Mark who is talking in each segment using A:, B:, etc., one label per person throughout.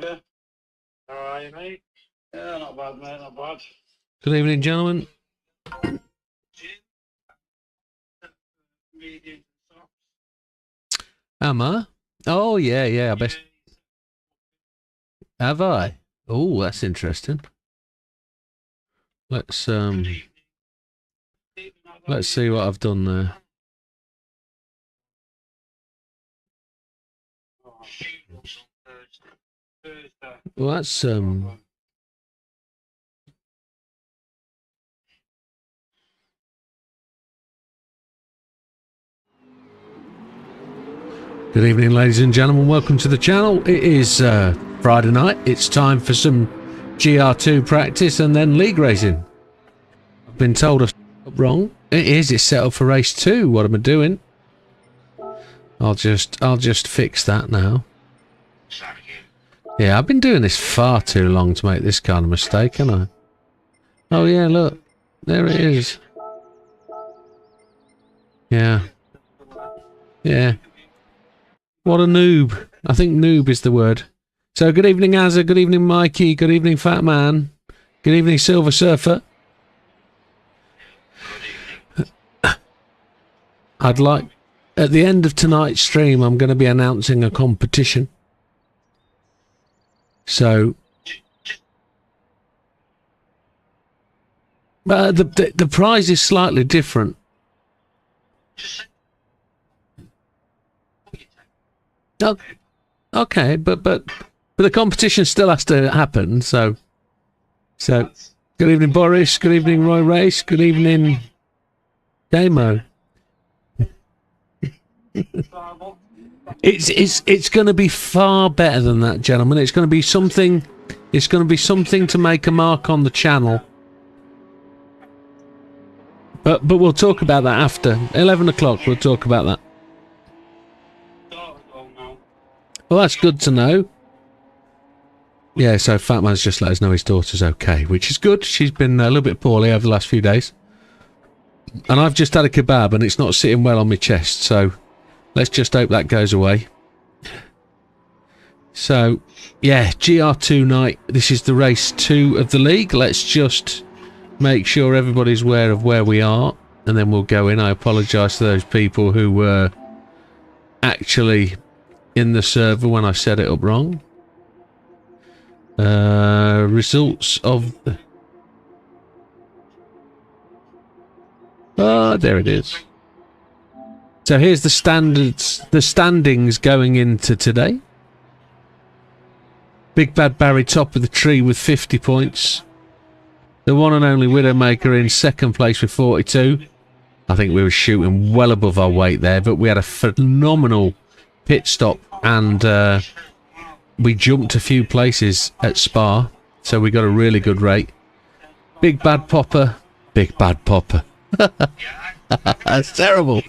A: Yeah. How are you, mate? Yeah, not bad, mate, not bad.
B: Good evening, gentlemen. Am I? Oh, yeah, I bet. Have I? Oh, that's interesting. Let's see what I've done there. Well, that's Good evening, ladies and gentlemen. Welcome to the channel. It is Friday night. It's time for some GR2 practice and then league racing. I've been told I've set up wrong. It is. It's set up for race 2. What am I doing? I'll just fix that now. Yeah, I've been doing this far too long to make this kind of mistake, haven't I? Oh yeah, look. There it is. Yeah. Yeah. What a noob. I think noob is the word. So good evening, Azza. Good evening, Mikey. Good evening, Fat Man. Good evening, Silver Surfer. I'd like... At the end of tonight's stream, I'm going to be announcing a competition. So... the prize is slightly different. Oh, okay, but the competition still has to happen. So good evening, Boris. Good evening, Roy Race. Good evening, Damo. It's going to be far better than that, gentlemen. It's going to be something. It's going to be something to make a mark on the channel. But we'll talk about that after 11 o'clock. We'll talk about that. Well, that's good to know. Yeah, so Fat Man's just let us know his daughter's okay, which is good. She's been a little bit poorly over the last few days. And I've just had a kebab and it's not sitting well on my chest, so let's just hope that goes away. So, yeah, GR2 night. This is the race 2 of the league. Let's just make sure everybody's aware of where we are, and then we'll go in. I apologise to those people who were actually in the server when I set it up wrong. Results of... Oh, there it is. So here's the standings going into today. Big Bad Barry top of the tree with 50 points. The one and only Widdowmaker in second place with 42. I think we were shooting well above our weight there, but we had a phenomenal pit stop and we jumped a few places at Spa, so we got a really good rate. Big Bad Popper. That's terrible.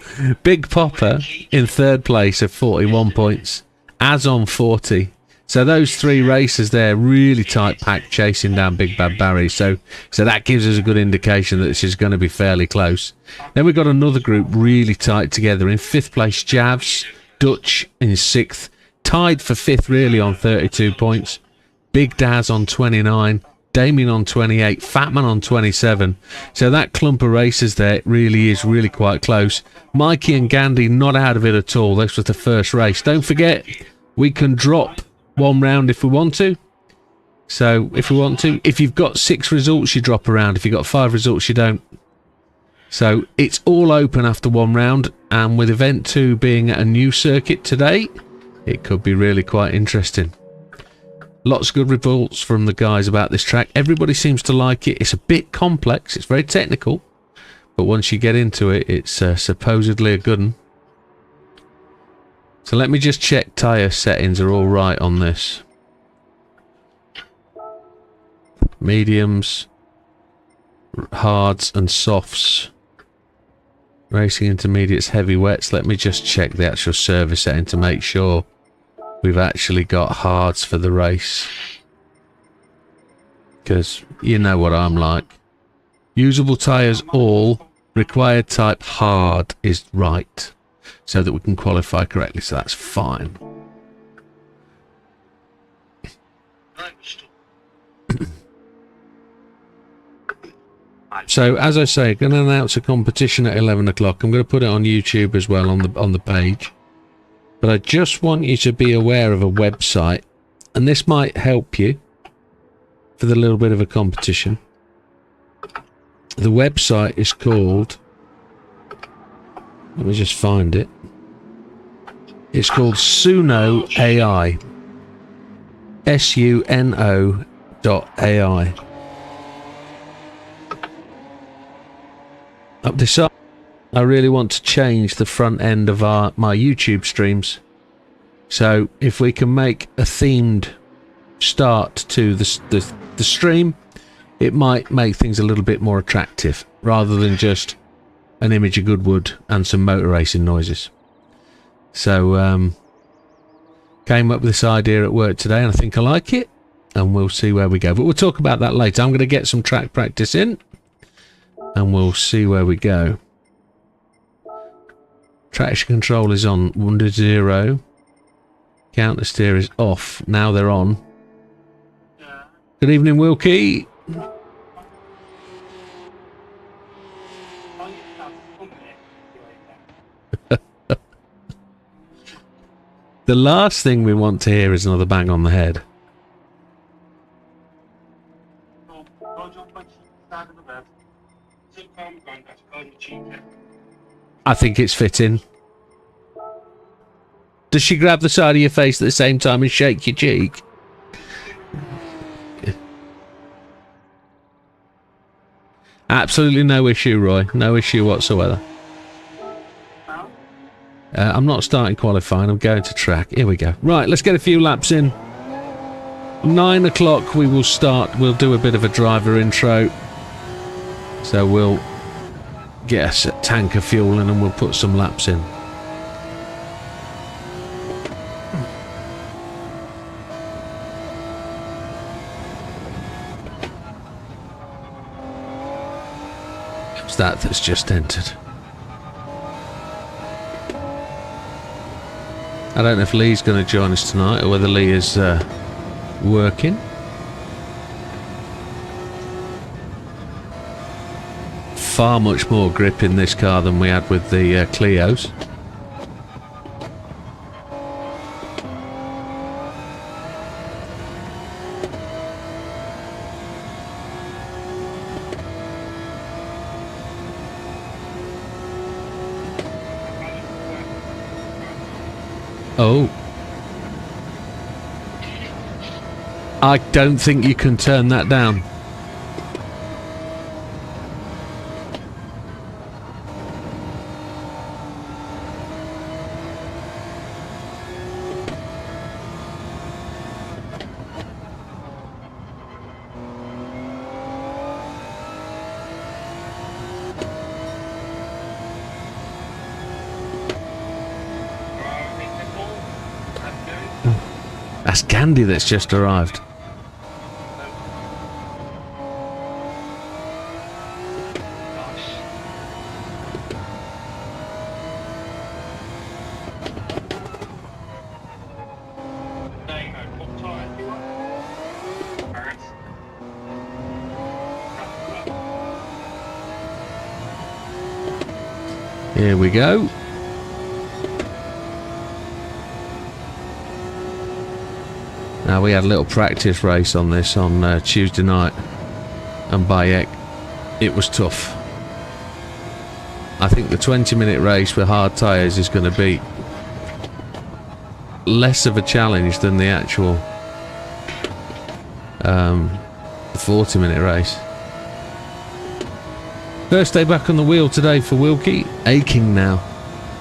B: Big Popper in third place of 41 points. Az on 40. So those 3 racers there, really tight pack chasing down Big Bad Barry. So that gives us a good indication that this is going to be fairly close. Then we've got another group really tight together. In 5th place, Javs. Dutch in 6th. Tied for 5th really on 32 points. Big Daz on 29. Damien on 28. Fatman on 27. So that clump of racers there really is really quite close. Mikey and Gandhi not out of it at all. This was the first race. Don't forget, we can drop one round if we want to. So if we want to, if you've got 6 results, you drop a round. If you've got 5 results, you don't. So it's all open after one round, and with event 2 being at a new circuit today, it could be really quite interesting. Lots of good reports from the guys about this track. Everybody seems to like it. It's a bit complex. It's very technical, but once you get into it, it's supposedly a good one. So let me just check tyre settings are all right on this. Mediums, hards and softs. Racing intermediates, heavy wets. Let me just check the actual service setting to make sure we've actually got hards for the race. Because you know what I'm like. Usable tyres all. Required type hard is right. So that we can qualify correctly. So that's fine. So as I say, going to announce a competition at 11 o'clock. I'm going to put it on YouTube as well on the page. But I just want you to be aware of a website, and this might help you for the little bit of a competition. The website is called, let me just find it. It's called Suno AI. SUNO.ai. I've decided I really want to change the front end of my YouTube streams. So if we can make a themed start to the stream, it might make things a little bit more attractive, rather than just an image of Goodwood and some motor racing noises. So came up with this idea at work today, and I think I like it, and we'll see where we go. But we'll talk about that later. I'm going to get some track practice in, and we'll see where we go. Traction control is on 1 to 0. Counter steer is off. Now they're on. Good evening, Wilkie. The last thing we want to hear is another bang on the head. I think it's fitting. Does she grab the side of your face at the same time and shake your cheek? Absolutely no issue, Roy. No issue whatsoever. I'm not starting qualifying. I'm going to track. Here we go. Right, let's get a few laps in. 9 o'clock we will start. We'll do a bit of a driver intro. So we'll get us a tank of fuel in and we'll put some laps in. Who's that that's just entered? I don't know if Lee's going to join us tonight or whether Lee is working. Far much more grip in this car than we had with the Clios. Oh. I don't think you can turn that down. That's Gandhi that's just arrived. Here we go. Now we had a little practice race on this on Tuesday night, and Bayek, it was tough. I think the 20-minute race with hard tyres is going to be less of a challenge than the actual 40-minute race. First day back on the wheel today for Wilkie. Aching now.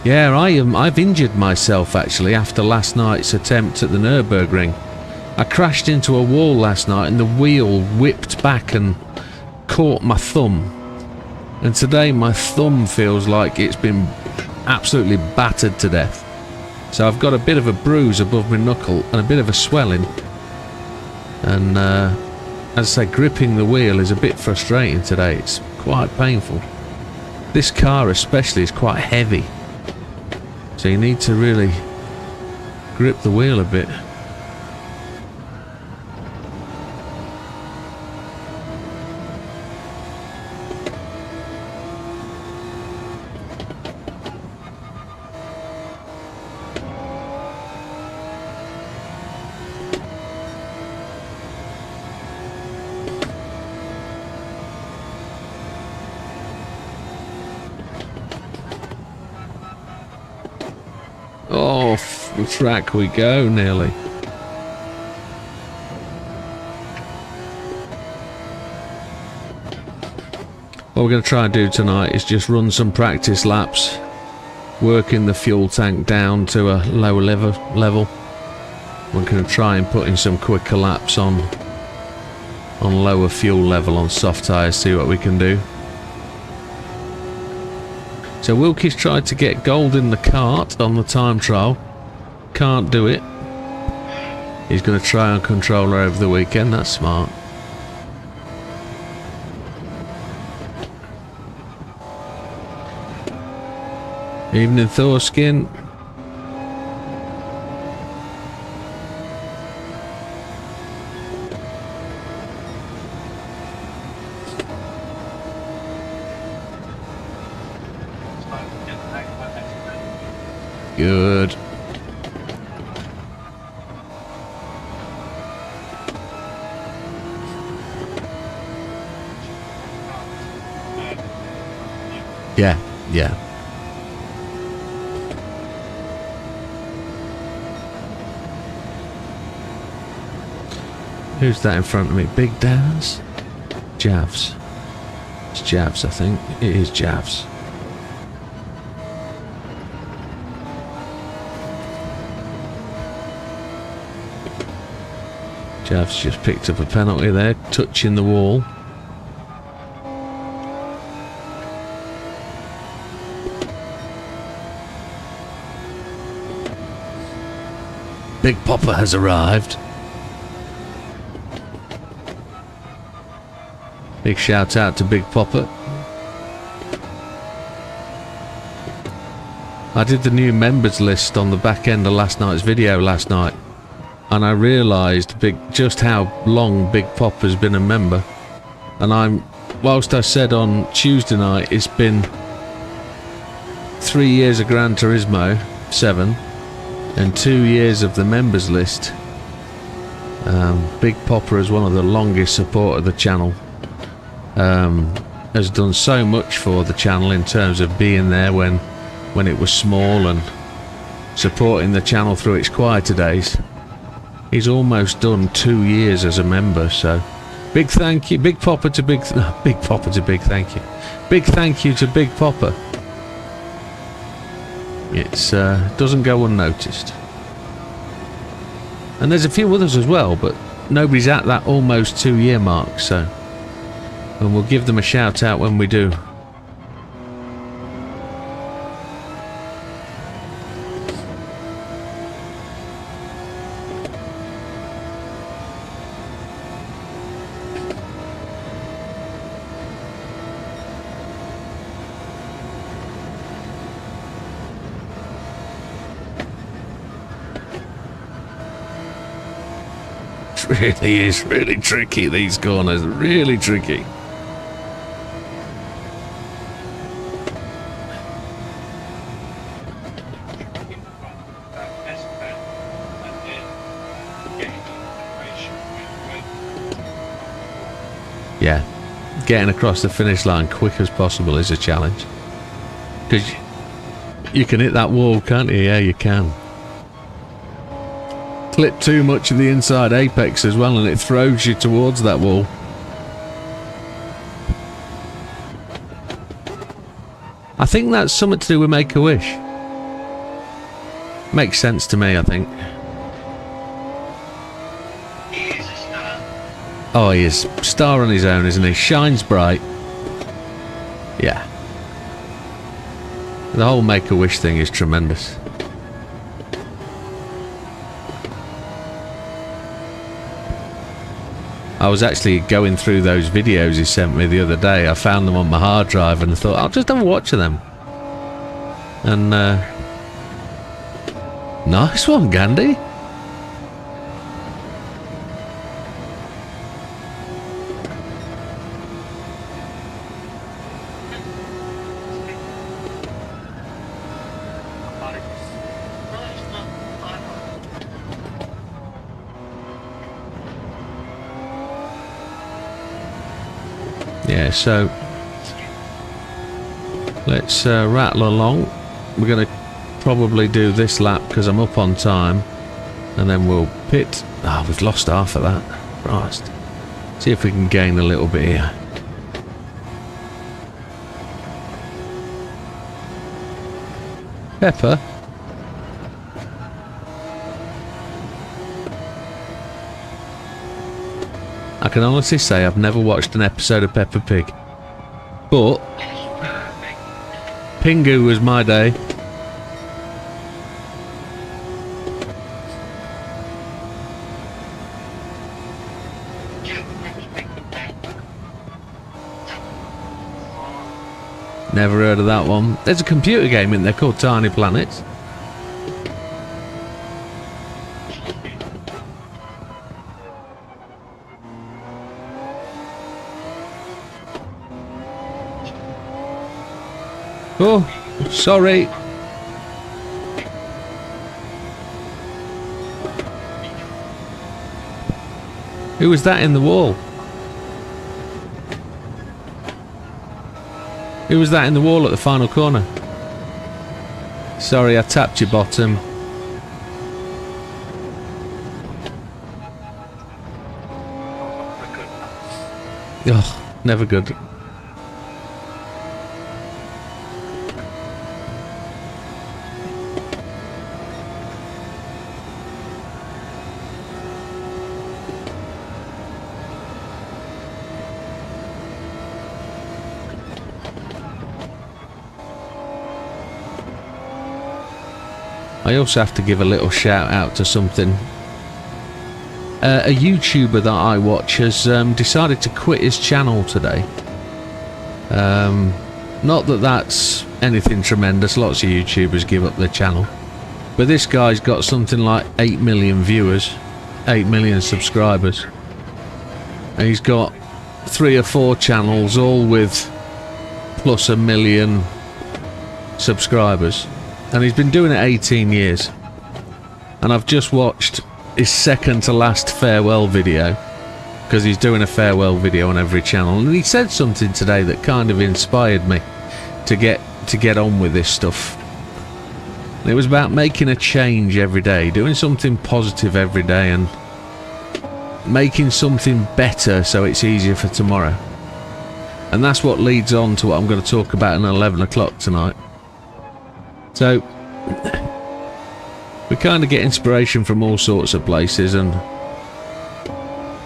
B: Yeah, I've injured myself actually after last night's attempt at the Nürburgring. I crashed into a wall last night and the wheel whipped back and caught my thumb. And today my thumb feels like it's been absolutely battered to death. So I've got a bit of a bruise above my knuckle and a bit of a swelling. And as I say, gripping the wheel is a bit frustrating today. It's quite painful. This car especially is quite heavy. So you need to really grip the wheel a bit. Off the track we go, nearly. What we're going to try and do tonight is just run some practice laps, working the fuel tank down to a lower level. We're going to try and put in some quicker laps on lower fuel level on soft tyres, see what we can do. So Wilkie's tried to get gold in the kart on the time trial. Can't do it. He's going to try on controller over the weekend. That's smart. Evening Thorskin. Good. Yeah, yeah. Who's that in front of me? Big Daz? Javs. It's Javs, I think. It is Javs. Javs just picked up a penalty there, touching the wall. Big Popper has arrived. Big shout out to Big Popper. I did the new members list on the back end of last night's video last night, and I realised just how long Big Popper's been a member. And whilst I said on Tuesday night it's been 3 years of Gran Turismo 7 and 2 years of the members list, Big Popper is one of the longest supporters of the channel. Has done so much for the channel in terms of being there when it was small and supporting the channel through its quieter days. He's almost done 2 years as a member, so big thank you, Big Popper to big Popper to big thank you. Big thank you to Big Popper. It's doesn't go unnoticed. And there's a few others as well, but nobody's at that almost 2 year mark, so. And we'll give them a shout out when we do. It really is really tricky, these corners, really tricky. Yeah, getting across the finish line quick as possible is a challenge. Because you can hit that wall, can't you? Yeah, you can. Clip too much of the inside apex as well and it throws you towards that wall. I think that's something to do with Make-A-Wish. Makes sense to me, I think. Oh, he is. Star on his own, isn't he? Shines bright. Yeah. The whole Make-A-Wish thing is tremendous. I was actually going through those videos he sent me the other day. I found them on my hard drive and I thought, I'll just have a watch of them. And, nice one, Gandhi. Yeah, so let's rattle along. We're going to probably do this lap because I'm up on time, and then we'll pit. Ah, we've lost half of that. Christ. See if we can gain a little bit here. Pepper. I can honestly say I've never watched an episode of Peppa Pig, but Pingu was my day. Never heard of that one. There's a computer game in there called Tiny Planets. Oh, sorry. Who was that in the wall? Who was that in the wall at the final corner? Sorry, I tapped your bottom. Oh, never good. I also have to give a little shout out to something. A YouTuber that I watch has decided to quit his channel today. Not that that's anything tremendous, lots of YouTubers give up their channel. But this guy's got something like 8 million viewers, 8 million subscribers. And he's got 3 or 4 channels, all with plus 1 million subscribers. And he's been doing it 18 years. And I've just watched his second to last farewell video, because he's doing a farewell video on every channel. And he said something today that kind of inspired me to get on with this stuff. And it was about making a change every day, doing something positive every day, and making something better so it's easier for tomorrow. And that's what leads on to what I'm going to talk about at 11 o'clock tonight. So, we kind of get inspiration from all sorts of places, and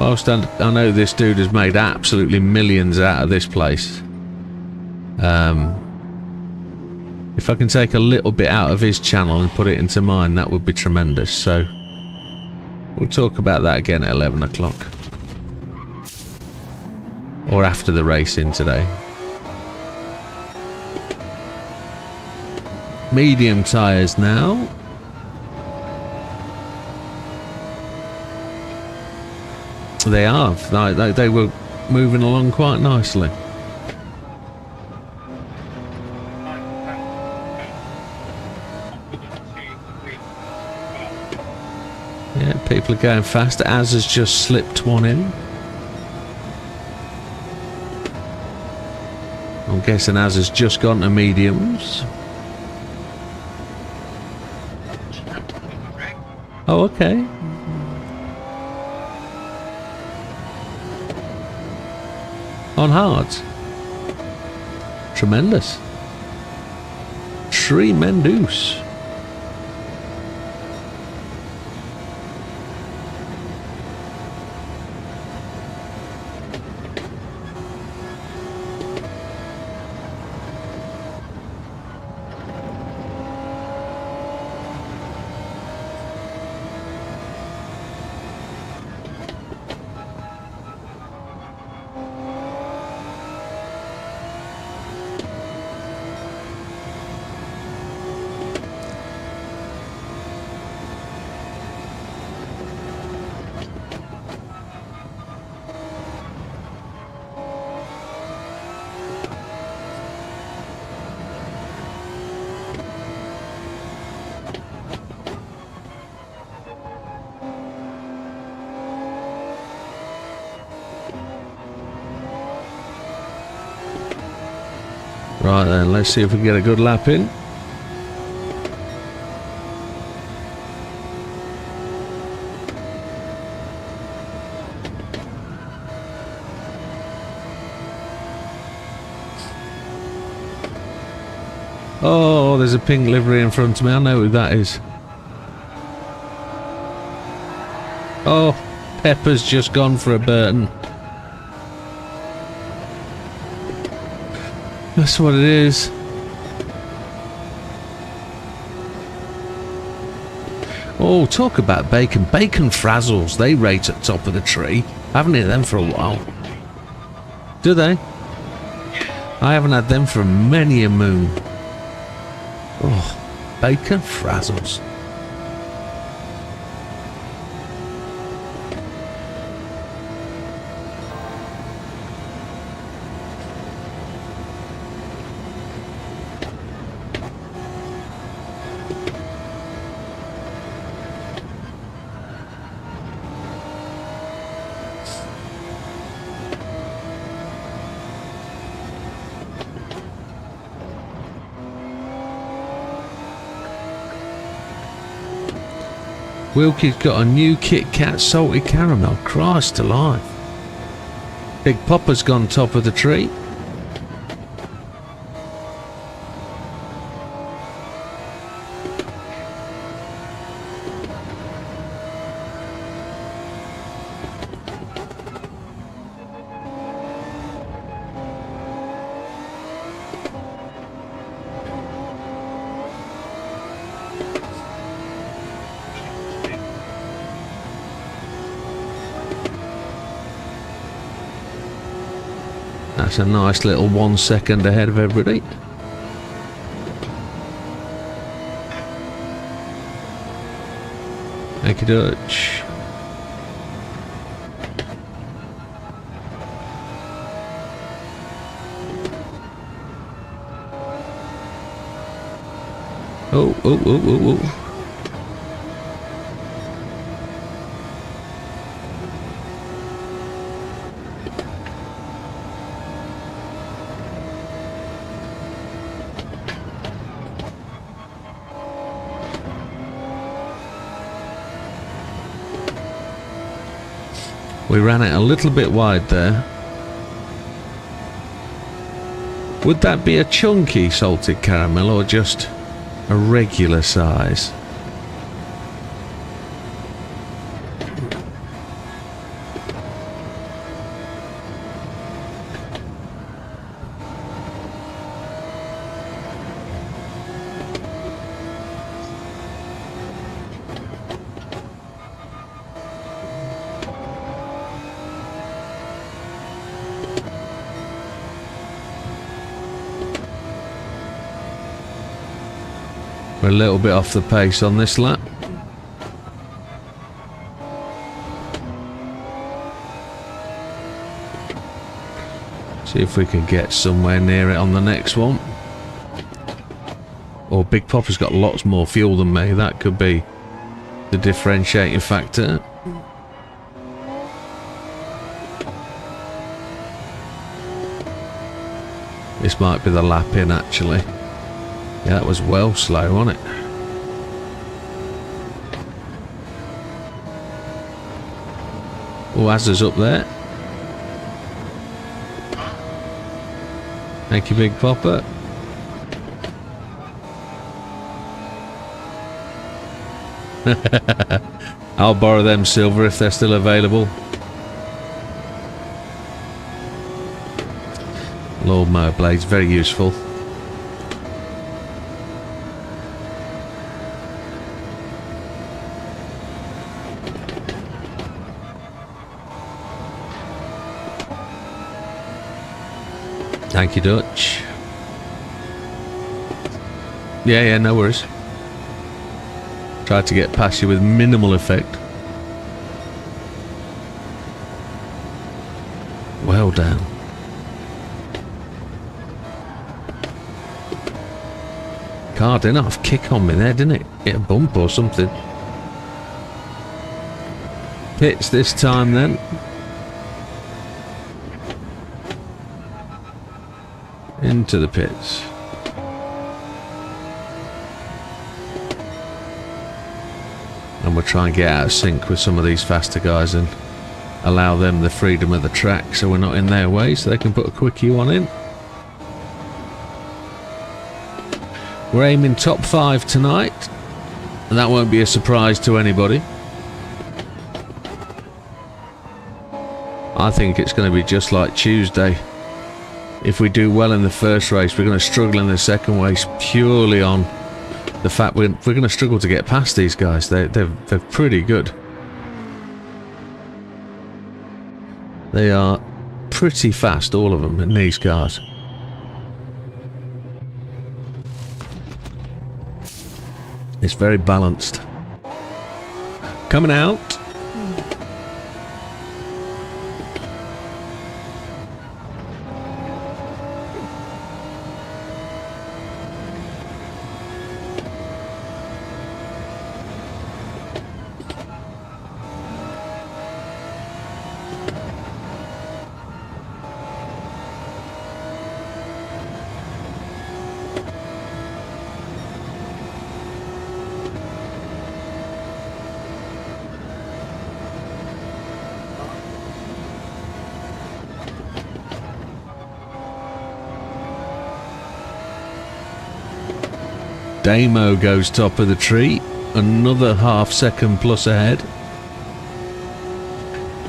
B: whilst I know this dude has made absolutely millions out of this place, if I can take a little bit out of his channel and put it into mine, that would be tremendous. So, we'll talk about that again at 11 o'clock. Or after the racing today. Medium tyres now. They have. They were moving along quite nicely. Yeah, people are going fast. Az has just slipped one in. I'm guessing Az has just gone to mediums. Oh, okay. On hards. Tremendous. Tremendous. Right then, let's see if we can get a good lap in. Oh, there's a pink livery in front of me. I know who that is. Oh, Pepper's just gone for a Burton. That's what it is. Oh, talk about bacon. Bacon frazzles. They rate at top of the tree. I haven't had them for a while. Do they? I haven't had them for many a moon. Oh, bacon frazzles. Wilkie's got a new Kit Kat salted caramel. Christ alive. Big Popper's gone top of the tree. That's a nice little 1 second ahead of everybody. Thank you, Dutch. Oh. We ran it a little bit wide there. Would that be a chunky salted caramel or just a regular size? We're a little bit off the pace on this lap. See if we can get somewhere near it on the next one. Or Big Popper's got lots more fuel than me. That could be the differentiating factor. This might be the lap in, actually. Yeah, that was well slow, wasn't it? Oh, Azza's up there. Thank you, Big Popper. I'll borrow them, Silver, if they're still available. Lawnmower blades, very useful. Thank you, Dutch. Yeah, no worries. Tried to get past you with minimal effect. Well done. Car didn't have kick on me there, didn't it? Hit a bump or something. Pits this time then. Into the pits. And we'll try and get out of sync with some of these faster guys and allow them the freedom of the track so we're not in their way, so they can put a quickie one in. We're aiming top 5 tonight, and that won't be a surprise to anybody. I think it's going to be just like Tuesday. If we do well in the first race, we're going to struggle in the second race purely on the fact we're going to struggle to get past these guys. They're pretty good. They are pretty fast, all of them, in these cars. It's very balanced. Coming out. Damo goes top of the tree, another half second plus ahead.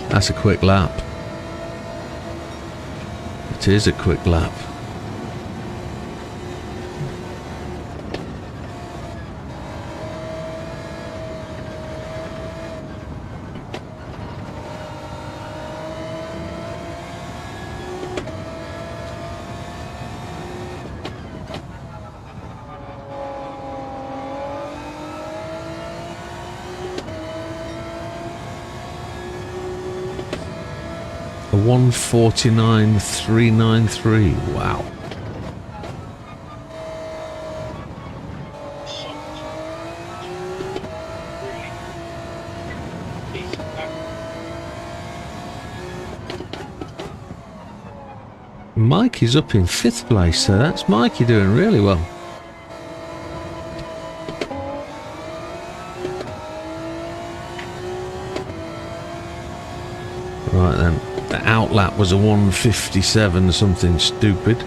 B: That's a quick lap. It is a quick lap. A 1:49.393. Wow. Mikey's up in 5th place, so that's Mikey doing really well. Right then. The outlap was a 1:57 something stupid.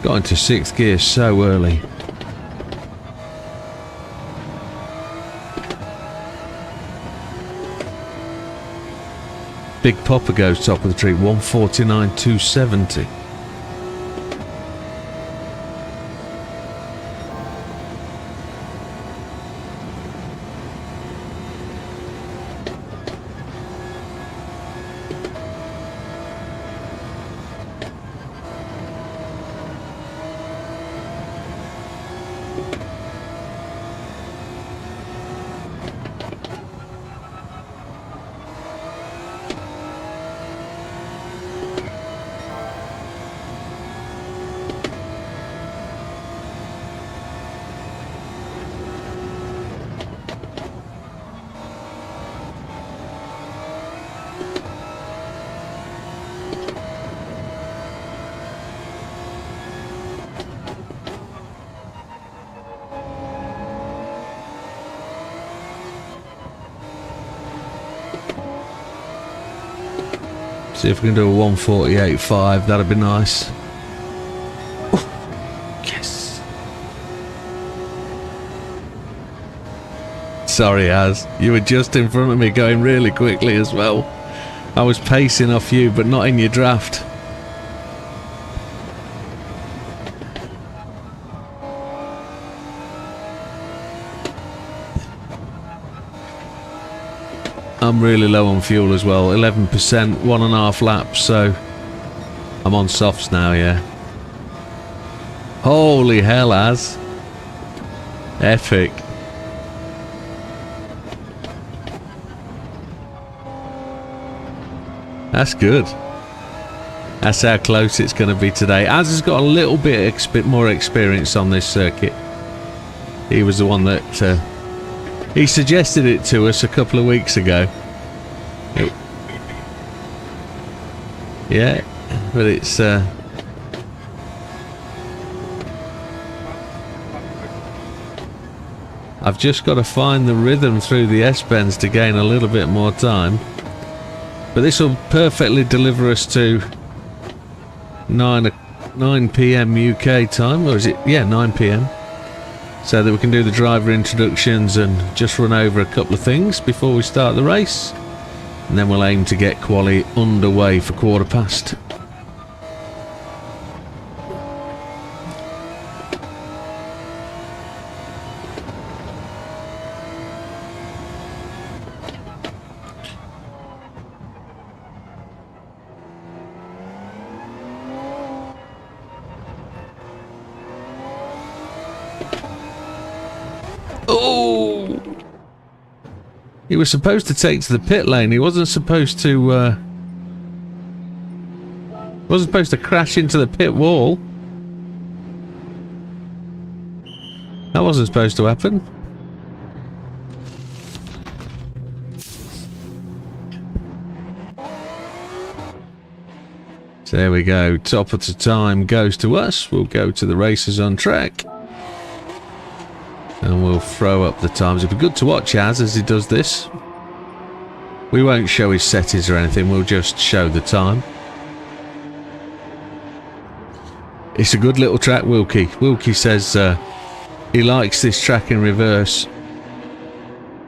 B: Got into 6th gear so early. Big Popper goes top of the tree, 1:49.270. See if we can do a 1:48.5, that'd be nice. Oh, yes. Sorry, Az. You were just in front of me going really quickly as well. I was pacing off you, but not in your draft. I'm really low on fuel as well, 11%, 1.5 laps, so I'm on softs now, yeah. Holy hell, Az. Epic. That's good. That's how close it's going to be today. Az has got a little bit more experience on this circuit. He was the one that he suggested it to us a couple of weeks ago. Yeah, but it's I've just got to find the rhythm through the S-bends to gain a little bit more time. But this will perfectly deliver us to 9 p.m. UK time, or is it? Yeah, 9 p.m. So that we can do the driver introductions and just run over a couple of things before we start the race. And then we'll aim to get quali underway for 1:15. Oh! He was supposed to take to the pit lane. He wasn't supposed to crash into the pit wall. That wasn't supposed to happen. So there we go. Top of the time goes to us. We'll go to the racers on track. And we'll throw up the times. It'll be good to watch as he does this. We won't show his settings or anything. We'll just show the time. It's a good little track, Wilkie. Wilkie says he likes this track in reverse.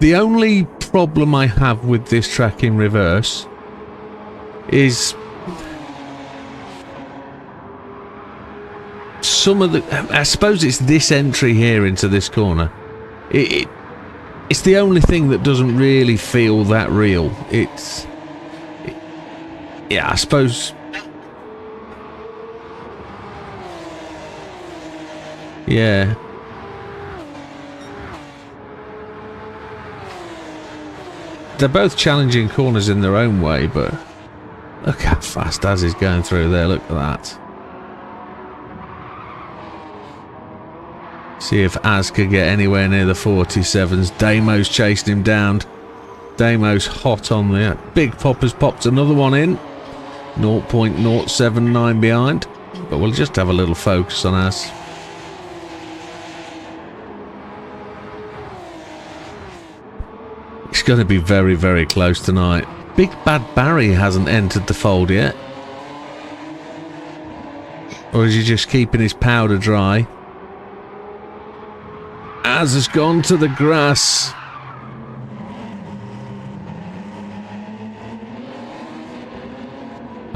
B: The only problem I have with this track in reverse is some of the, I suppose it's this entry here into this corner. It's the only thing that doesn't really feel that real. Yeah, I suppose. Yeah. They're both challenging corners in their own way, but look how fast Az is going through there. Look at that. See if Az could get anywhere near the 47s. Damo's chasing him down. Damo's hot on there. Big Popper's popped another one in. 0.079 behind. But we'll just have a little focus on Az. It's going to be very, very close tonight. Big Bad Barry hasn't entered the fold yet. Or is he just keeping his powder dry? Az has gone to the grass.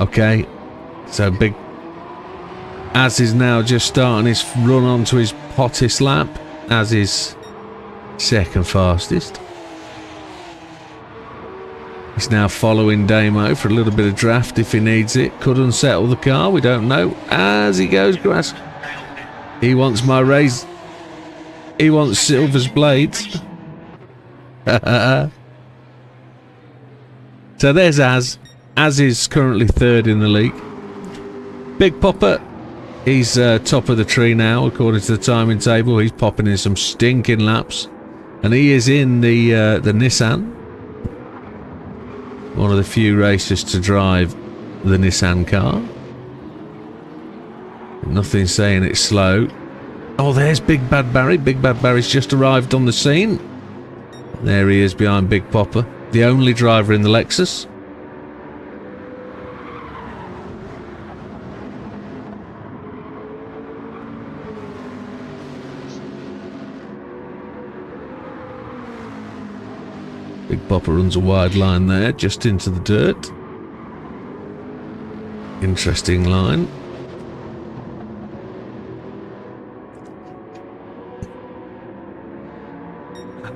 B: Okay, so big Az is now just starting his run onto his hottest lap. Az is second fastest. He's now following Damo for a little bit of draft if he needs it. Could unsettle the car, we don't know. As he goes grass. He wants my race. He wants Silver's blades. So there's Az. Az is currently third in the league. Big Popper, he's top of the tree now according to the timing table. He's popping in some stinking laps, and he is in the Nissan. One of the few racers to drive the Nissan car. Nothing saying it's slow. Oh, there's Big Bad Barry. Big Bad Barry's just arrived on the scene. There he is behind Big Popper, the only driver in the Lexus. Big Popper runs a wide line there, just into the dirt. Interesting line.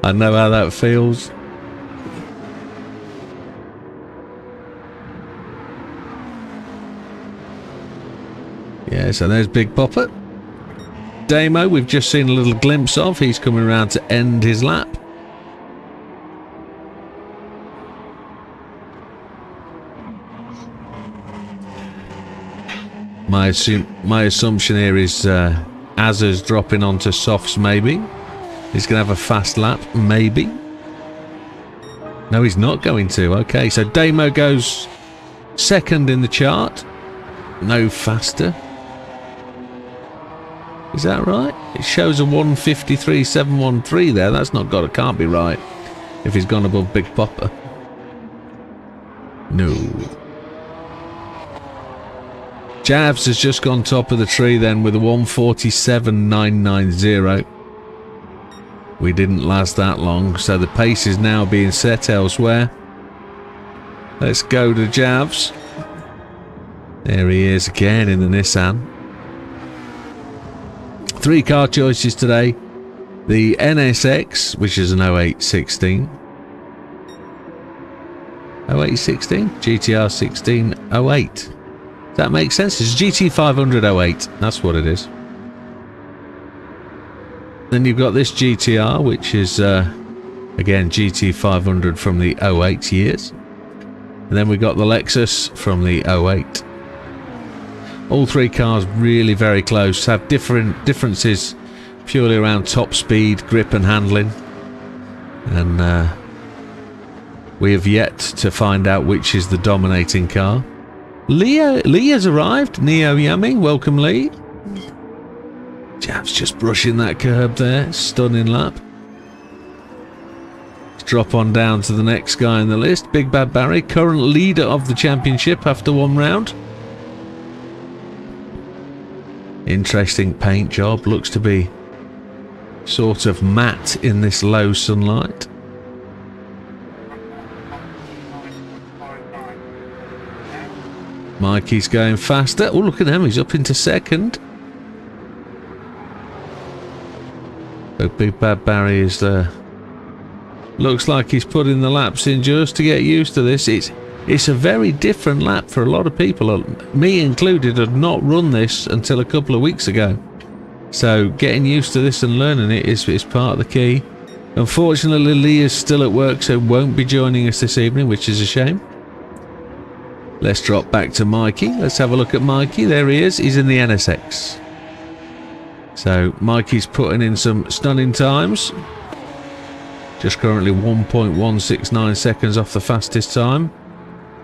B: I know how that feels. Yeah, so there's Big Popper. Damo, we've just seen a little glimpse of. He's coming around to end his lap. My assumption here is Azza's dropping onto softs maybe. He's going to have a fast lap, maybe. No, he's not going to. Okay, so Damo goes second in the chart. No faster. Is that right? It shows a 1:53.713 there. That's not got. It can't be right if he's gone above Big Popper. No. Javs has just gone top of the tree then with a 1:47.990. We didn't last that long, so the pace is now being set elsewhere. Let's go to Javs. There he is again in the Nissan. 3 car choices today. The NSX, which is an 0816. 0816? GTR 1608. Does that make sense? It's GT500 08. That's what it is. Then you've got this GTR, which is, again, GT500 from the 08 years. And then we got the Lexus from the 08. All 3 cars really very close, have differences purely around top speed, grip and handling. And we have yet to find out which is the dominating car. Lee has arrived. Neo Yummy, welcome Lee. Jav's just brushing that curb there. Stunning lap. Let's drop on down to the next guy in the list. Big Bad Barry, current leader of the championship after 1 round. Interesting paint job. Looks to be sort of matte in this low sunlight. Mikey's going faster. Oh, look at him. He's up into second. But Big Bad Barry is there. Looks like he's putting the laps in just to get used to this. It's a very different lap for a lot of people. Me included had not run this until a couple of weeks ago. So getting used to this and learning it is part of the key. Unfortunately, Lee is still at work, so won't be joining us this evening, which is a shame. Let's drop back to Mikey. Let's have a look at Mikey. There he is. He's in the NSX. So Mikey's putting in some stunning times. Just currently 1.169 seconds off the fastest time,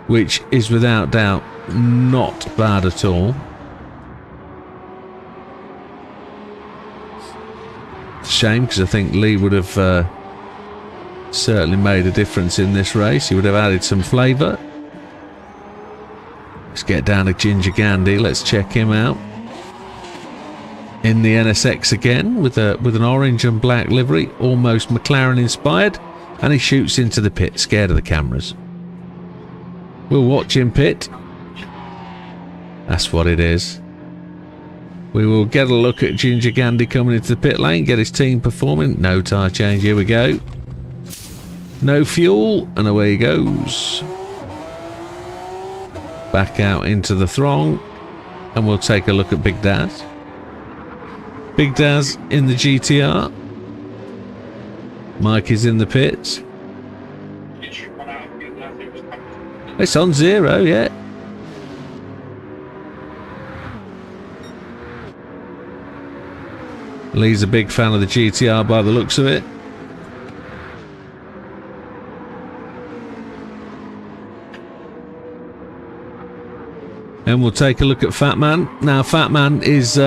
B: which is without doubt not bad at all. It's a shame because I think Lee would have certainly made a difference in this race. He would have added some flavour. Let's get down to Ginger Gandhi. Let's check him out. In the NSX again with an orange and black livery, almost McLaren inspired, and he shoots into the pit, scared of the cameras. We'll watch him pit. That's what it is. We will get a look at Ginger Gandhi coming into the pit lane, get his team performing. No tyre change, here we go. No fuel, and away he goes. Back out into the throng, and we'll take a look at Big Daz. Big Daz in the GTR. Mike is in the pits. It's on 0, yeah. Lee's a big fan of the GTR by the looks of it. And we'll take a look at Fat Man. Now, Fat Man is,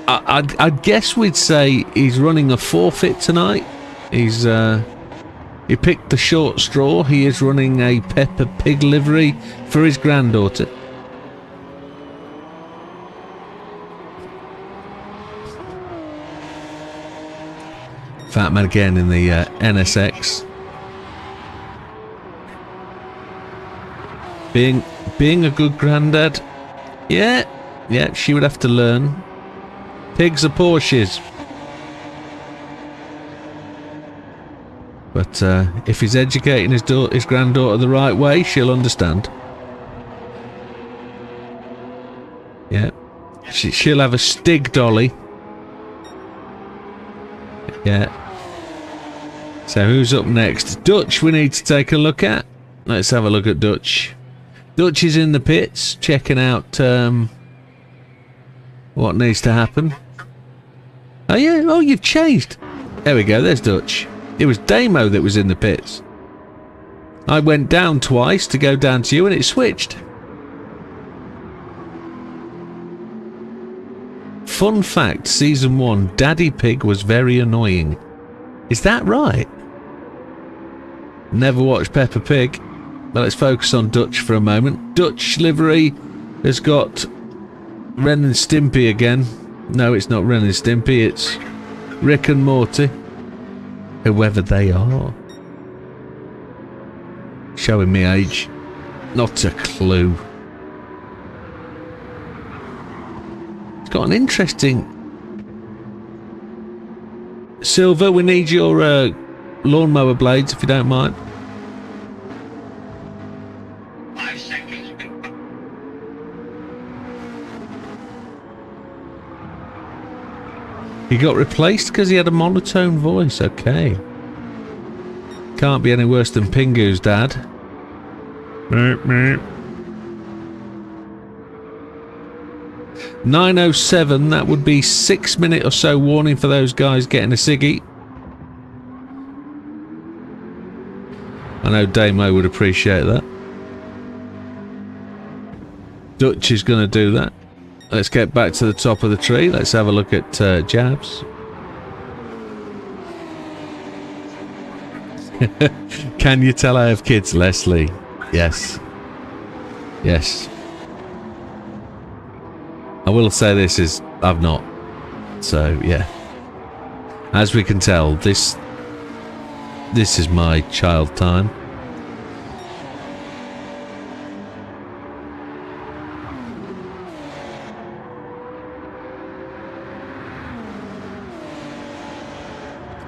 B: I'd guess we'd say he's running a forfeit tonight. He's, he picked the short straw. He is running a Peppa Pig livery for his granddaughter. Fat Man again in the NSX. Being a good granddad, yeah, she would have to learn. Pigs are Porsches. But if he's educating his granddaughter the right way, she'll understand. Yeah, she'll have a Stig dolly. Yeah. So who's up next? Dutch we need to take a look at. Let's have a look at Dutch. Dutch is in the pits, checking out what needs to happen. Oh yeah, oh you've changed. There we go, there's Dutch. It was Damo that was in the pits. I went down twice to go down to you and it switched. Fun fact, season 1, Daddy Pig was very annoying. Is that right? Never watched Peppa Pig. But let's focus on Dutch for a moment. Dutch livery has got Ren and Stimpy again. No, it's not Ren and Stimpy, it's Rick and Morty. Whoever they are. Showing me age. Not a clue. It's got an interesting... Silver, we need your lawnmower blades if you don't mind.
A: 5 seconds.
B: He got replaced because he had a monotone voice. Okay. Can't be any worse than Pingu's dad. 9:07, that would be 6 minute or so warning for those guys getting a ciggy. I know Damo would appreciate that. Dutch is going to do that. Let's get back to the top of the tree. Let's have a look at Jabs. Can you tell I have kids, Leslie? Yes. Yes. I will say this is... I've not. So, yeah. As we can tell, this is my child time.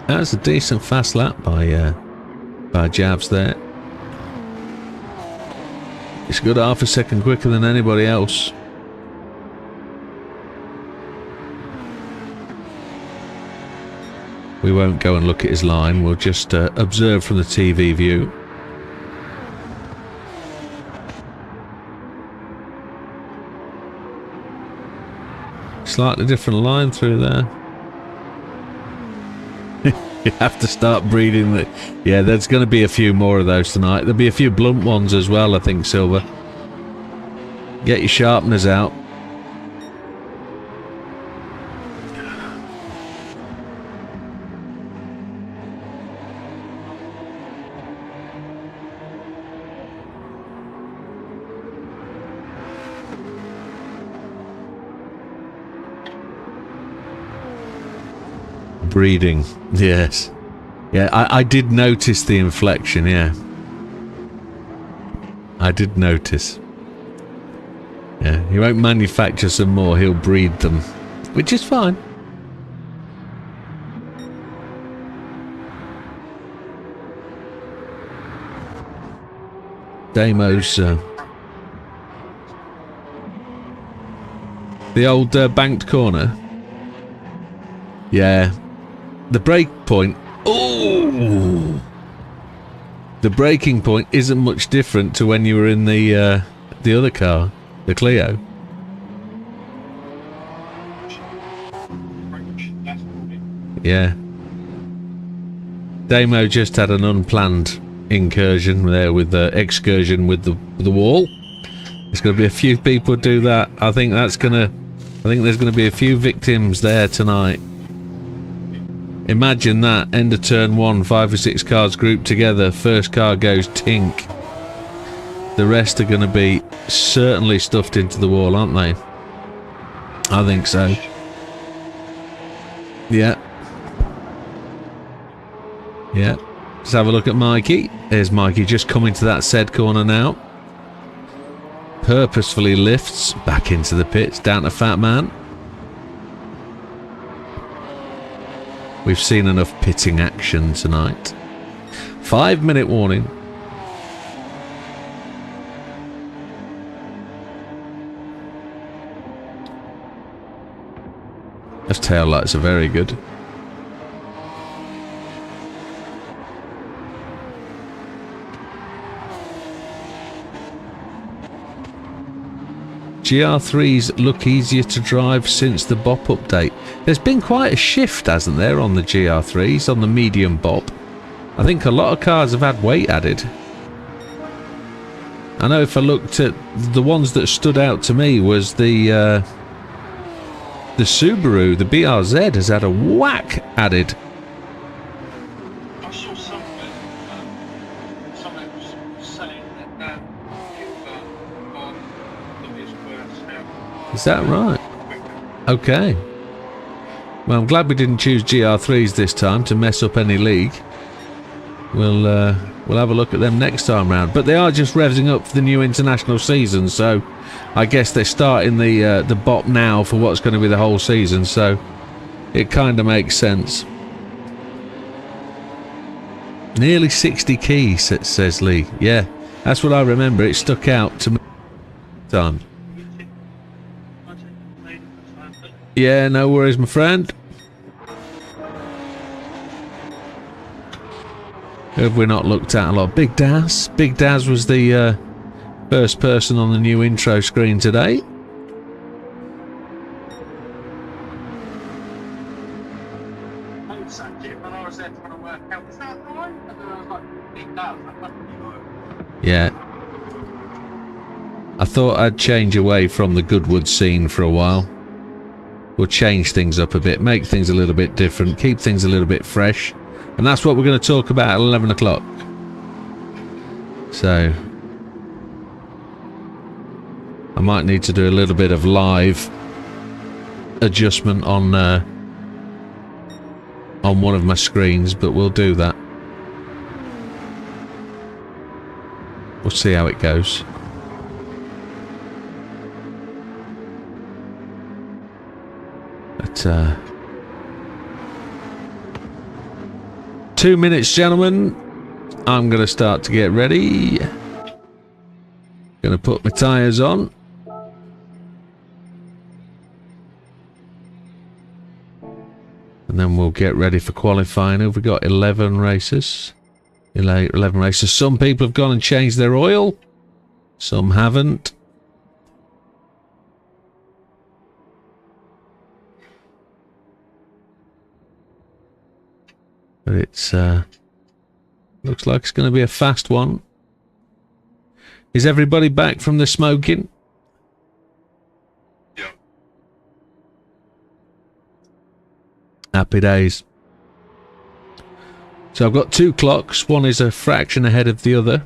B: That was a decent fast lap by Jabs there. It's a good half a second quicker than anybody else. We won't go and look at his line, we'll just observe from the TV view. Slightly different line through there. You have to start breeding the... Yeah, there's going to be a few more of those tonight. There'll be a few blunt ones as well, I think, Silver. Get your sharpeners out. Breeding, yes. Yeah, I did notice the inflection, yeah. I did notice. Yeah, he won't manufacture some more, he'll breed them. Which is fine. Damo's... the old banked corner. Yeah. The brake point... Oh! The braking point isn't much different to when you were in the other car, the Clio. Yeah. Damo just had an unplanned incursion there with the excursion with the wall. There's going to be a few people do that. I think there's going to be a few victims there tonight. Imagine that, end of turn 1, 5 or 6 cars grouped together, first car goes tink. The rest are going to be certainly stuffed into the wall, aren't they? I think so. Yeah. Yeah. Let's have a look at Mikey. There's Mikey just coming to that said corner now. Purposefully lifts back into the pits, down to Fat Man. We've seen enough pitting action tonight. 5-minute warning. Those tail lights are very good. GR3s look easier to drive since the BOP update. There's been quite a shift, hasn't there, on the GR3s, on the medium BOP. I think a lot of cars have had weight added. I know if I looked at the ones that stood out to me was the Subaru, the BRZ has had a whack added.
A: I saw something was saying that on the square.
B: Is that right? Okay. Well, I'm glad we didn't choose GR3s this time to mess up any league. We'll have a look at them next time round. But they are just revving up for the new international season, so I guess they're starting the BOP now for what's going to be the whole season, so it kind of makes sense. Nearly 60 keys, says Lee. Yeah, that's what I remember. It stuck out to me. Time. Yeah, no worries, my friend. Who have we not looked at a lot? Big Daz. Big Daz was the first person on the new intro screen today. Yeah. I thought I'd change away from the Goodwood scene for a while. We'll change things up a bit, make things a little bit different, keep things a little bit fresh. And that's what we're going to talk about at 11 o'clock. So I might need to do a little bit of live adjustment on one of my screens, but we'll do that. We'll see how it goes. But 2 minutes, gentlemen. I'm going to start to get ready. Going to put my tyres on. And then we'll get ready for qualifying. Have we got 11 races? 11 races. Some people have gone and changed their oil. Some haven't. But it's looks like it's going to be a fast one. Is everybody back from the smoking?
A: Yeah.
B: Happy days. So I've got 2 clocks. One is a fraction ahead of the other.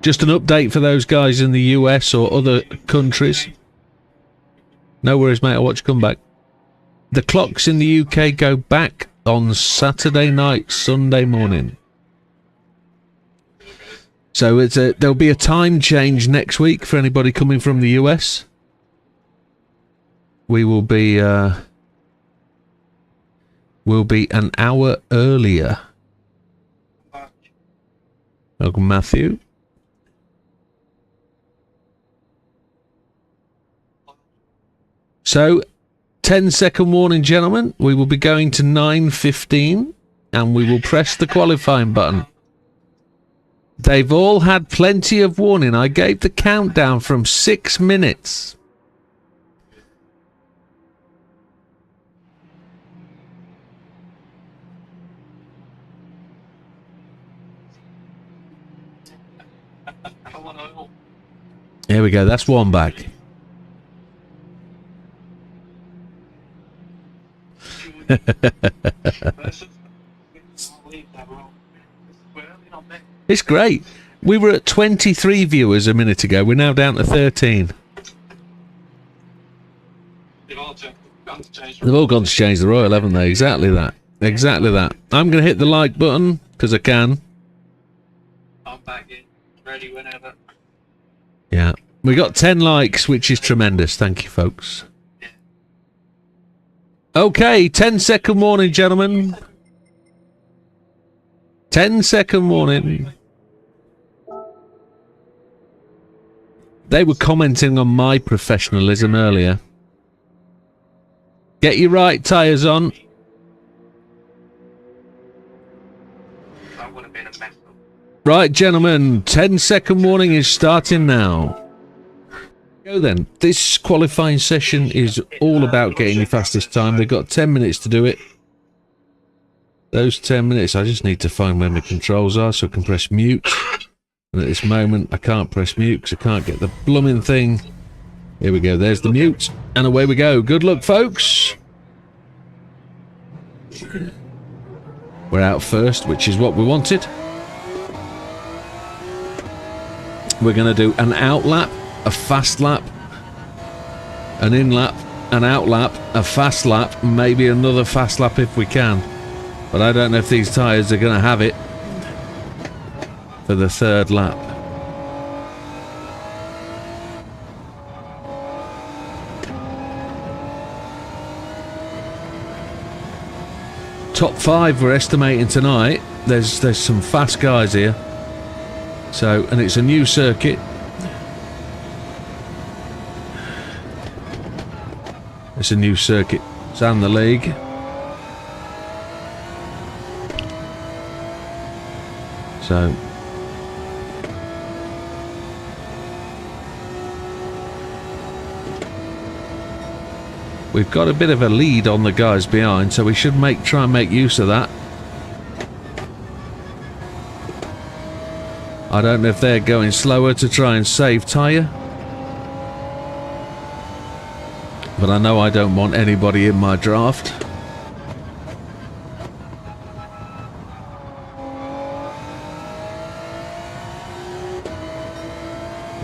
B: Just an update for those guys in the US or other countries. No worries, mate. I'll watch you come back. The clocks in the UK go back on Saturday night, Sunday morning. So it's there'll be a time change next week for anybody coming from the US. We'll be an hour earlier. Welcome, Matthew. So 10-second warning, gentlemen. We will be going to 9:15 and we will press the qualifying button. They've all had plenty of warning. I gave the countdown from 6 minutes. Here we go. That's one back. It's great. We were at 23 viewers a minute ago. We're now down to 13. They've all gone to change the Royal, haven't they? Exactly that. Exactly that. I'm going to hit the like button because I can.
A: I'm back in. Ready whenever.
B: Yeah. We got 10 likes, which is tremendous. Thank you, folks. Okay, 10-second warning, gentlemen. 10-second warning. They were commenting on my professionalism earlier. Get your right tyres on.
A: That would have been a mess up.
B: Right, gentlemen, 10-second warning is starting now. Go then. This qualifying session is all about getting your fastest time. They've got 10 minutes to do it. Those 10 minutes, I just need to find where my controls are so I can press mute. And at this moment, I can't press mute because I can't get the blooming thing. Here we go. There's the mute. And away we go. Good luck, folks. We're out first, which is what we wanted. We're going to do an out lap, a fast lap, an in lap, an out lap, a fast lap, maybe another fast lap if we can. But I don't know if these tyres are going to have it for the third lap. Top 5 we're estimating tonight. There's some fast guys here. So, and it's a new circuit. It's a new circuit. It's in the league. So we've got a bit of a lead on the guys behind, so we should try and make use of that. I don't know if they're going slower to try and save tyre. But I know I don't want anybody in my draft.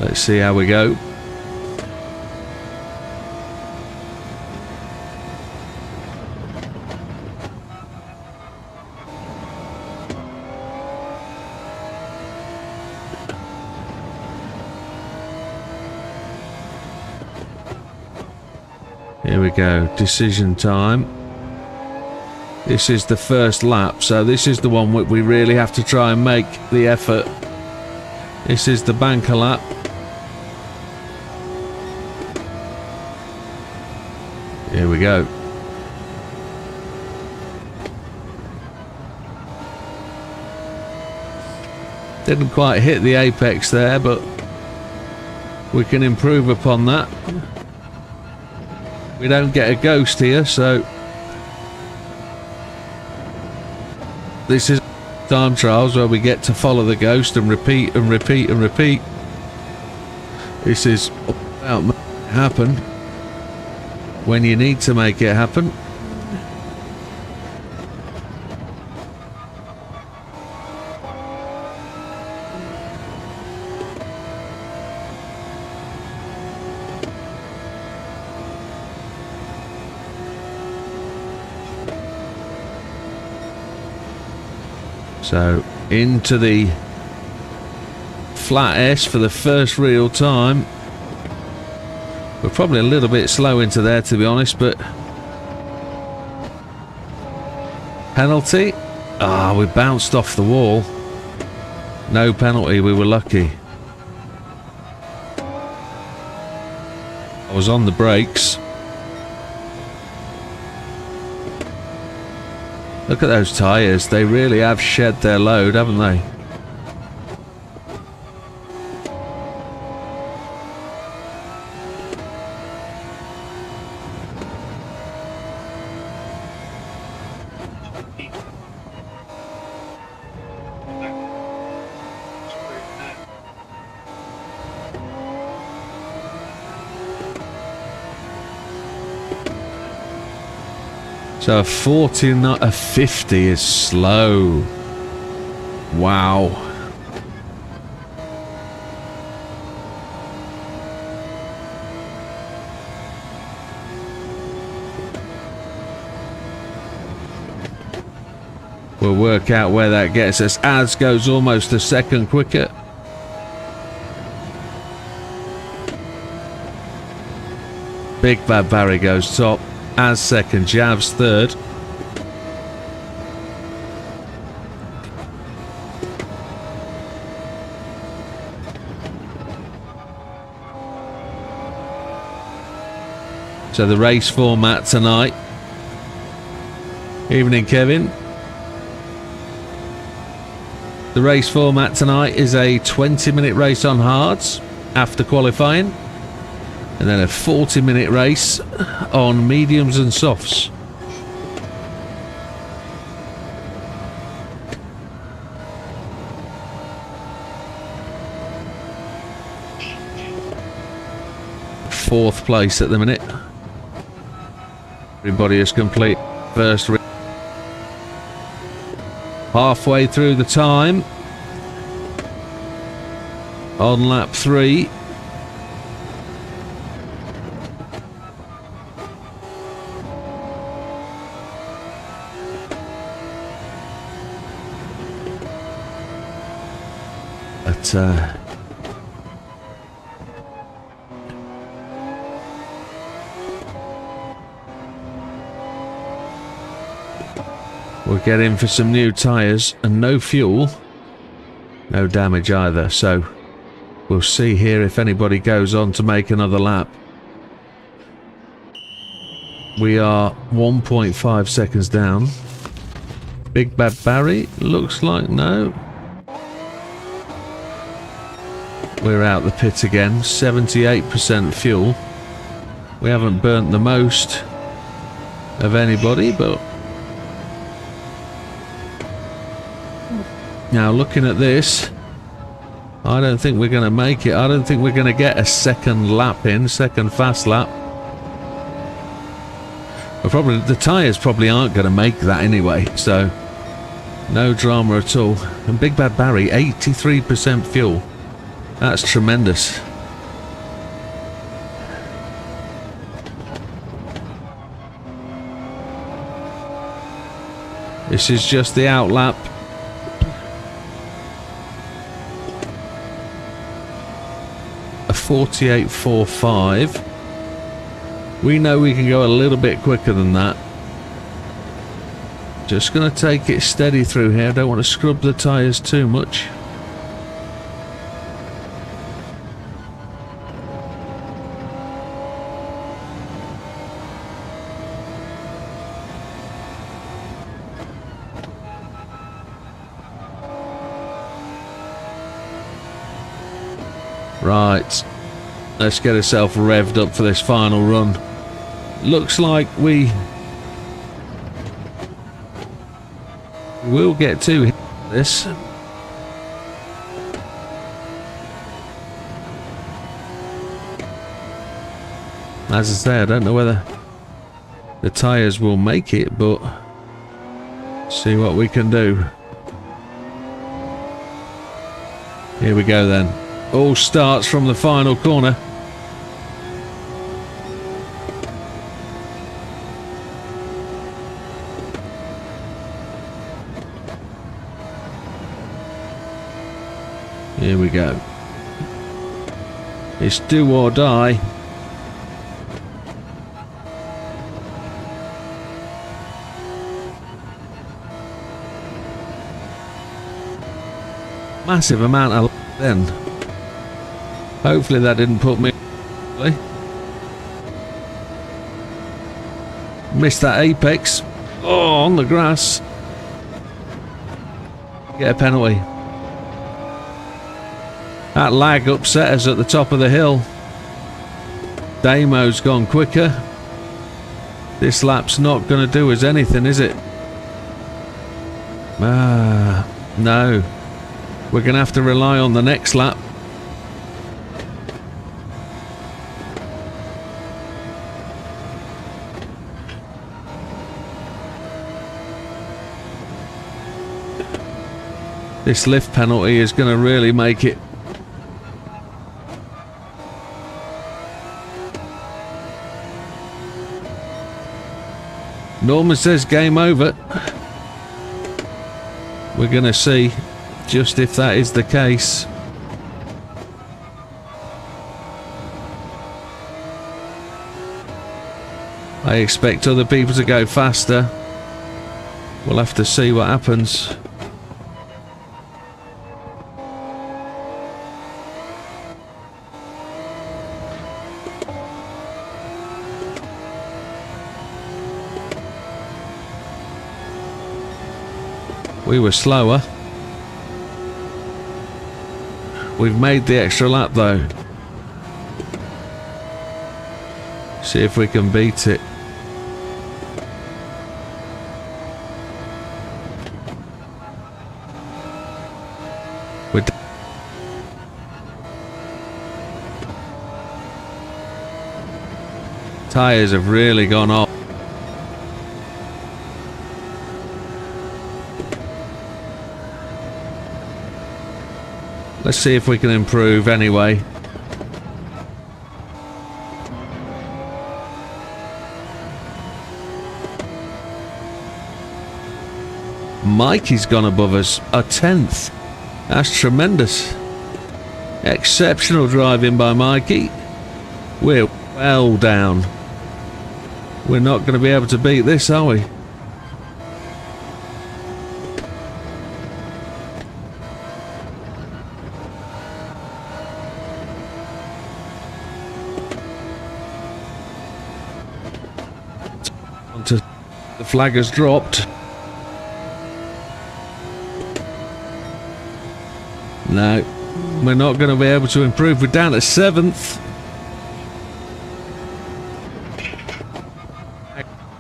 B: Let's see how we go. Here we go, decision time. This is the first lap, so this is the one where we really have to try and make the effort. This is the banker lap. Here we go. Didn't quite hit the apex there, but we can improve upon that. We don't get a ghost here, so this is time trials where we get to follow the ghost and repeat and repeat and repeat. This is about making it happen when you need to make it happen. So into the flat S for the first real time. We're probably a little bit slow into there, to be honest, but penalty. Ah, we bounced off the wall. No penalty, we were lucky. I was on the brakes. Look at those tyres, they really have shed their load, haven't they? So a 40, not a 50 is slow. Wow. We'll work out where that gets us. Az goes almost a second quicker. Big Bad Barry goes top. Az second, Jav's third. So the race format tonight. Evening, Kevin. The race format tonight is a 20-minute race on hards after qualifying. And then a 40-minute race on mediums and softs. Fourth place at the minute. Everybody is complete first race. Halfway through the time. On lap 3. But we'll get in for some new tyres and no fuel. No damage either, so we'll see here if anybody goes on to make another lap. We are 1.5 seconds down. Big Bad Barry looks like no. We're out the pit again. 78% fuel. We haven't burnt the most of anybody, but now looking at this, I don't think we're going to make it. I don't think we're going to get a second lap in, second fast lap. But probably the tyres probably aren't going to make that anyway, so no drama at all. And Big Bad Barry, 83% fuel. That's tremendous. This is just the out lap. A 48.45. We know we can go a little bit quicker than that. Just going to take it steady through here. Don't want to scrub the tyres too much. Right, let's get ourselves revved up for this final run. Looks like we will get to this. As I say, I don't know whether the tyres will make it, but see what we can do. Here we go then. All starts from the final corner. Here we go. It's do or die. Massive amount of then. Hopefully that didn't put me. Missed that apex. Oh, on the grass. Get a penalty. That lag upset us at the top of the hill. Damo's gone quicker. This lap's not going to do us anything, is it? Ah, no. We're going to have to rely on the next lap. This lift penalty is going to really make it. Norman says game over. We're going to see just if that is the case. I expect other people to go faster. We'll have to see what happens. We were slower. We've made the extra lap though. See if we can beat it. We're tyres have really gone off. Let's see if we can improve anyway. Mikey's gone above us, a 10th. That's tremendous. Exceptional driving by Mikey. We're well down. We're not going to be able to beat this, are we? The flag has dropped. No, we're not going to be able to improve. We're down at 7th.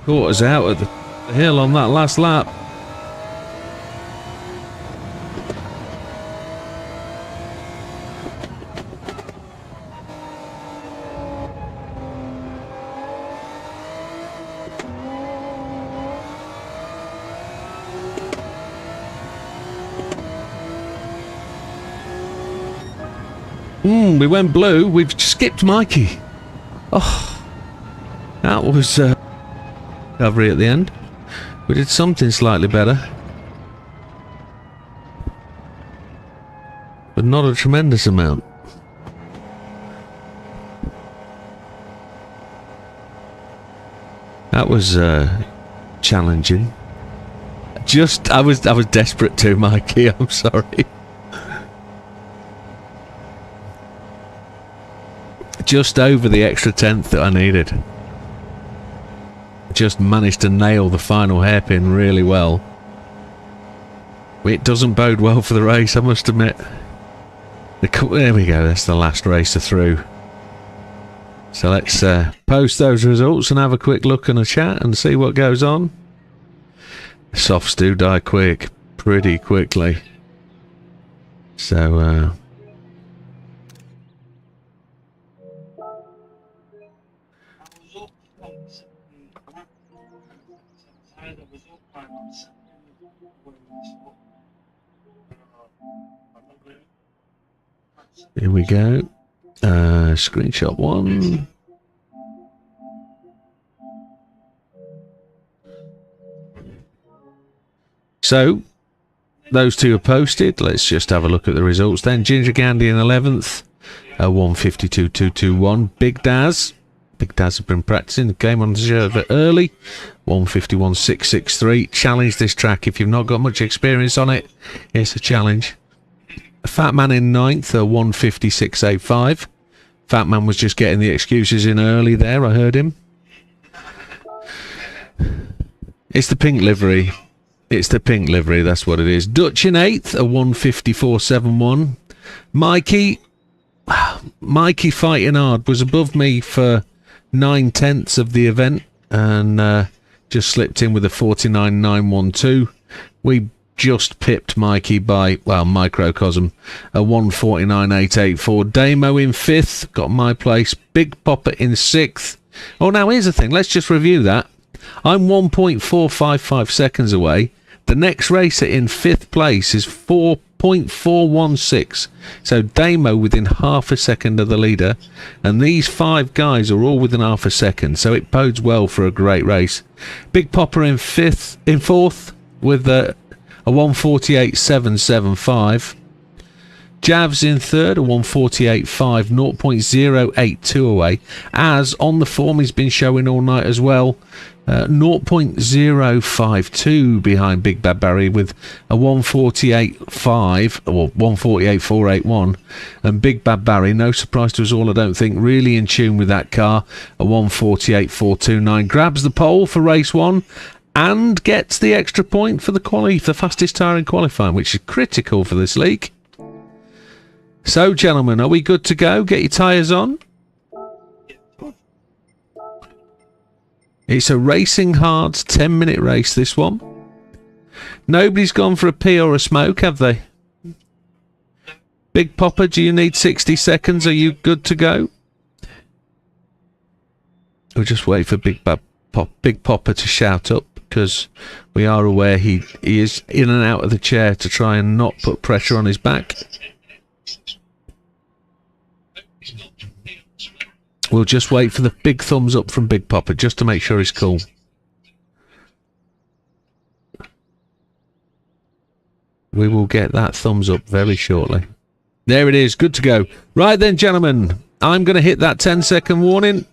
B: Caught us out at the hill on that last lap. We went blue. We've skipped Mikey. Oh, that was recovery at the end. We did something slightly better, but not a tremendous amount. That was challenging. I was desperate too, Mikey. I'm sorry. Just over the extra 10th that I needed. Just managed to nail the final hairpin really well. It doesn't bode well for the race, I must admit. There we go, that's the last racer through. So let's post those results and have a quick look and a chat and see what goes on. Softs do die quick, pretty quickly. So here we go. Screenshot 1. So those two are posted. Let's just have a look at the results then. Ginger Gandhi in 11th, 152.221. Big Daz has been practicing, came on the server early, 151.663. Challenge this track if you've not got much experience on it. It's a challenge. Fat Man in 9th, 156.85. Fat Man was just getting the excuses in early there, I heard him. It's the pink livery. It's the pink livery, that's what it is. Dutch in 8th, 154.71. Mikey fighting hard, was above me for 9/10 of the event and just slipped in with a 49.912. We just pipped Mikey by, well, microcosm, a 149.884. Damo in 5th, got my place. Big Popper in 6th. Oh, now here's the thing, let's just review that. I'm 1.455 seconds away. The next racer in 5th place is 4.416. So Damo within half a second of the leader. And these 5 guys are all within half a second. So it bodes well for a great race. Big Popper in 4th with a 148.775. Javs in 3rd, a 148.5, 0.082 away. As on the form he's been showing all night as well, 0.052 behind Big Bad Barry with a 148.5 or 148.481. And Big Bad Barry, no surprise to us all, I don't think, really in tune with that car, a 148.429. Grabs the pole for race 1. And gets the extra point for the fastest tyre in qualifying, which is critical for this league. So, gentlemen, are we good to go? Get your tyres on. It's a racing hard 10-minute race, this one. Nobody's gone for a pee or a smoke, have they? Big Popper, do you need 60 seconds? Are you good to go? We'll just wait for Big Popper to shout up, because we are aware he is in and out of the chair to try and not put pressure on his back. We'll just wait for the big thumbs up from Big Popper, just to make sure he's cool. We will get that thumbs up very shortly. There it is, good to go. Right then, gentlemen, I'm going to hit that 10-second warning.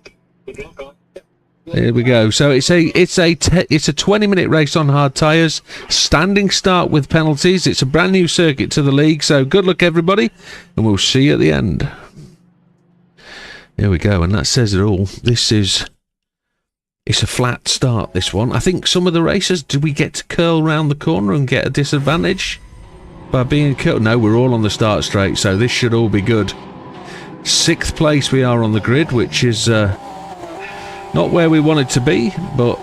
B: There we go. So it's a 20-minute race on hard tyres. Standing start with penalties. It's a brand new circuit to the league. So good luck, everybody, and we'll see you at the end. There we go, and that says it all. It's a flat start, this one. I think some of the racers, do we get to curl round the corner and get a disadvantage by being curled? No, we're all on the start straight, so this should all be good. 6th place we are on the grid, which is not where we wanted to be, but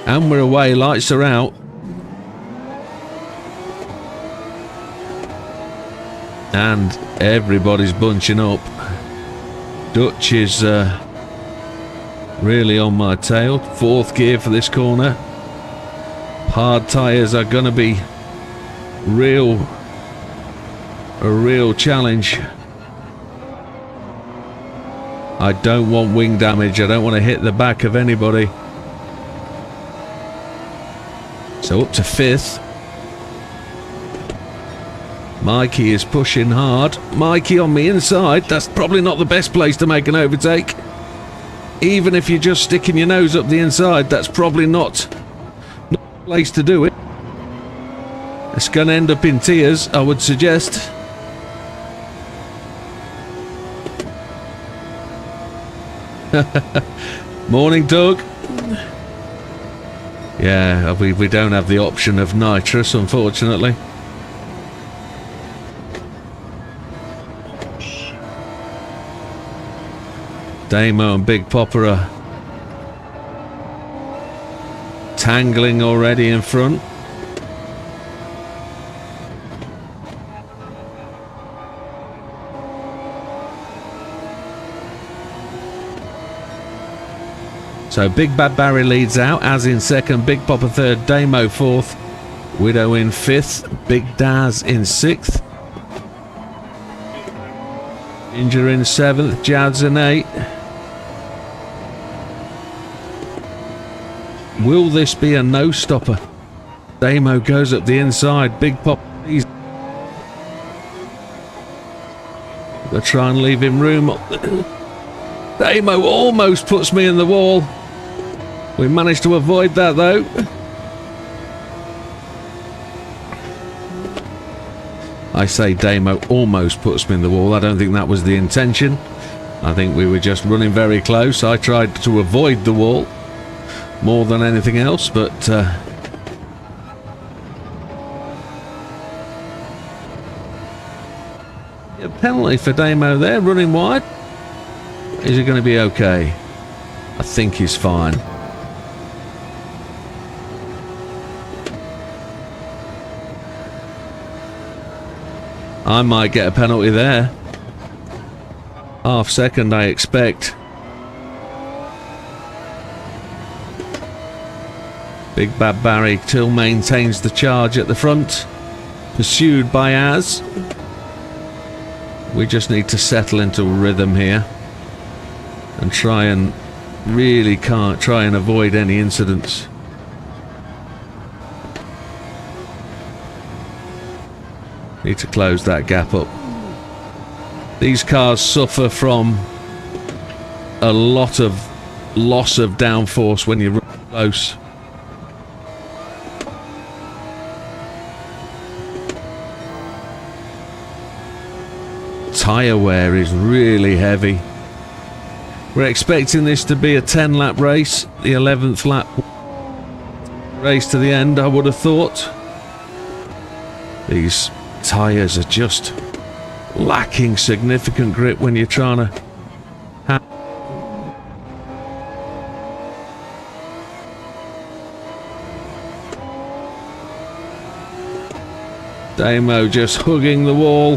B: and we're away, lights are out. And everybody's bunching up. Dutch is really on my tail. 4th gear for this corner. Hard tyres are going to be a real challenge. I don't want wing damage. I don't want to hit the back of anybody. So up to 5th. Mikey is pushing hard. Mikey on the inside. That's probably not the best place to make an overtake. Even if you're just sticking your nose up the inside, that's probably not the place to do it. It's going to end up in tears, I would suggest. Morning, Doug. Yeah, we don't have the option of nitrous, unfortunately. Damo and Big Popper are tangling already in front. So Big Bad Barry leads out, as in 2nd, Big Popper 3rd, Damo 4th, Widow in 5th, Big Daz in 6th, Ginger in 7th, Jads in 8th. Will this be a no-stopper? Damo goes up the inside. Big Pop. They'll try and leave him room. Damo almost puts me in the wall. We managed to avoid that, though. I say Damo almost puts me in the wall. I don't think that was the intention. I think we were just running very close. I tried to avoid the wall more than anything else, but a penalty for Damo there, running wide. Is he going to be okay? I think he's fine. I might get a penalty there. Half second, I expect. Big Bad Barry still maintains the charge at the front, pursued by Az. We just need to settle into a rhythm here and try and avoid any incidents. Need to close that gap up. These cars suffer from a lot of loss of downforce when you're close. Tyre wear is really heavy. We're expecting this to be a 10-lap race, the 11th lap race to the end, I would have thought. These tyres are just lacking significant grip when you're trying to Damo just hugging the wall.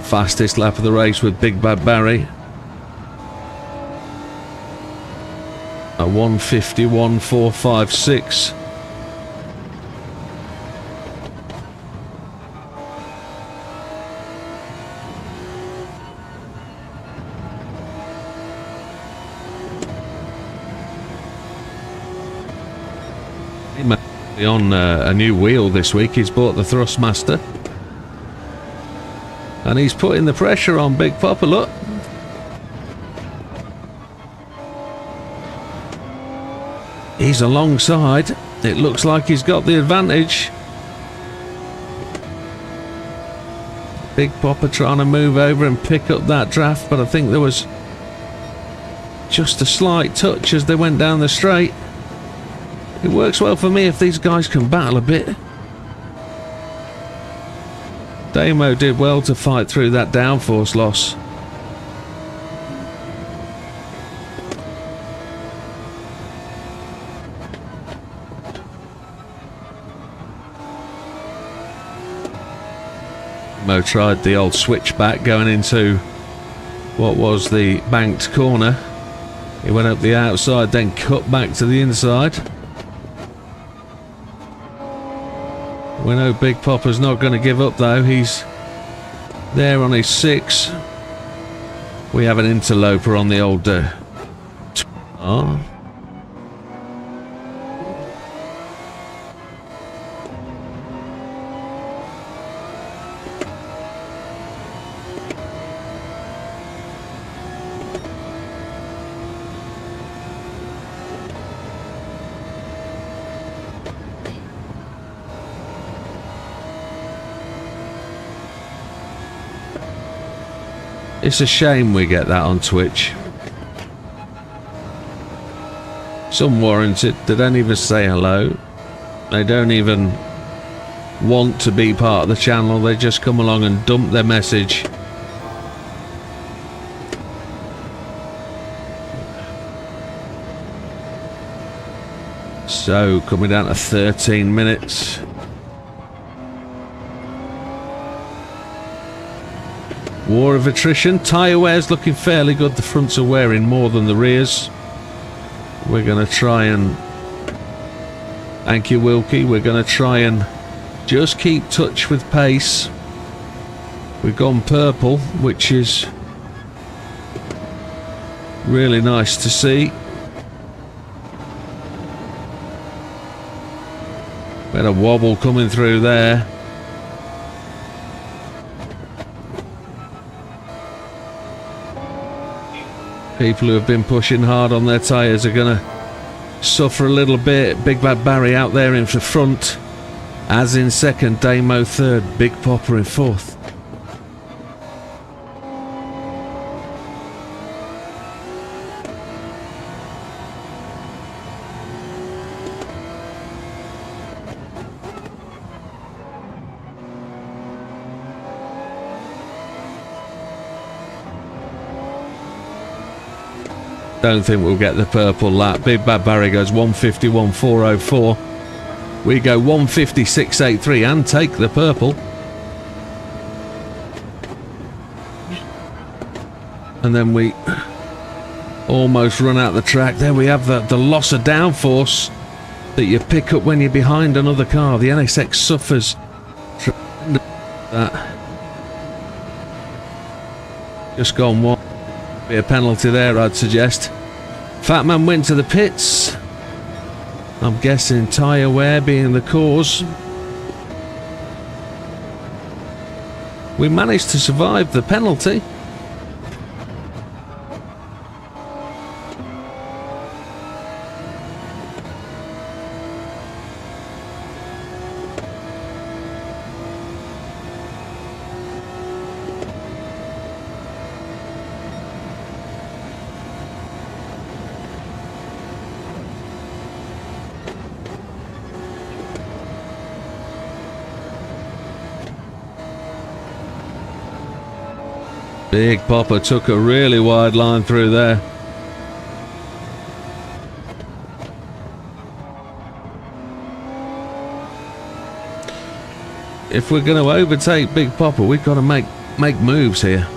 B: Fastest lap of the race with Big Bad Barry. A 1:51.456. On a new wheel this week. He's bought the Thrustmaster and he's putting the pressure on Big Papa. Look, he's alongside. It looks like he's got the advantage. Big Papa trying to move over and pick up that draft, but I think there was just a slight touch as they went down the straight. It works well for me if these guys can battle a bit. Damo did well to fight through that downforce loss. Damo tried the old switchback going into what was the banked corner. He went up the outside, then cut back to the inside. We know Big Papa's not going to give up though. He's there on his 6. We have an interloper on the old It's a shame we get that on Twitch. Some warrant it. They don't even say hello. They don't even want to be part of the channel. They just come along and dump their message. So coming down to 13 minutes. War of attrition. Tyre wear's looking fairly good. The fronts are wearing more than the rears. We're going to try and... Thank you, Wilkie. We're going to try and just keep touch with pace. We've gone purple, which is really nice to see. We had a wobble coming through there. People who have been pushing hard on their tyres are going to suffer a little bit. Big Bad Barry out there in the front. As in second, Damo third, Big Papa in fourth. Don't think we'll get the purple lap. Big Bad Barry goes 1:51.404. We go 1:56.83 and take the purple. And then we almost run out the track. There we have the loss of downforce that you pick up when you're behind another car. The NSX suffers that. Just gone one. Be a penalty there, I'd suggest. Fat Man went to the pits. I'm guessing tyre wear being the cause. We managed to survive the penalty. Big Popper took a really wide line through there. If we're going to overtake Big Popper, we've got to make moves here.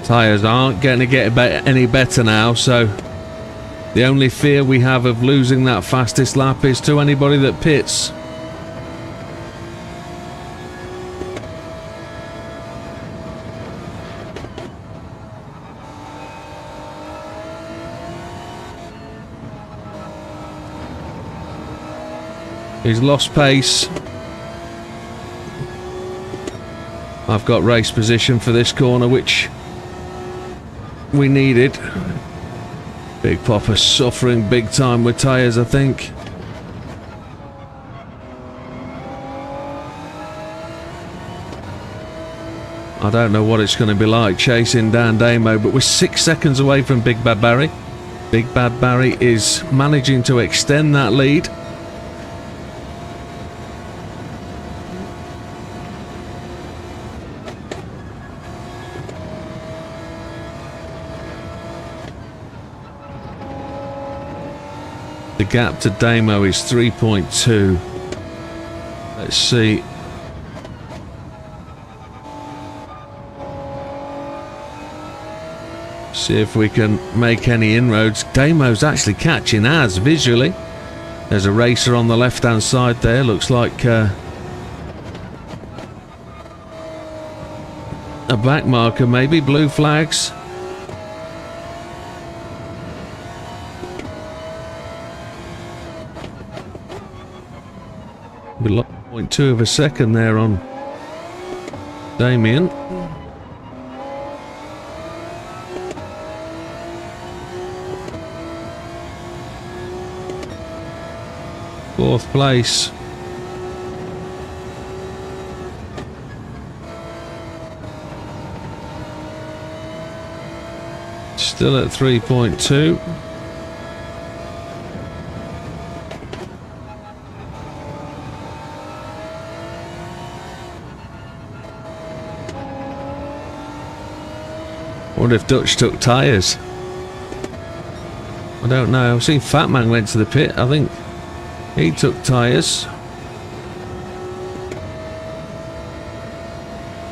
B: Tyres aren't going to get any better now, so the only fear we have of losing that fastest lap is to anybody that pits. He's lost pace. I've got race position for this corner, which we needed. Big Popper suffering big time with tyres, I think. I don't know what it's going to be like chasing down Damo, but we're 6 seconds away from Big Bad Barry. Big Bad Barry is managing to extend that lead. The gap to Damo is 3.2. Let's see. See if we can make any inroads. Damo's actually catching Az visually. There's a racer on the left hand side there. Looks like a back marker, maybe. Blue flags. We lost 0.2 of a second there on Damien. Fourth place. Still at 3.2. Wonder if Dutch took tyres. I don't know. I've seen Fat Man went to the pit. I think he took tyres.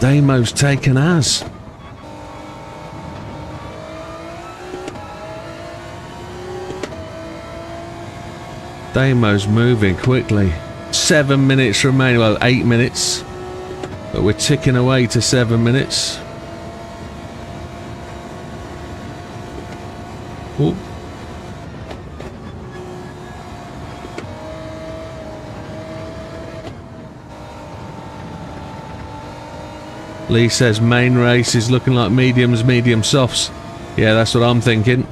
B: Damo's taken Az. Damo's moving quickly. 7 minutes remaining. Well, 8 minutes. But we're ticking away to 7 minutes. Ooh. Lee says main race is looking like mediums, medium softs. Yeah, that's what I'm thinking.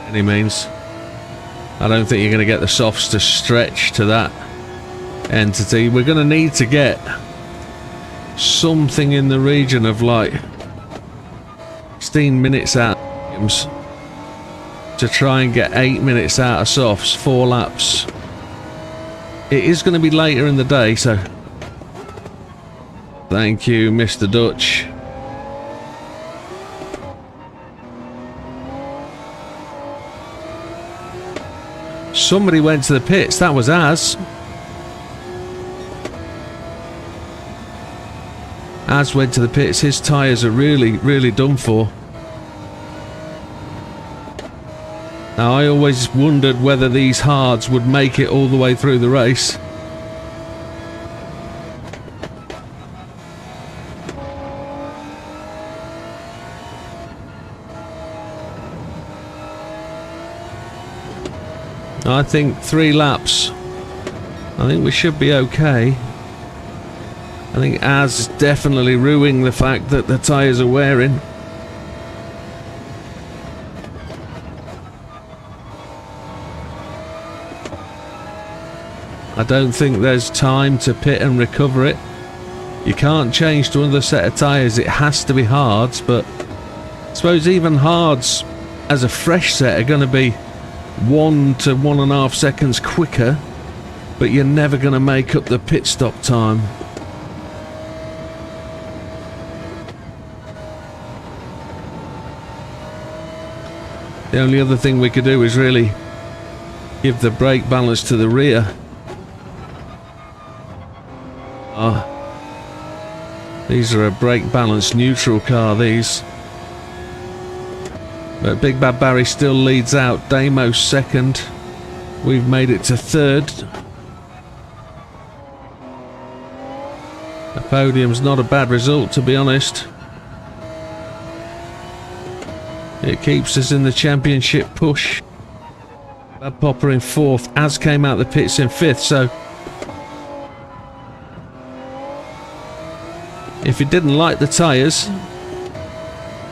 B: Any means. I don't think you're going to get the softs to stretch to that entity. We're going to need to get something in the region of like 16 minutes out of mediums to try and get 8 minutes out of softs, 4 laps. It is going to be later in the day, so thank you, Mr. Dutch. Somebody went to the pits. That was Az. Az went to the pits. His tyres are really done for. Now, I always wondered whether these hards would make it all the way through the race. I think 3 laps. I think we should be okay. I think Az definitely ruining the fact that the tyres are wearing. I don't think there's time to pit and recover it. You can't change to another set of tyres, it has to be hards, but I suppose even hards as a fresh set are going to be 1 to 1.5 seconds quicker, but you're never going to make up the pit stop time. The only other thing we could do is really give the brake balance to the rear. These are a brake balance neutral car, these. But Big Bad Barry still leads out. Damo's second. We've made it to third. A podium's not a bad result, to be honest. It keeps us in the championship push. Bad Popper in fourth. Az came out the pits in fifth, so if he didn't like the tyres,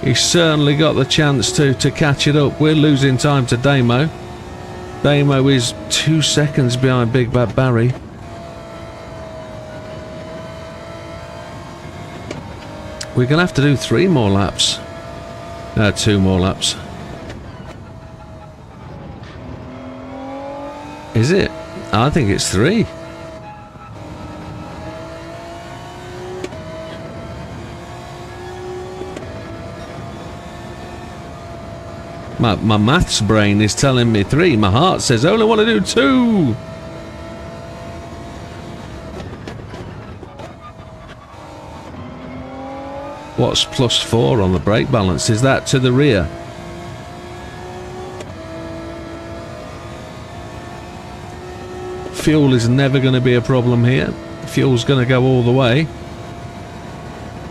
B: he certainly got the chance to catch it up. We're losing time to Damo. Damo is 2 seconds behind Big Bad Barry. We're going to have to do 3 more laps. 2 more laps. Is it? I think it's 3. My maths brain is telling me 3. My heart says I only want to do 2. What's +4 on the brake balance? Is that to the rear? Fuel is never going to be a problem here. Fuel's going to go all the way.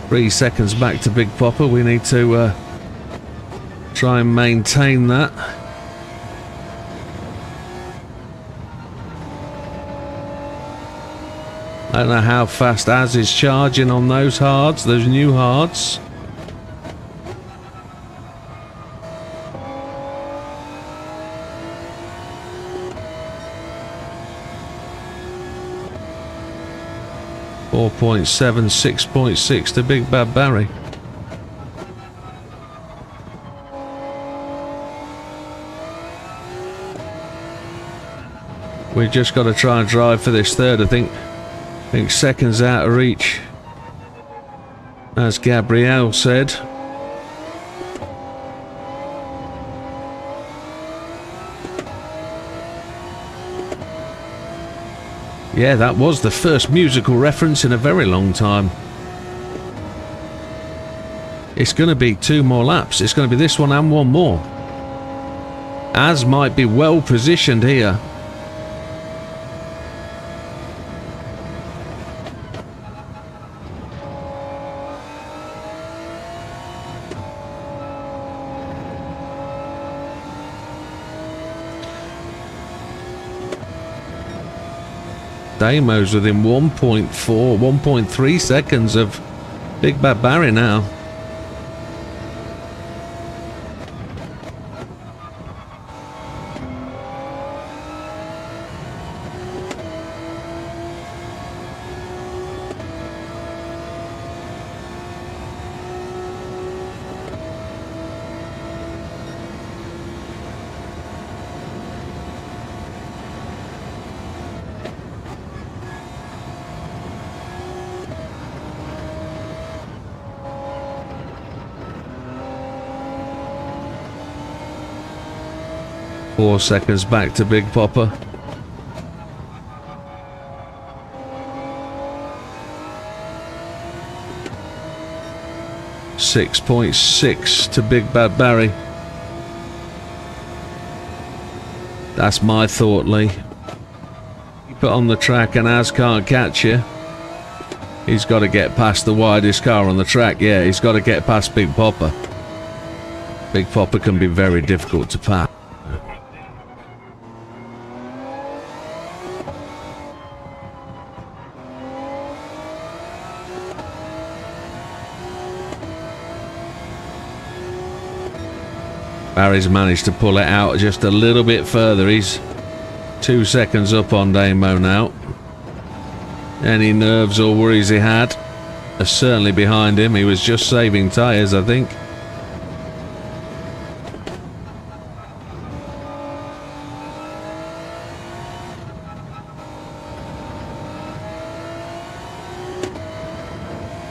B: 3 seconds back to Big Popper. We need to try and maintain that. I don't know how fast Az is charging on those hards, those new hards. .7, 6.6 to Big Bad Barry. We've just got to try and drive for this third, I think. Seconds out of reach, as Gabrielle said. Yeah, that was the first musical reference in a very long time. It's going to be 2 more laps. It's going to be this one and 1 more. Az might be well positioned here. Damo's within 1.4, 1.3 seconds of Big Bad Barry now. Four seconds back to Big Popper. .6 to Big Bad Barry. That's my thought, Lee. Keep it on the track and Az can't catch you. He's got to get past the widest car on the track. Yeah, he's got to get past Big Popper. Big Popper can be very difficult to pass. Barry's managed to pull it out just a little bit further. He's 2 seconds up on Damo now. Any nerves or worries he had are certainly behind him. He was just saving tyres, I think.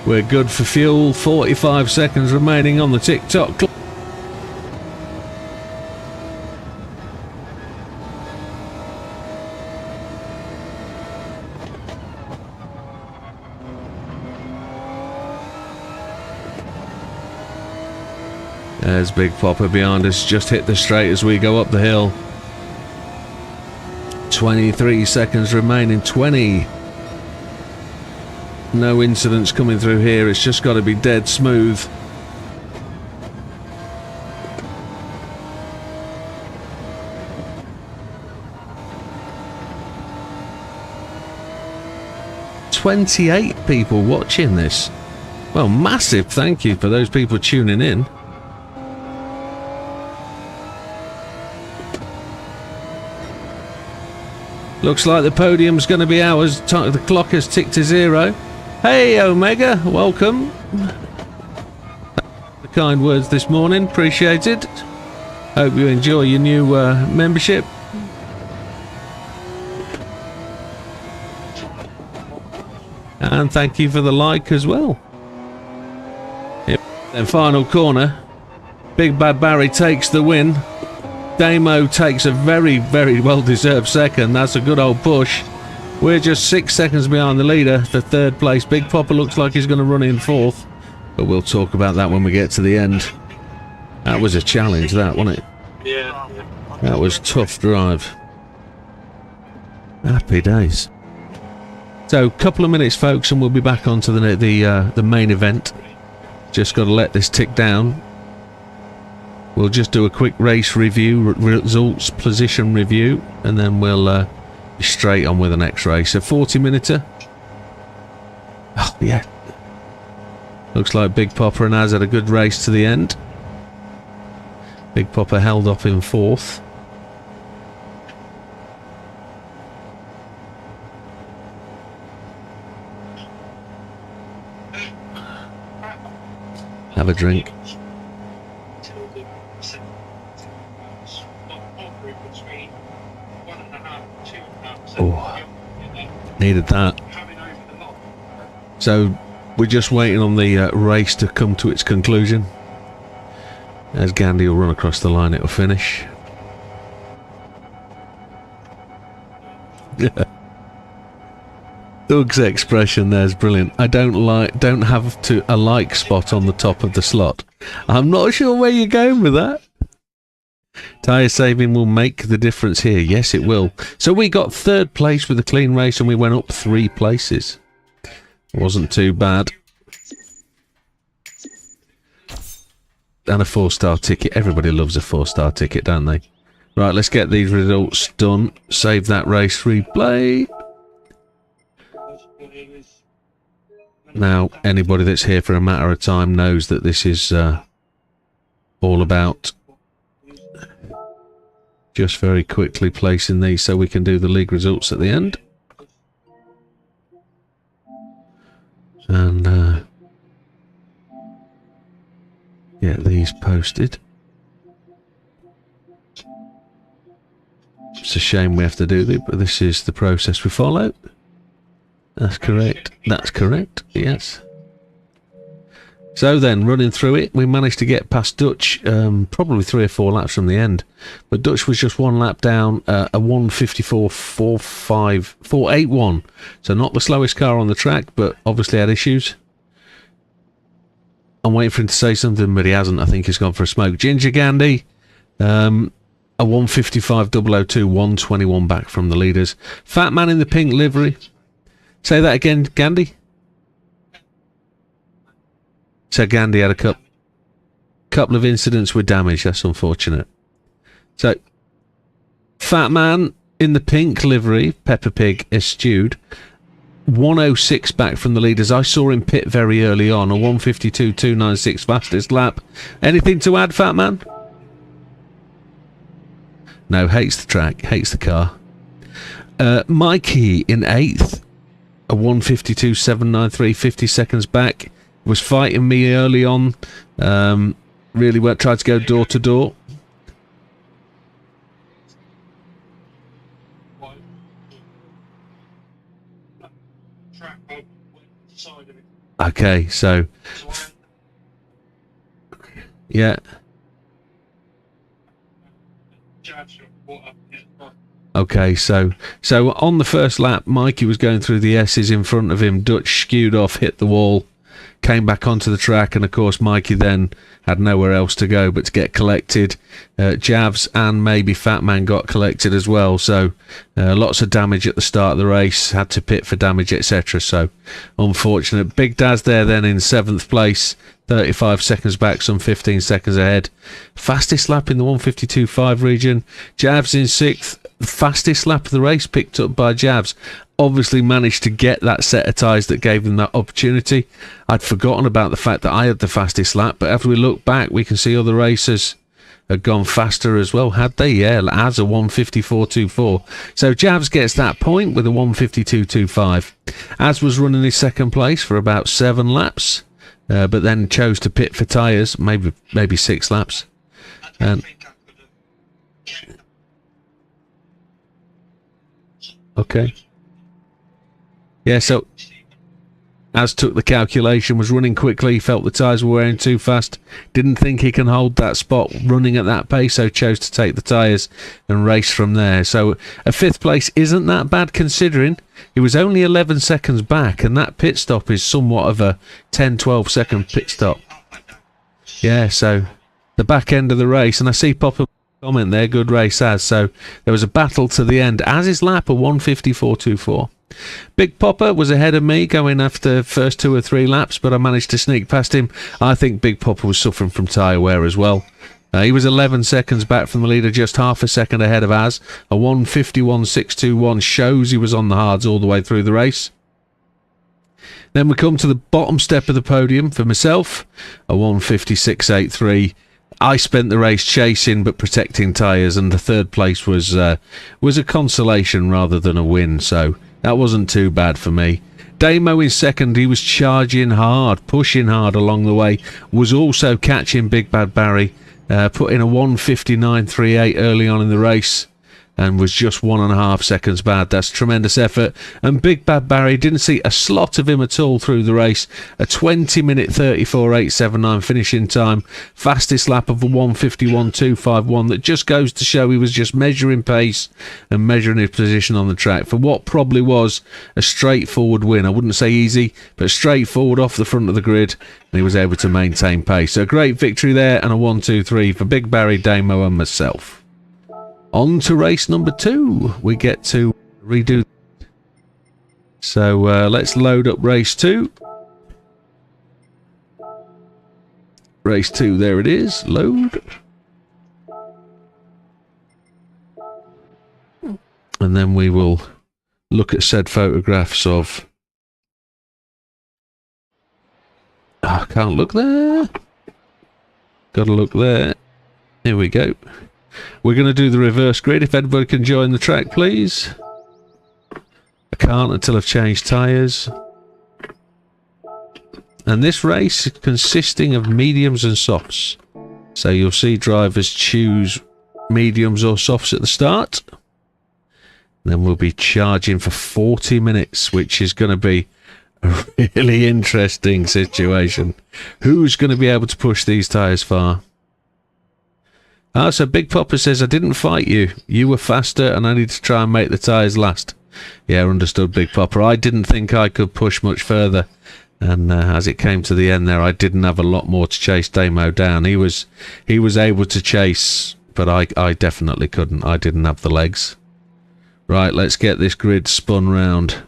B: We're good for fuel. 45 seconds remaining on the tick-tock clock. There's Big Popper behind us, just hit the straight as we go up the hill. 23 seconds remaining, 20. No incidents coming through here, it's just got to be dead smooth. "28 people watching this. Well, massive thank you for those people tuning in. Looks like the podium's going to be ours. The clock has ticked to 0. Hey, Omega, welcome. The kind words this morning, appreciated. Hope you enjoy your new membership. And thank you for the like as well. Then final corner. Big Bad Barry takes the win. Damo takes a very, very well-deserved second. That's a good old push. We're just 6 seconds behind the leader for third place. Big Popper looks like he's going to run in fourth, but we'll talk about that when we get to the end. That was a challenge, that, wasn't it?
A: Yeah.
B: That was tough drive. Happy days. So, a couple of minutes, folks, and we'll be back onto the main event. Just got to let this tick down. We'll just do a quick race review, results, position review, and then we'll be straight on with the next race. A 40-minuter. Oh, yeah. Looks like Big Popper and Az had a good race to the end. Big Popper held off in fourth. Have a drink. Oh, needed that. So we're just waiting on the race to come to its conclusion. As Gandhi will run across the line, it will finish. Doug's expression there's brilliant. I don't have a like spot on the top of the slot. I'm not sure where you're going with that. Tyre saving will make the difference here. Yes, it will. So we got third place with a clean race and we went up 3 places. Wasn't too bad. And a 4-star ticket. Everybody loves a 4-star ticket, don't they? Right, let's get these results done. Save that race replay. Now, anybody that's here for a matter of time knows that this is all about just very quickly placing these so we can do the league results at the end. And get these posted. It's a shame we have to do this, but this is the process we follow. That's correct. That's correct. Yes. So then, running through it, we managed to get past Dutch, probably 3 or 4 laps from the end. But Dutch was just 1 lap down, a 1:54.481. So not the slowest car on the track, but obviously had issues. I'm waiting for him to say something, but he hasn't. I think he's gone for a smoke. Ginger Gandhi, a 1:55.002, 1:21 back from the leaders. Fat Man in the pink livery. Say that again, Gandhi. So Gandhi had a couple of incidents with damage. That's unfortunate. So, Fat Man in the pink livery, Peppa Pig eschewed. 1:06 back from the leaders. I saw him pit very early on. A 1:52.296 fastest lap. Anything to add, Fat Man? No, hates the track, hates the car. Mikey in 8th, a 1:52.793, 50 seconds back. Was fighting me early on. Really tried to go door to door. Okay, so yeah. Okay, so on the first lap, Mikey was going through the S's in front of him. Dutch skewed off, hit the wall, came back onto the track, and of course Mikey then had nowhere else to go but to get collected. Javs and maybe Fat Man got collected as well, so lots of damage at the start of the race, had to pit for damage, etc. So unfortunate. Big Daz there then in 7th place, 35 seconds back, some 15 seconds ahead. Fastest lap in the 1:52.5 region. Javs in 6th, fastest lap of the race picked up by Javs. Obviously managed to get that set of tyres that gave them that opportunity. I'd forgotten about the fact that I had the fastest lap, but after we look back, we can see other racers had gone faster as well, had they? Yeah, as a 1:54.24. So Javs gets that point with a 1:52.25. As was running his second place for about 7 laps, but then chose to pit for tyres, maybe 6 laps. And okay. Yeah, so As took the calculation, was running quickly, felt the tyres were wearing too fast, didn't think he can hold that spot running at that pace, so chose to take the tyres and race from there. So a 5th place isn't that bad considering he was only 11 seconds back, and that pit stop is somewhat of a 10-12 second pit stop. Yeah, so the back end of the race, and I see Popper comment there, good race as, so there was a battle to the end. As his lap, a 1:54.24. Big Popper was ahead of me going after first 2 or 3 laps, but I managed to sneak past him. I think Big Popper was suffering from tyre wear as well. He was 11 seconds back from the leader, just half a second ahead of Az. A 1:51.621 shows he was on the hards all the way through the race. Then we come to the bottom step of the podium for myself, a 1:56.83. I spent the race chasing but protecting tyres, and the 3rd place was a consolation rather than a win, so that wasn't too bad for me. Damo in 2nd, he was charging hard, pushing hard along the way, was also catching Big Bad Barry, put in a 1:59.38 early on in the race, and was just 1.5 seconds bad. That's tremendous effort. And Big Bad Barry didn't see a slot of him at all through the race. A 20-minute 34.879 finishing time. Fastest lap of a 1:51.251. That just goes to show he was just measuring pace and measuring his position on the track for what probably was a straightforward win. I wouldn't say easy, but straightforward off the front of the grid. And he was able to maintain pace. So a great victory there, and a 1-2-3 for Big Barry, Damo and myself. On to race number 2. We get to redo. So let's load up race 2. Race 2, there it is. Load. And then we will look at said photographs of... I can't look there. Gotta look there. Here we go. We're going to do the reverse grid. If anybody can join the track, please. I can't until I've changed tyres. And this race is consisting of mediums and softs. So you'll see drivers choose mediums or softs at the start. Then we'll be charging for 40 minutes, which is going to be a really interesting situation. Who's going to be able to push these tyres far? So Big Popper says, I didn't fight you. You were faster and I need to try and make the tyres last. Yeah, understood, Big Popper. I didn't think I could push much further. And as it came to the end there, I didn't have a lot more to chase Damo down. He was able to chase, but I definitely couldn't. I didn't have the legs. Right, let's get this grid spun round.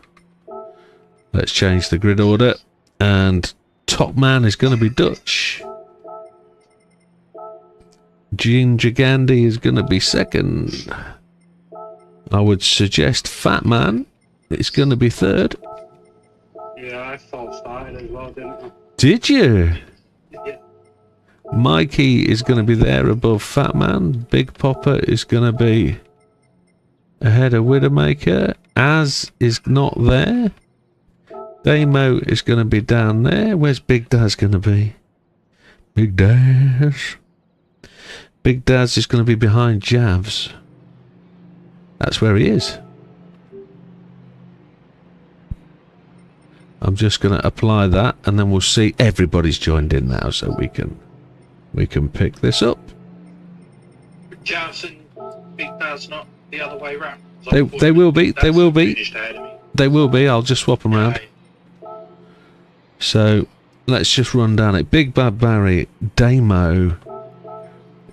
B: Let's change the grid order. And top man is going to be Dutch. Ginger Gandhi is going to be 2nd. I would suggest Fat Man is going to be 3rd.
A: Yeah, I false started as well, didn't I?
B: Did you?
A: Yeah.
B: Mikey is going to be there above Fat Man. Big Popper is going to be ahead of Widdowmaker. Az is not there. Damo is going to be down there. Where's Big Daz going to be? Big Daz. Big Daz is going to be behind Javs. That's where he is. I'm just going to apply that, and then we'll see. Everybody's joined in now, so we can pick this up.
A: Javs and Big Daz not the other way round.
B: They will be. They will be. They will be. I'll just swap them around. So let's just run down it. Big Bad Barry, Damo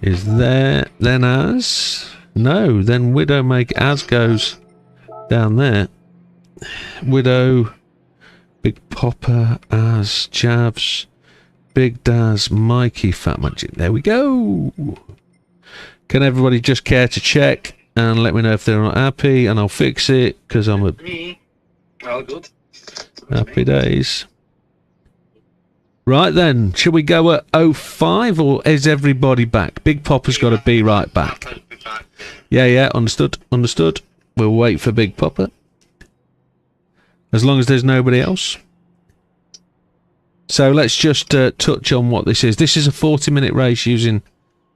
B: is there. Then Az. No, then Widdowmaker. Az goes down there. Widow, Big Popper, Az, Javs, Big Daz, Mikey, Fat Magic. There we go. Can everybody just care to check and let me know if they're not happy, and I'll fix it because I'm a
A: All good.
B: happy days. Right then, shall we go at 05 or is everybody back? Big Popper's got to be right back. Yeah, understood. We'll wait for Big Popper. As long as there's nobody else. So let's just touch on what this is. This is a 40-minute race using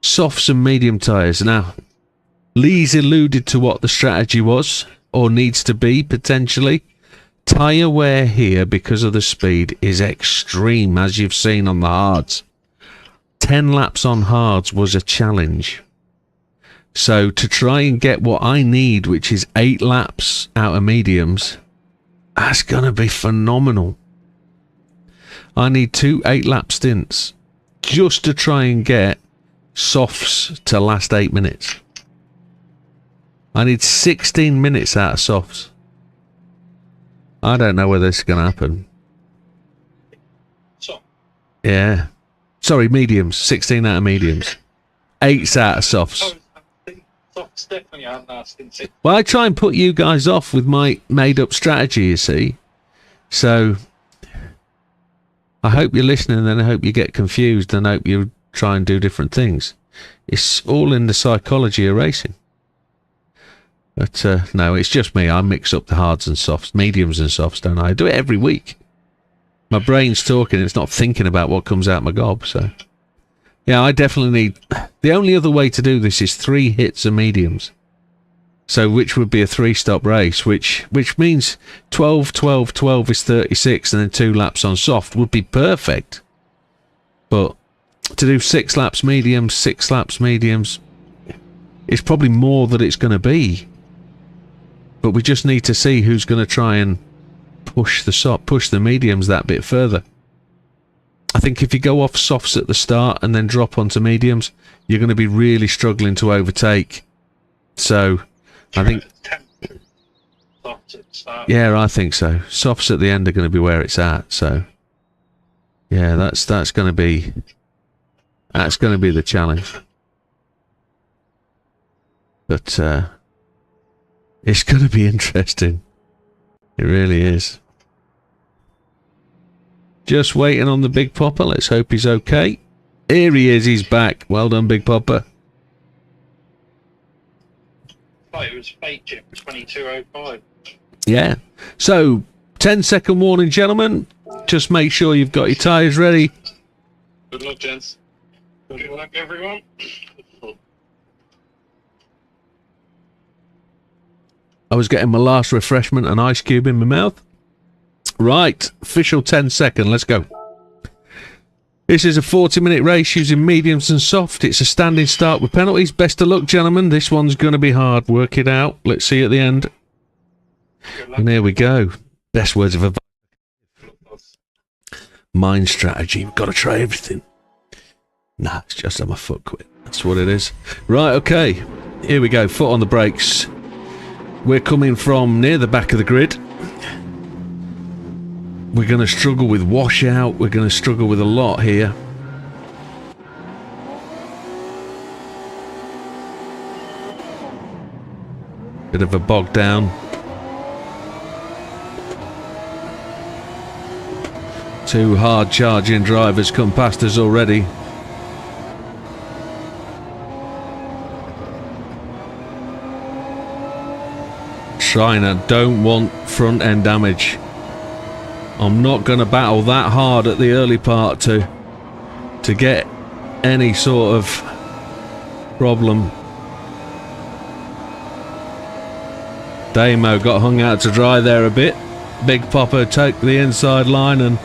B: softs and medium tyres. Now, Lee's alluded to what the strategy was, or needs to be, potentially. Tyre wear here, because of the speed, is extreme, as you've seen on the hards. 10 laps on hards was a challenge. So to try and get what I need, which is 8 laps out of mediums, that's going to be phenomenal. I need 2 8-lap stints just to try and get softs to last 8 minutes. I need 16 minutes out of softs. I don't know whether this is going to happen.
A: So,
B: Yeah. Sorry, mediums. 16 out of mediums. 8's out of softs.
A: socks definitely aren't lasting 6.
B: Well, I try and put you guys off with my made-up strategy, you see. So, I hope you're listening, and then I hope you get confused, and I hope you try and do different things. It's all in the psychology of racing. But no, it's just me. I mix up the hards and softs, mediums and softs, don't I? I do it every week. My brain's talking, it's not thinking about what comes out my gob, so... Yeah, I definitely need... The only other way to do this is 3 hits of mediums. So, which would be a 3-stop race, which means 12, 12, 12 is 36, and then 2 laps on soft would be perfect. But to do 6 laps mediums, 6 laps mediums, it's probably more than it's going to be. But we just need to see who's going to try and push the mediums that bit further. I think if you go off softs at the start and then drop onto mediums, you're going to be really struggling to overtake. So, I think... Yeah, I think so. Softs at the end are going to be where it's at, so... Yeah, that's going to be... That's going to be the challenge. But, it's going to be interesting. It really is. Just waiting on the Big Popper. Let's hope he's okay. Here he is. He's back. Well done, Big Popper.
A: Oh, it was fake chip 2205.
B: Yeah. So, 10-second warning, gentlemen. Just make sure you've got your tyres ready.
A: Good luck, gents. Good luck, everyone.
B: I was getting my last refreshment, an ice cube in my mouth. Right, official 10-second, let's go. This is a 40-minute race using mediums and soft. It's a standing start with penalties. Best of luck, gentlemen. This one's going to be hard. Work it out. Let's see at the end. And there we go. Best words of advice. Mind strategy. We've got to try everything. Nah, it's just on my foot quit. That's what it is. Right, okay. Here we go. Foot on the brakes. We're coming from near the back of the grid. We're going to struggle with washout. We're going to struggle with a lot here. Bit of a bog down. Two hard charging drivers come past us already. trying. I don't want front end damage. I'm not going to battle that hard at the early part to get any sort of problem. Damo got hung out to dry there a bit. Big Popper took the inside line and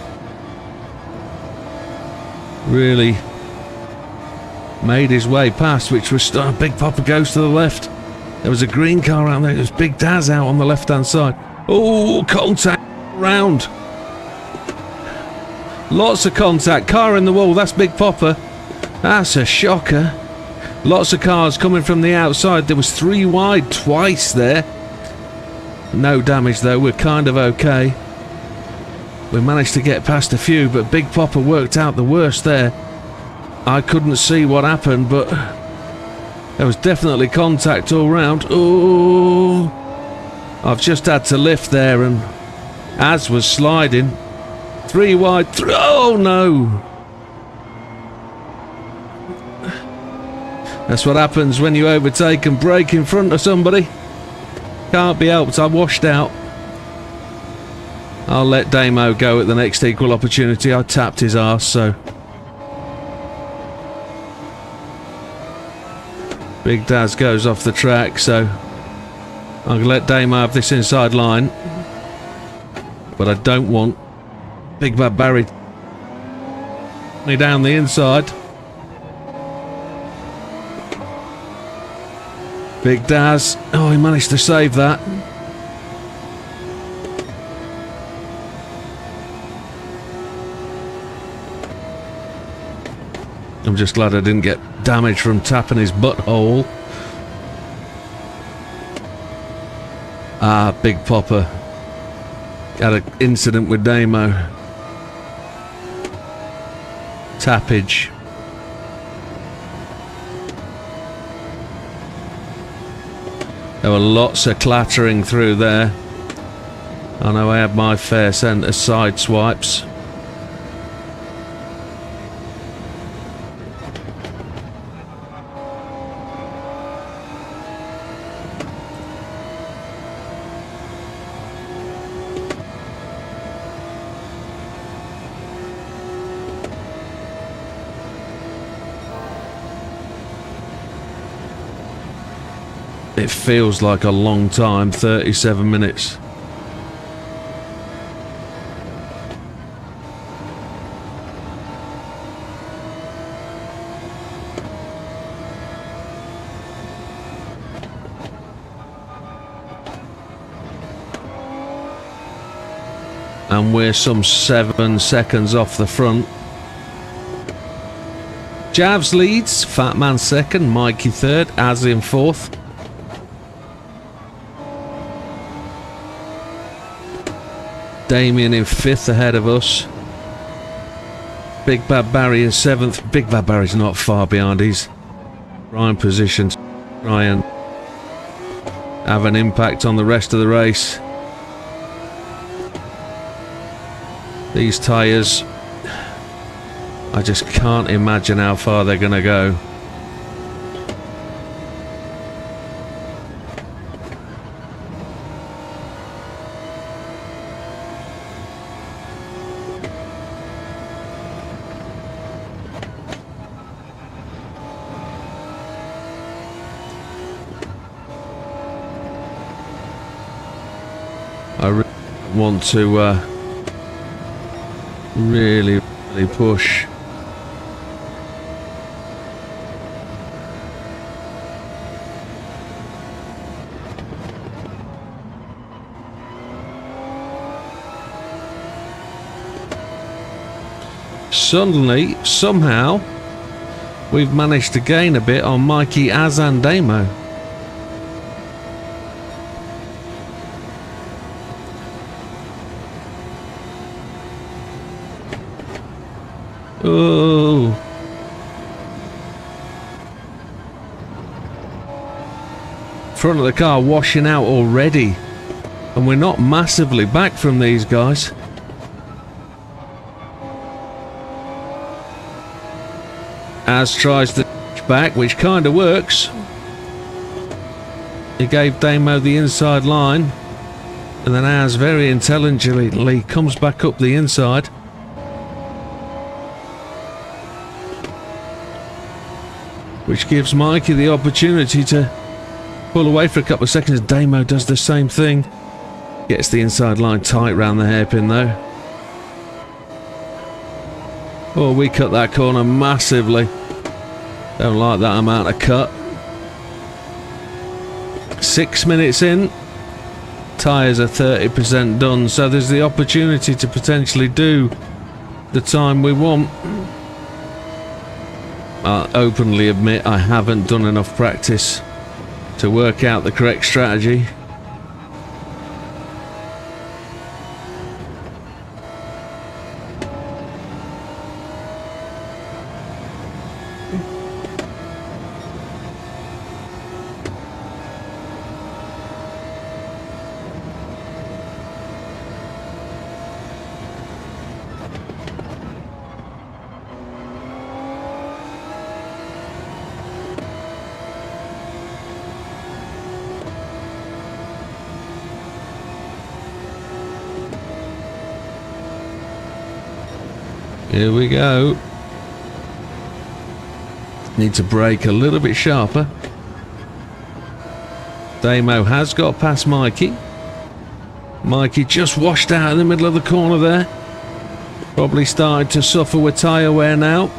B: really made his way past, which was Big Popper goes to the left. There was a green car out there. There's Big Daz out on the left hand side. Oh, contact round. Lots of contact. Car in the wall. That's Big Popper. That's a shocker. Lots of cars coming from the outside. There was 3 wide twice there. No damage though. We're kind of okay. We managed to get past a few, but Big Popper worked out the worst there. I couldn't see what happened, but there was definitely contact all round. Oh, I've just had to lift there, and Az was sliding. 3 wide. Oh no! That's what happens when you overtake and brake in front of somebody. Can't be helped. I washed out. I'll let Damo go at the next equal opportunity. I tapped his arse, so. Big Daz goes off the track, so I'm going to let Damo have this inside line. But I don't want Big Bad Barry me down the inside. Big Daz. Oh, he managed to save that. I'm just glad I didn't get damage from tapping his butthole. Ah, Big Popper had an incident with Damo. Tappage. There were lots of clattering through there. I know I had my fair share of side swipes. It feels like a long time, 37 minutes. And we're some 7 seconds off the front. Javs leads, Fat Man second, Mikey third, Az in fourth. Damien in 5th ahead of us. Big Bad Barry in 7th. Big Bad Barry's not far behind. He's prime position to try and have an impact on the rest of the race. These tyres, I just can't imagine how far they're going to go. I really want to really push. Suddenly, somehow, we've managed to gain a bit on Mikey, Az and Damo. Oh. Front of the car washing out already. And we're not massively back from these guys. Az tries to back, which kind of works. He gave Damo the inside line. And then Az very intelligently comes back up the inside. Which gives Mikey the opportunity to pull away for a couple of seconds. Damo does the same thing. Gets the inside line tight round the hairpin though. Oh, we cut that corner massively. Don't like that amount of cut. 6 minutes in. Tyres are 30% done, so there's the opportunity to potentially do the time we want. I openly admit I haven't done enough practice to work out the correct strategy. Here we go. Need to brake a little bit sharper. Damo has got past Mikey. Mikey just washed out in the middle of the corner there. Probably started to suffer with tyre wear now.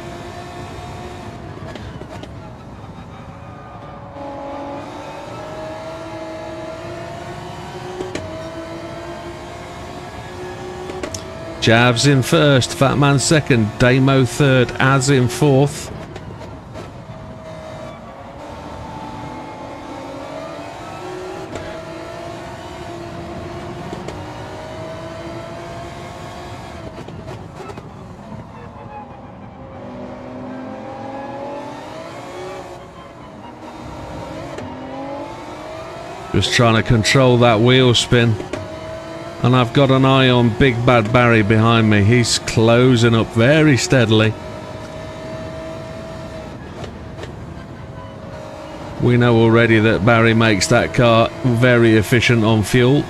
B: Javs in first, Fat Man second, Damo third, Az in fourth. Just trying to control that wheel spin. And I've got an eye on Big Bad Barry behind me. He's closing up very steadily. We know already that Barry makes that car very efficient on fuel.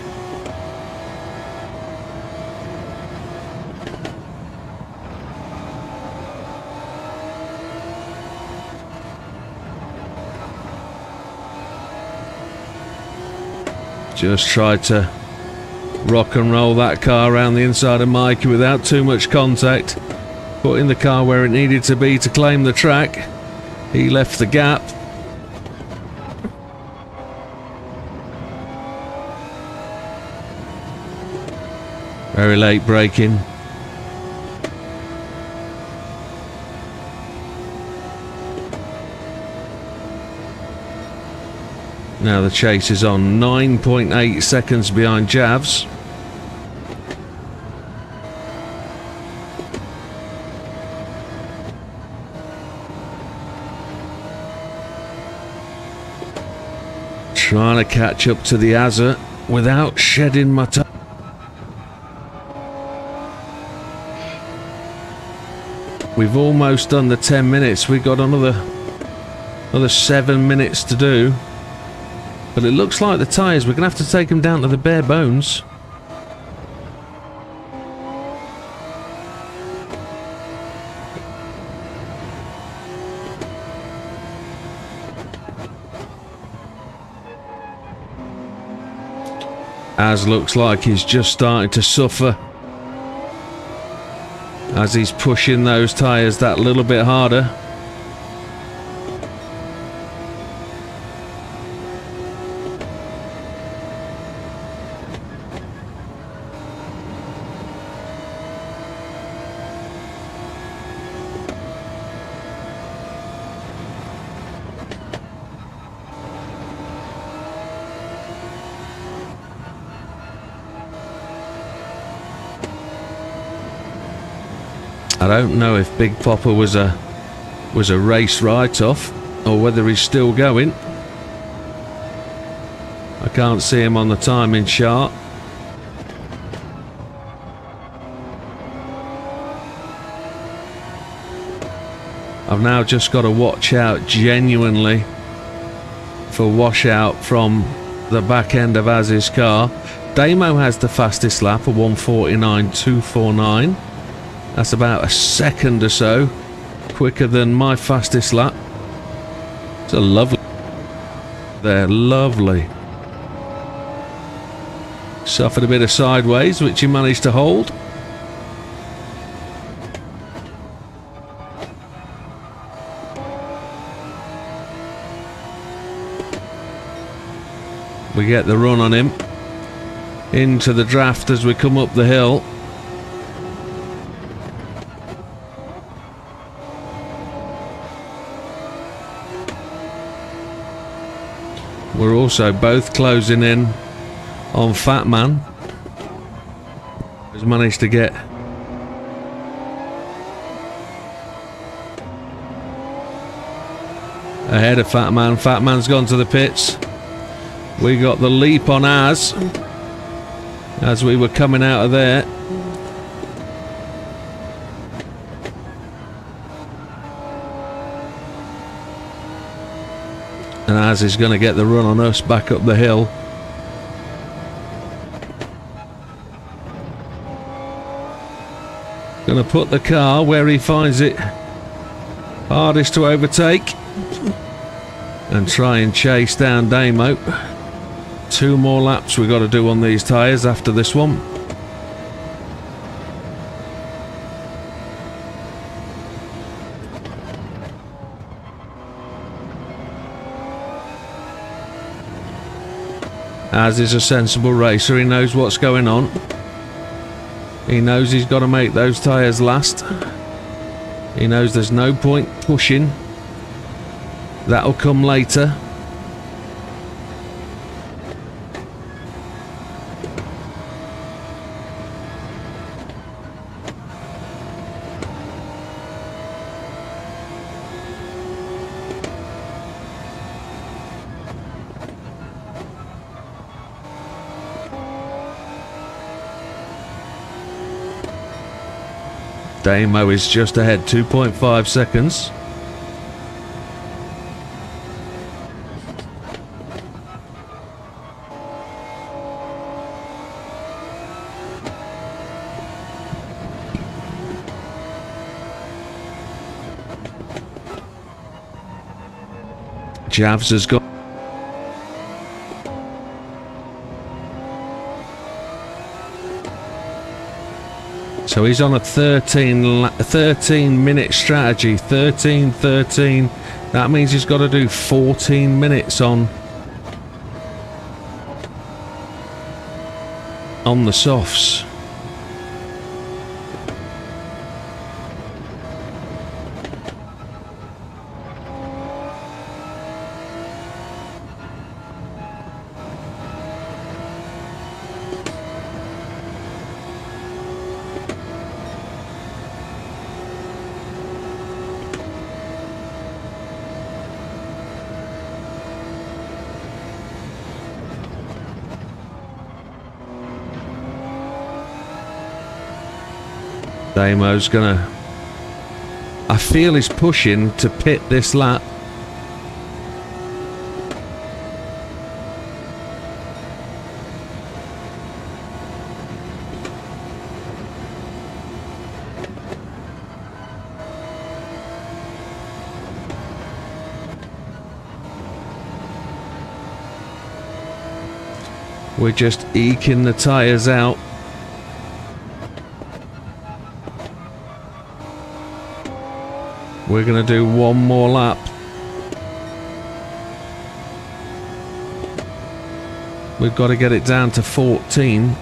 B: Just tried to rock and roll that car around the inside of Mikey without too much contact. Putting the car where it needed to be to claim the track. He left the gap. Very late braking. Now the chase is on, 9.8 seconds behind Javs. Trying to catch up to the Azza without shedding my toe. We've almost done the 10 minutes. We've got another 7 minutes to do. But it looks like the tyres, we're going to have to take them down to the bare bones. Az looks like he's just starting to suffer as he's pushing those tyres that little bit harder. I don't know if Big Popper was a race write-off or whether he's still going. I can't see him on the timing chart. I've now just got to watch out genuinely for washout from the back end of Az's car. Damo has the fastest lap, a 1:49.249. That's about a second or so quicker than my fastest lap. It's a lovely. They're lovely. Suffered a bit of sideways, which he managed to hold. We get the run on him into the draft as we come up the hill. We're also both closing in on Fat Man. Has managed to get ahead of Fat Man. Fat Man's gone to the pits. We got the leap on as we were coming out of there. And Az is going to get the run on us back up the hill. Going to put the car where he finds it hardest to overtake and try and chase down Damo. 2 more laps we've got to do on these tyres after this one. Az is a sensible racer, he knows what's going on. He knows he's got to make those tyres last. He knows there's no point pushing. That'll come later. Damo is just ahead, 2.5 seconds. Javs has got. So he's on a 13 minute strategy. 13. That means he's got to do 14 minutes on the softs. Damo's gonna. I feel he's pushing to pit this lap. We're just eking the tyres out. We're going to do one more lap. We've got to get it down to 14.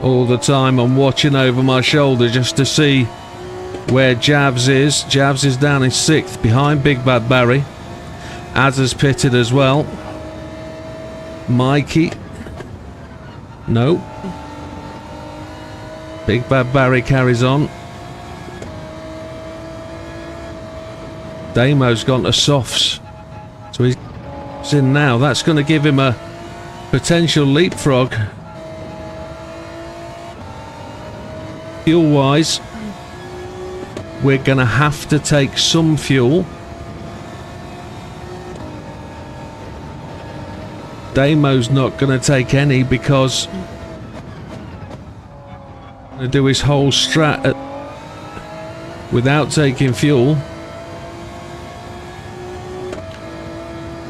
B: All the time I'm watching over my shoulder just to see where Javs is. Javs is down in 6th behind Big Bad Barry. Az has pitted as well. Mikey. No. Big Bad Barry carries on. Damo's gone to softs. So he's It's in now. That's going to give him a potential leapfrog. Fuel-wise, we're going to have to take some fuel. Damo's not going to take any because he's going to do his whole strat without taking fuel.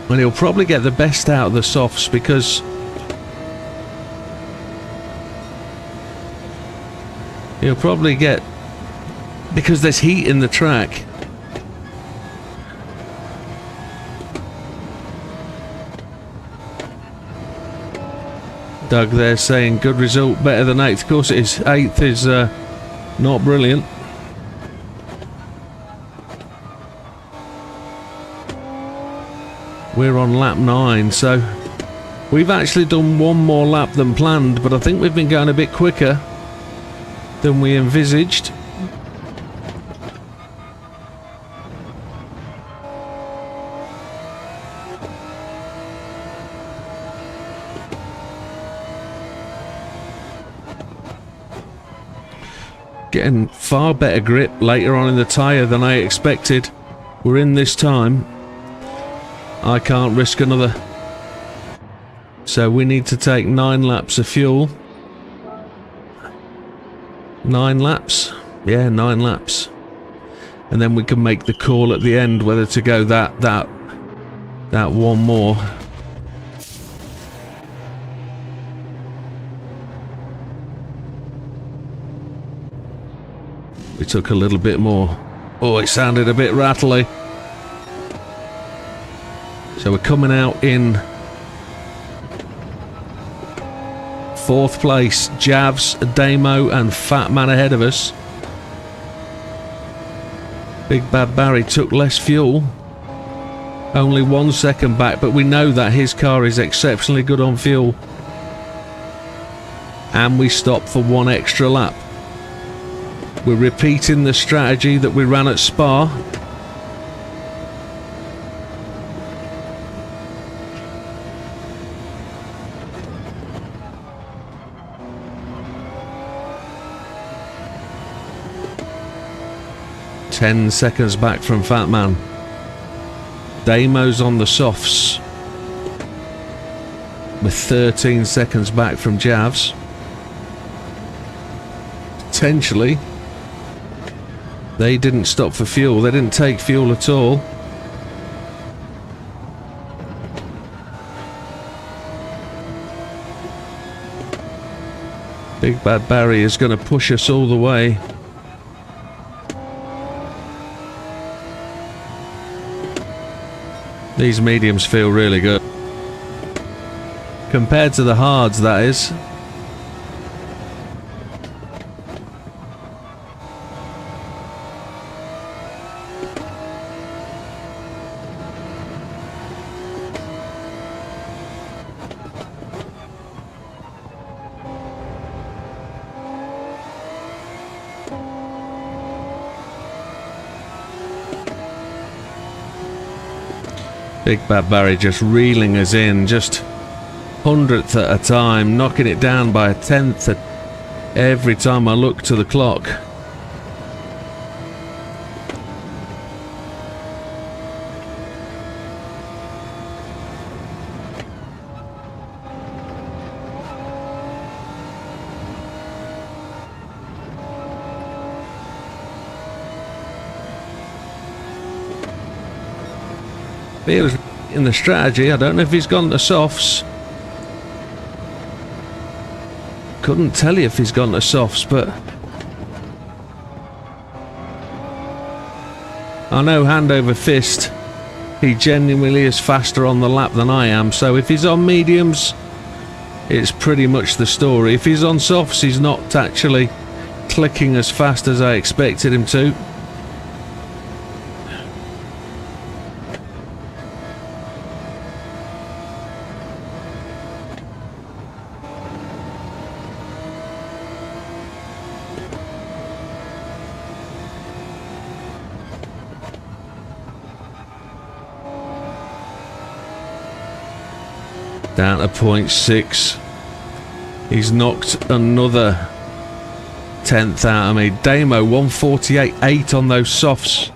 B: And he'll probably get the best out of the softs because he'll probably get, because there's heat in the track. Doug there saying good result, better than 8th. Of course it is. 8th is not brilliant. We're on lap 9, so we've actually done one more lap than planned, but I think we've been going a bit quicker than we envisaged. Getting far better grip later on in the tyre than I expected. We're in this time. I can't risk another. So we need to take 9 laps of fuel. 9 laps? Yeah, 9 laps. And then we can make the call at the end whether to go that one more. We took a little bit more. Oh, it sounded a bit rattly. So we're coming out in 4th place. Javs, Damo and Fat Man ahead of us. Big Bad Barry took less fuel. Only 1 second back, but we know that his car is exceptionally good on fuel. And we stopped for 1 extra lap. We're repeating the strategy that we ran at Spa. Ten seconds back from Fat Man. Damo's on the softs. We're 13 seconds back from Javs. Potentially. They didn't stop for fuel. They didn't take fuel at all. Big Bad Barry is going to push us all the way. These mediums feel really good. Compared to the hards, that is. Big Bad Barry just reeling us in, just 100th at a time, knocking it down by a 10th every time I look to the clock. He was in the strategy. I don't know if he's gone to softs. Couldn't tell you if he's gone to softs, but I know hand over fist he genuinely is faster on the lap than I am, so if he's on mediums it's pretty much the story. If he's on softs he's not actually clicking as fast as I expected him to. Down to 0.6. He's knocked another 10th out of me. Damo 148.8 on those softs.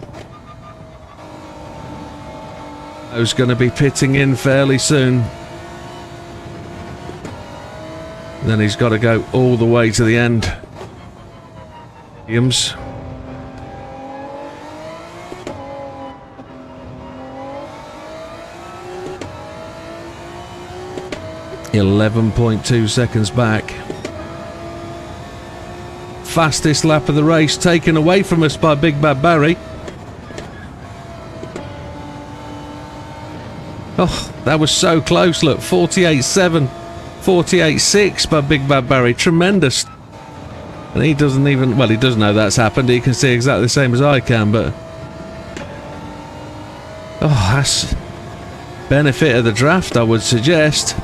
B: Who's going to be pitting in fairly soon. Then he's got to go all the way to the end. Williams. .2 seconds back. Fastest lap of the race taken away from us by Big Bad Barry. Oh, that was so close. Look, 48.7, 48.6 by Big Bad Barry. Tremendous. And he doesn't even, well, he does know that's happened. He can see exactly the same as I can, but oh, that's benefit of the draft, I would suggest.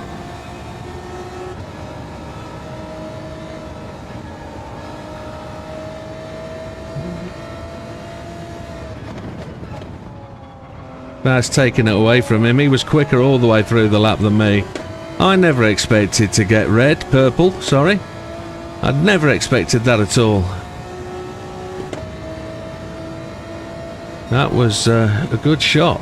B: That's taken it away from him. He was quicker all the way through the lap than me. I never expected to get purple, sorry. I'd never expected that at all. That was a good shot.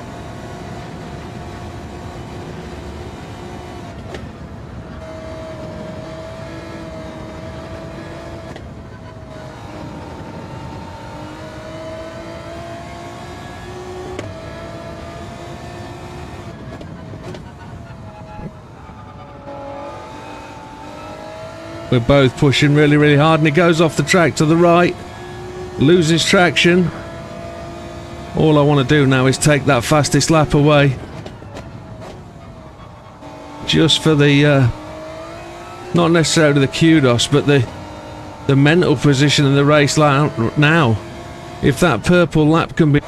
B: We're both pushing really, really hard, and he goes off the track to the right. Loses traction. All I want to do now is take that fastest lap away. Just for the, not necessarily the kudos, but the mental position in the race now. If that purple lap can be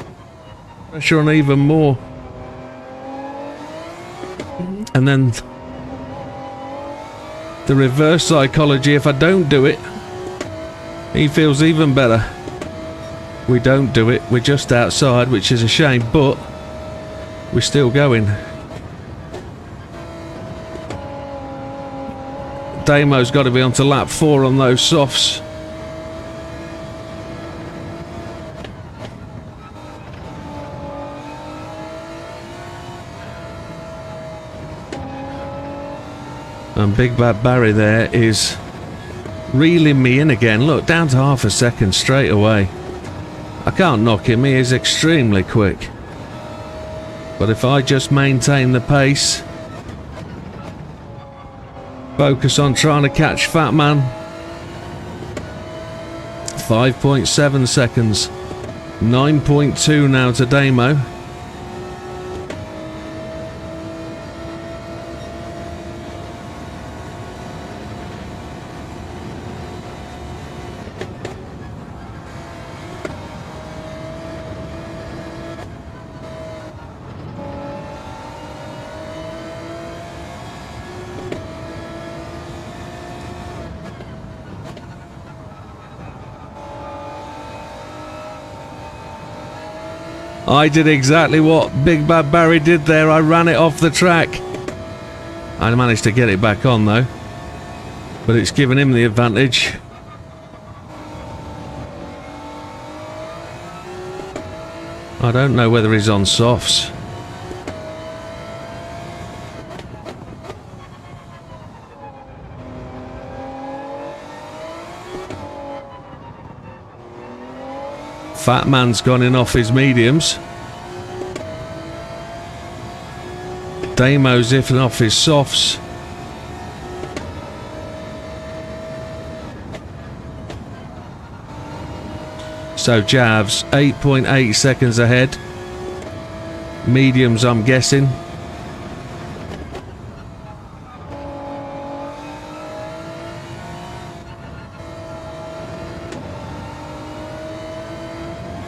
B: pressure on even more. And then the reverse psychology, if I don't do it, he feels even better. We don't do it, we're just outside, which is a shame, but we're still going. Damo's got to be on to lap 4 on those softs. And Big Bad Barry there is reeling me in again. Look, down to half a second straight away. I can't knock him, he is extremely quick. But if I just maintain the pace, focus on trying to catch Fat Man. 5.7 seconds. 9.2 now to Damo. I did exactly what Big Bad Barry did there. I ran it off the track. I managed to get it back on though, but it's given him the advantage. I don't know whether he's on softs. Fat Man's gone in off his mediums. Damo's in off his softs. So Javs 8.8 seconds ahead. Mediums, I'm guessing.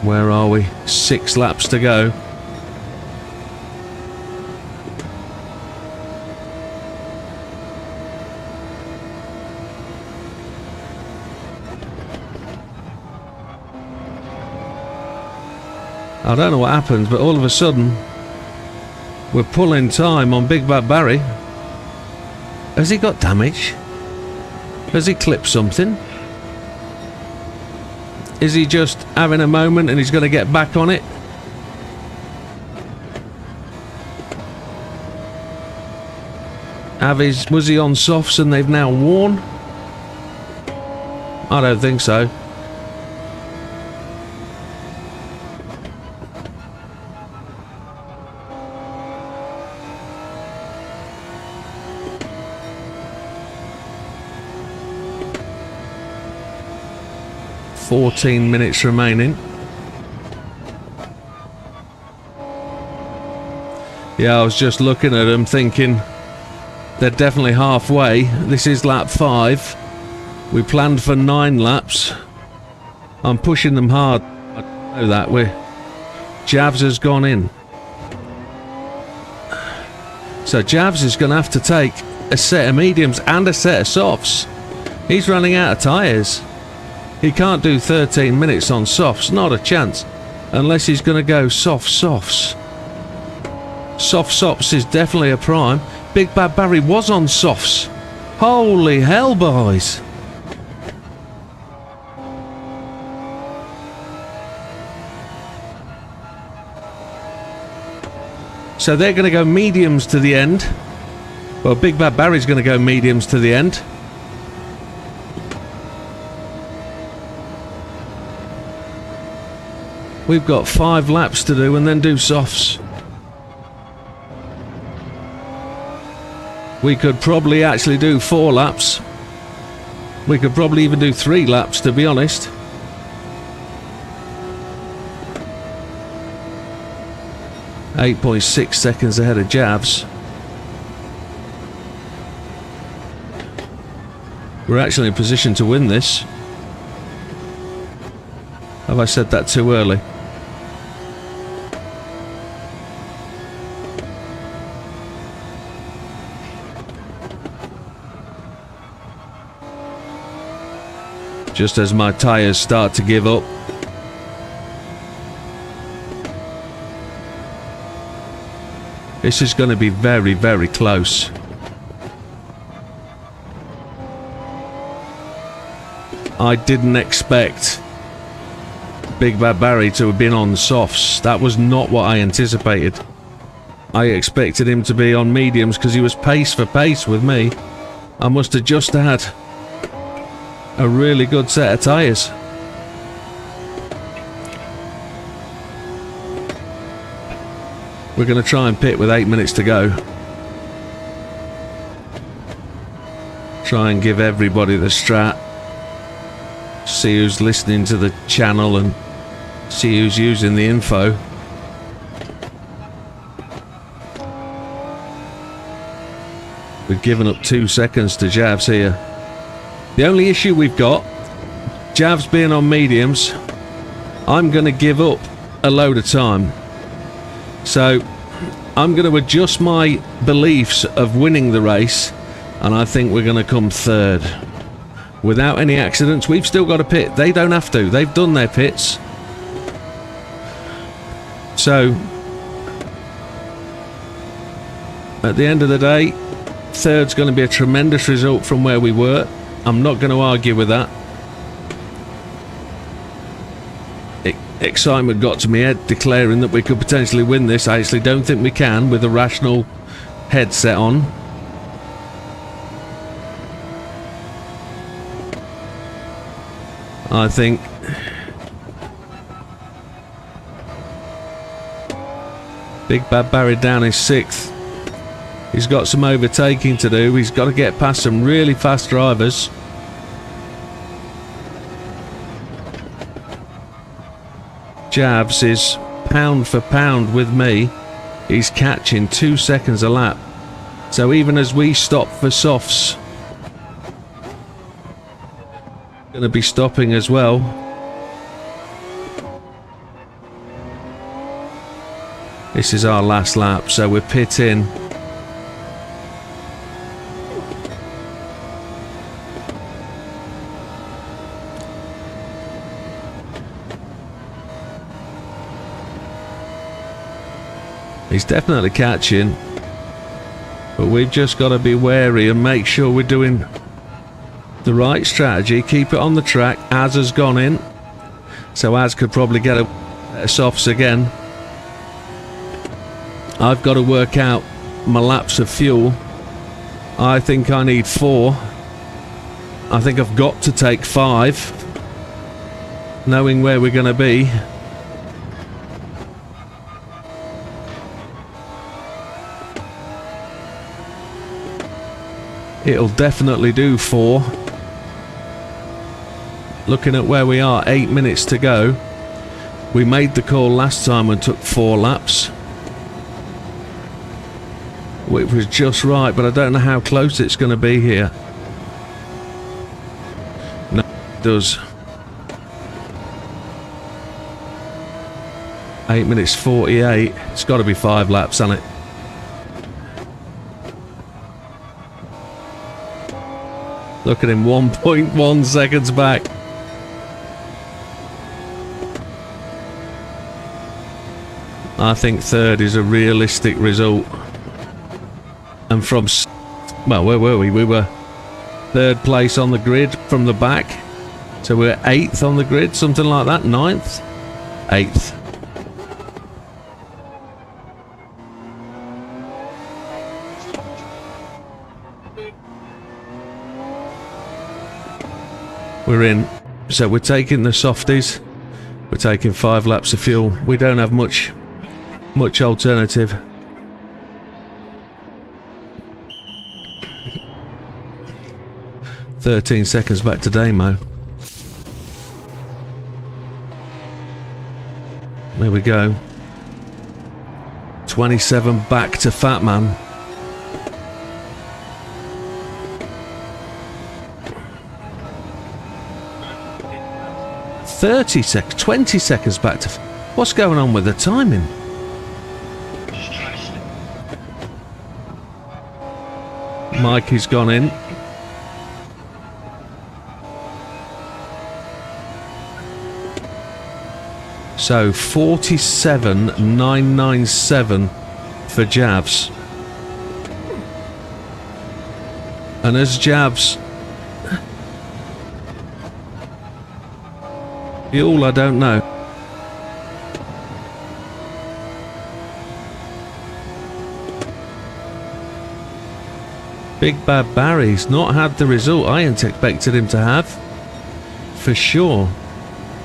B: Where are we? 6 laps to go. I don't know what happens, but all of a sudden we're pulling time on Big Bad Barry. Has he got damage? Has he clipped something? Is he just having a moment and he's going to get back on it? Was he on softs and they've now worn? I don't think so. "14 minutes remaining." Yeah, I was just looking at them thinking they're definitely halfway. This is lap 5. We planned for 9 laps. I'm pushing them hard. I know that. Javs has gone in. So Javs is going to have to take a set of mediums and a set of softs. He's running out of tyres. He can't do 13 minutes on softs. Not a chance. Unless he's going to go soft softs. Soft softs is definitely a prime. Big Bad Barry was on softs. Holy hell, boys. So they're going to go mediums to the end. Well, Big Bad Barry's going to go mediums to the end. We've got 5 laps to do and then do softs. We could probably actually do 4 laps. We could probably even do 3 laps, to be honest. .6 seconds ahead of Javs. We're actually in position to win this. Have I said that too early? Just as my tyres start to give up. This is going to be very, very close. I didn't expect Big Bad Barry to have been on softs. That was not what I anticipated. I expected him to be on mediums because he was pace for pace with me. I must have just had a really good set of tyres. We're going to try and pit with 8 minutes to go. Try and give everybody the strat. See who's listening to the channel and see who's using the info. We've given up 2 seconds to Javs here. The only issue we've got, Javs being on mediums, I'm going to give up a load of time. So I'm going to adjust my beliefs of winning the race, and I think we're going to come 3rd. Without any accidents. We've still got a pit. They don't have to. They've done their pits. So at the end of the day, 3rd's going to be a tremendous result from where we were. I'm not going to argue with that. Excitement got to my head declaring that we could potentially win this. I actually don't think we can with a rational headset on. I think Big Bad Barry down is 6th. He's got some overtaking to do. He's got to get past some really fast drivers. Javs is pound for pound with me. He's catching 2 seconds a lap. So even as we stop for softs, going to be stopping as well. This is our last lap, so we're pitting. He's definitely catching, but But we've just got to be wary and make sure we're doing the right strategy. Keep it on the track. Az has gone in, so Az could probably get a softs again. I've got to work out my laps of fuel. I think I need 4. I think I've got to take 5, knowing where we're going to be. It'll definitely do 4. Looking at where we are, 8 minutes to go. We made the call last time and took 4 laps, which was just right, but I don't know how close it's going to be here. No, it does. 8 minutes 48. It's got to be 5 laps, hasn't it? Look at him, 1.1 seconds back. I think 3rd is a realistic result. And from... well, where were we? We were 3rd place on the grid from the back. So we're 8th on the grid, something like that. 9th? 8th. We're in. So we're taking the softies. We're taking 5 laps of fuel. We don't have much alternative. "13 seconds back to Damo." There we go. 27 back to Fatman. 30 seconds, 20 seconds back to... what's going on with the timing? Mikey's gone in. So 47.997 for Javs. And as Javs... fuel, I don't know. Big Bad Barry's not had the result I hadn't expected him to have. For sure.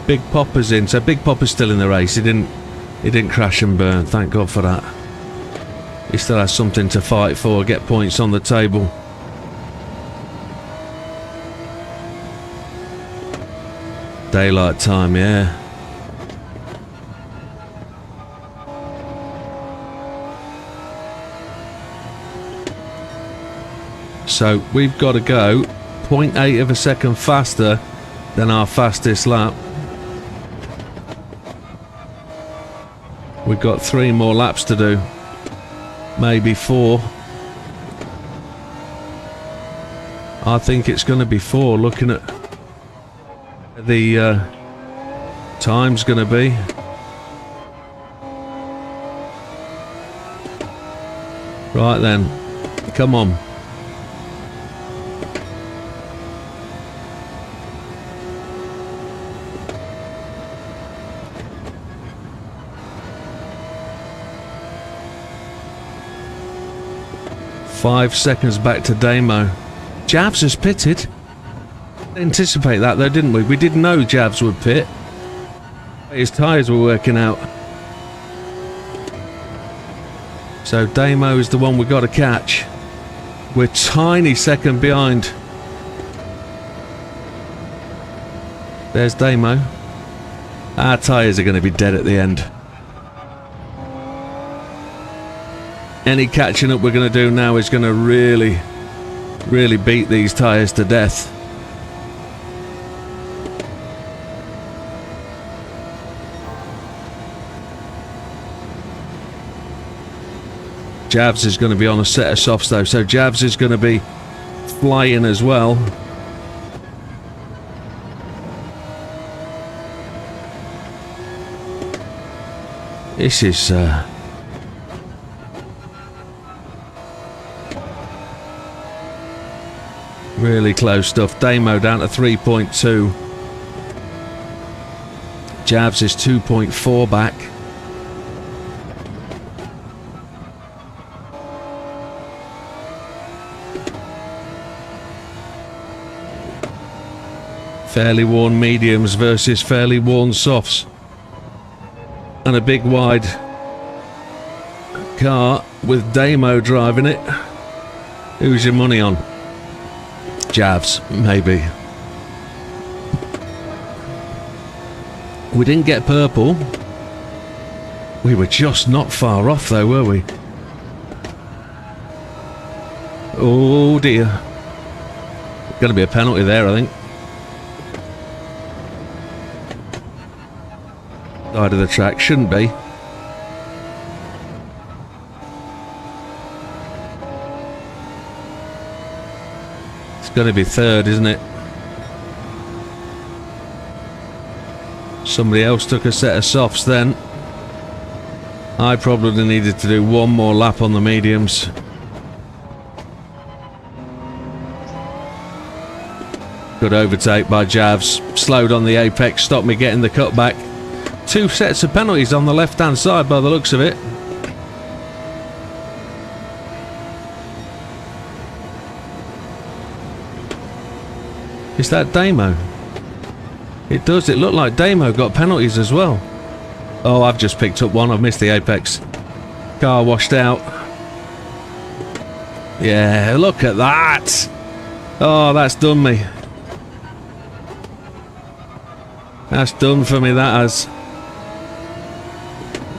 B: Big Popper's in, so Big Popper's still in the race. He didn't crash and burn, thank God for that. He still has something to fight for, get points on the table. Daylight time, yeah. So we've got to go 0.8 of a second faster than our fastest lap. We've got 3 more laps to do. Maybe 4. I think it's going to be 4, looking at the time's going to be. Right then, come on. Five seconds back to Damo. Javs has pitted. Anticipate that though, didn't we? We didn't know Javs would pit. His tyres were working out. So Damo is the one we've got to catch. We're tiny second behind. There's Damo. Our tyres are going to be dead at the end. Any catching up we're going to do now is going to really beat these tyres to death. Javs is going to be on a set of softs though, so Javs is going to be flying as well. This is Really close stuff. Damo down to 3.2. Javs is 2.4 back. Fairly worn mediums versus fairly worn softs. And a big wide car with Damo driving it. Who's your money on? Javs, maybe. We didn't get purple. We were just not far off though, were we? Oh dear. Gonna be a penalty there, I think. Side of the track, shouldn't be. It's going to be third, isn't it? Somebody else took a set of softs then. I probably needed to do one more lap on the mediums. Good overtake by Javs. Slowed on the apex, stopped me getting the cutback. 2 sets of penalties on the left hand side by the looks of it. Is that Damo? It does, it looked like Damo got penalties as well. Oh, I've just picked up one, I've missed the apex. Car washed out. Yeah, look at that! Oh, that's done me. That's done for me, that has.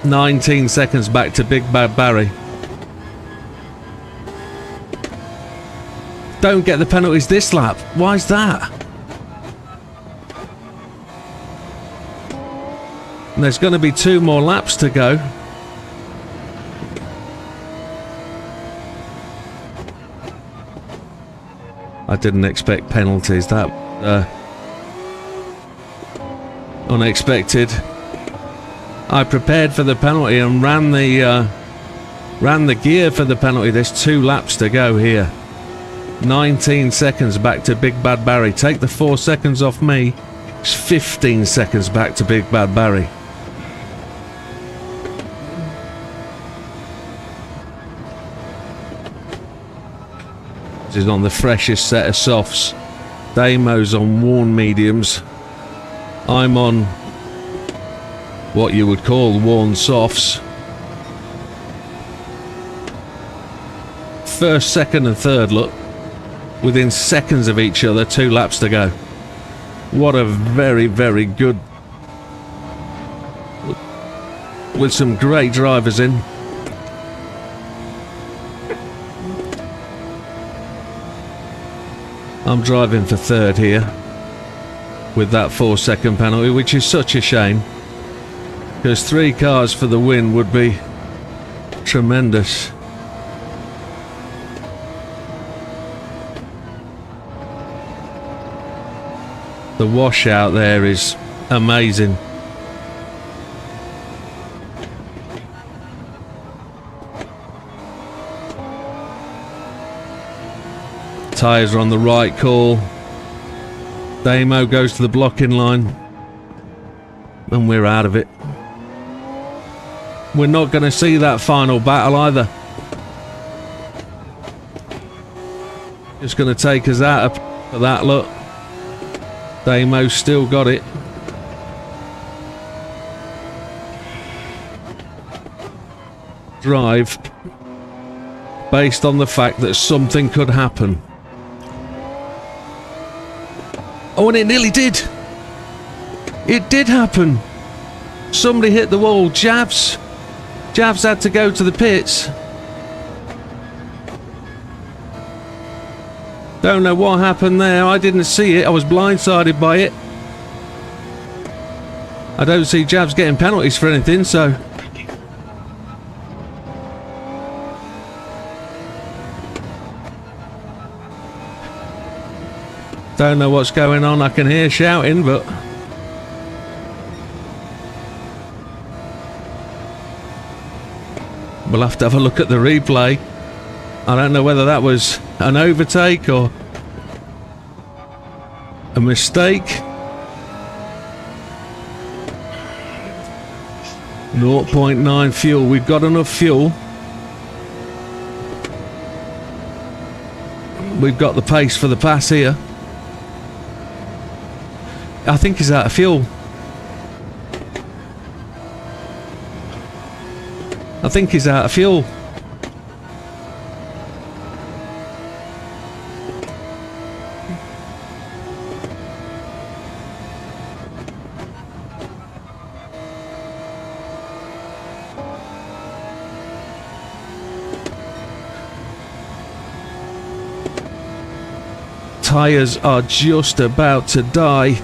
B: 19 seconds back to Big Bad Barry. Don't get the penalties this lap. Why is that? And there's going to be 2 more laps to go. I didn't expect penalties. That unexpected. I prepared for the penalty and ran the gear for the penalty. There's 2 laps to go here. 19 seconds back to Big Bad Barry. Take the 4 seconds off me. It's 15 seconds back to Big Bad Barry. This is on the freshest set of softs. Damo's on worn mediums. I'm on what you would call worn softs. First, second and third look within seconds of each other. 2 laps to go. What a very, very good, with some great drivers in. I'm driving for third here with that 4-second penalty, which is such a shame, because 3 cars for the win would be tremendous. The washout there is amazing. Tyres are on the right call. Damo goes to the blocking line. And we're out of it. We're not going to see that final battle either. Just going to take us out of that look. Damo's still got it. Drive based on the fact that something could happen. Oh, and it nearly did. It did happen. Somebody hit the wall. Javs had to go to the pits. Don't know what happened there. I didn't see it. I was blindsided by it. I don't see Javs getting penalties for anything, so... Don't know what's going on. I can hear shouting, but... We'll have to have a look at the replay. I don't know whether that was an overtake or A mistake. 0.9 fuel. We've got enough fuel. We've got the pace for the pass here. I think he's out of fuel. I think he's out of fuel. Tyres are just about to die.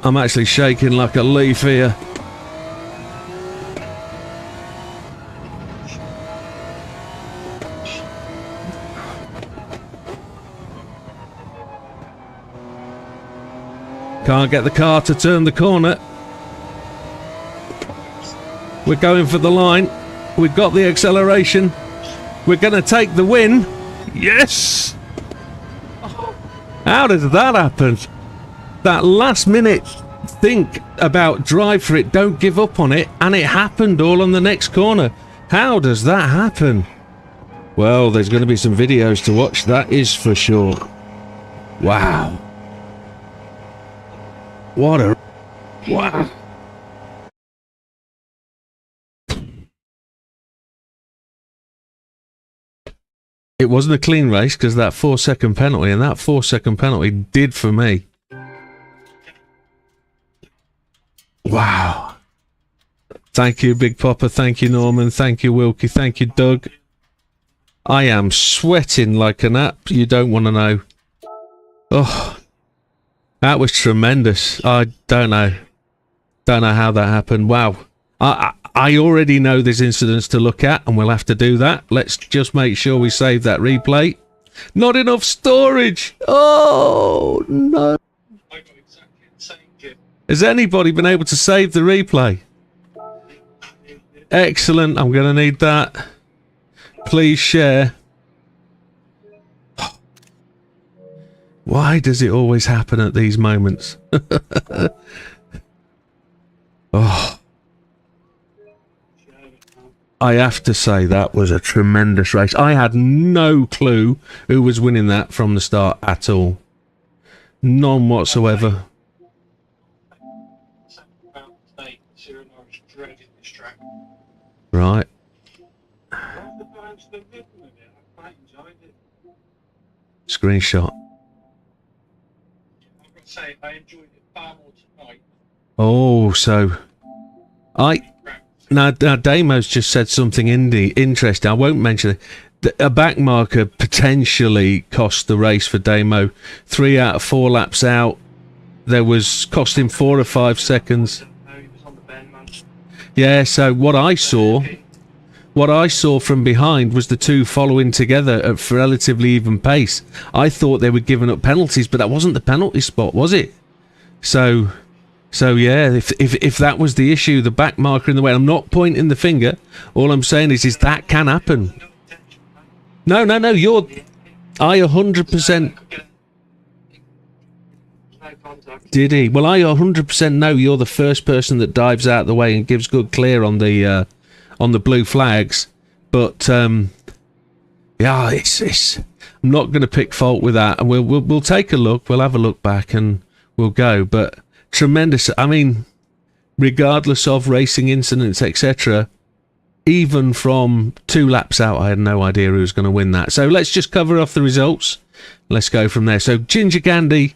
B: I'm actually shaking like a leaf here. Can't get the car to turn the corner. We're going for the line. We've got the acceleration. We're going to take the win. Yes! How does that happen? That last minute think about drive for it, don't give up on it, and it happened all on the next corner. How does that happen? Well, there's going to be some videos to watch, that is for sure. Wow. What a... Wow. It wasn't a clean race because that 4-second penalty, and that 4-second penalty did for me. Wow. Thank you, Big Popper. Thank you, Norman. Thank you, Wilkie. Thank you, Doug. I am sweating like an app. You don't want to know. Oh, that was tremendous. I don't know. Don't know how that happened. Wow. I already know there's incidents to look at, and we'll have to do that. Let's just make sure we save that replay. Not enough storage. Oh, no.
A: I got exactly the same kit.
B: Has anybody been able to save the replay? Excellent. I'm going to need that. Please share. Why does it always happen at these moments? Oh. I have to say that was a tremendous race. I had no clue who was winning that from the start at all. None whatsoever. Right. Screenshot.
A: I enjoyed it far more tonight.
B: Oh, so now Damo's just said something interesting. I won't mention it. A back marker potentially cost the race for Damo. 3 out of 4 laps out. There was cost him 4 or 5 seconds. Yeah, so what I saw from behind was the two following together at relatively even pace. I thought they were giving up penalties, but that wasn't the penalty spot, was it? So yeah, if that was the issue, the back marker in the way, I'm not pointing the finger. All I'm saying is that can happen. No, I 100%. Did he? Well, I 100% know you're the first person that dives out of the way and gives good clear on the blue flags. But yeah, it's I'm not going to pick fault with that, and we'll take a look. We'll have a look back and we'll go. But tremendous. I mean, regardless of racing incidents, etc., even from 2 laps out, I had no idea who was going to win that. So let's just cover off the results. Let's go from there. So Ginger Gandhi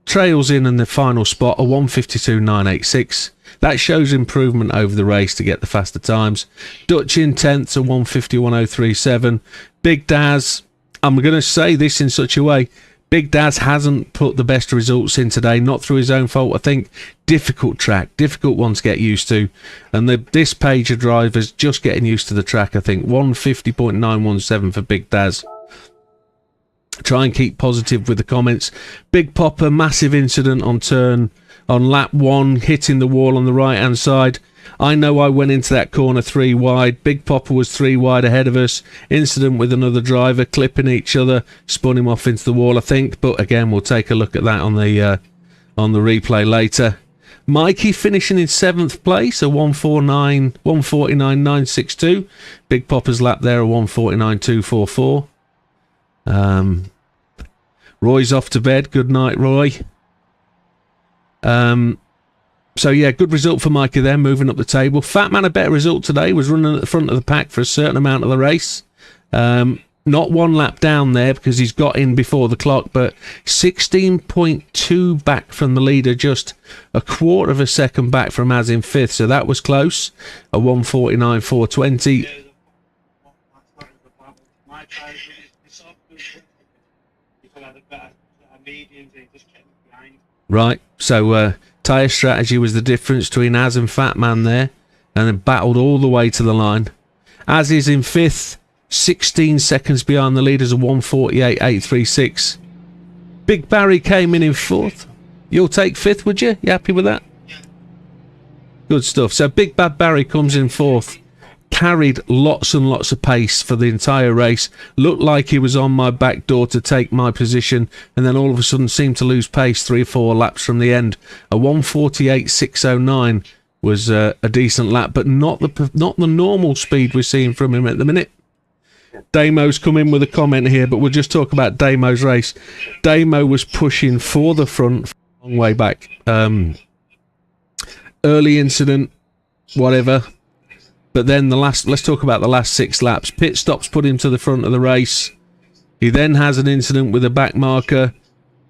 B: trails in the final spot, a 1:52.986. That shows improvement over the race to get the faster times. Dutch in 10th, a 1:51.037. Big Daz, I'm going to say this in such a way, Big Daz hasn't put the best results in today, not through his own fault. I think difficult track, difficult one to get used to. And this page of drivers just getting used to the track, I think. 1:50.917 for Big Daz. Try and keep positive with the comments. Big Popper, massive incident on lap 1, hitting the wall on the right hand side. I know I went into that corner 3 wide. Big Popper was 3 wide ahead of us. Incident with another driver, clipping each other, spun him off into the wall, I think. But again, we'll take a look at that on the replay later. Mikey finishing in 7th place, a 149.962. Big Popper's lap there, a 149.244. Roy's off to bed. Good night, Roy. So yeah, good result for Mikey there, moving up the table. Fat Man, a better result today, was running at the front of the pack for a certain amount of the race. Not 1 lap down there because he's got in before the clock, but 16.2 back from the leader, just a quarter of a second back from Az in 5th, so that was close. A 149.420. Right, so tyre strategy was the difference between Az and Fat Man there, and then battled all the way to the line. Az is in 5th, 16 seconds behind the leaders, of 148.836. Big Barry came in 4th. You'll take 5th, would you? You happy with that?
A: Yeah.
B: Good stuff. So Big Bad Barry comes in 4th. Carried lots and lots of pace for the entire race. Looked like he was on my back door to take my position, and then all of a sudden seemed to lose pace 3 or 4 laps from the end. A 148.609 was a decent lap, but not the normal speed we're seeing from him at the minute. Damo's come in with a comment here, but we'll just talk about Damo's race. Damo was pushing for the front a long way back. Early incident, whatever. But then let's talk about the last 6 laps. Pit stops put him to the front of the race. He then has an incident with a back marker.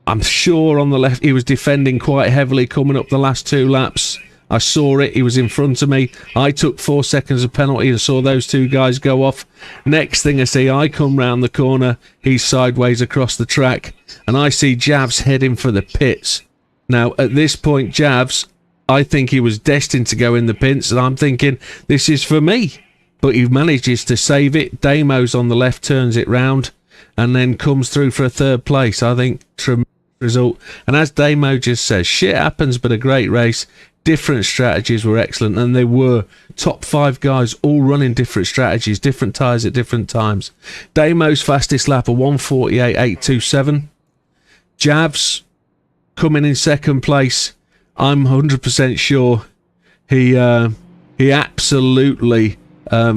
B: I'm sure on the left he was defending quite heavily coming up the last 2 laps. I saw it. He was in front of me. I took 4 seconds of penalty and saw those 2 guys go off. Next thing I see, I come round the corner. He's sideways across the track. And I see Javs heading for the pits. Now, at this point, Javs, I think he was destined to go in the pits. And I'm thinking, this is for me. But he manages to save it. Damo's on the left, turns it round. And then comes through for a 3rd place. I think, tremendous result. And as Damo just says, shit happens, but a great race. Different strategies were excellent, and they were top 5 guys all running different strategies, different tyres at different times. Damo's fastest lap, a 148.827. Javs coming in 2nd place. I'm 100% sure he absolutely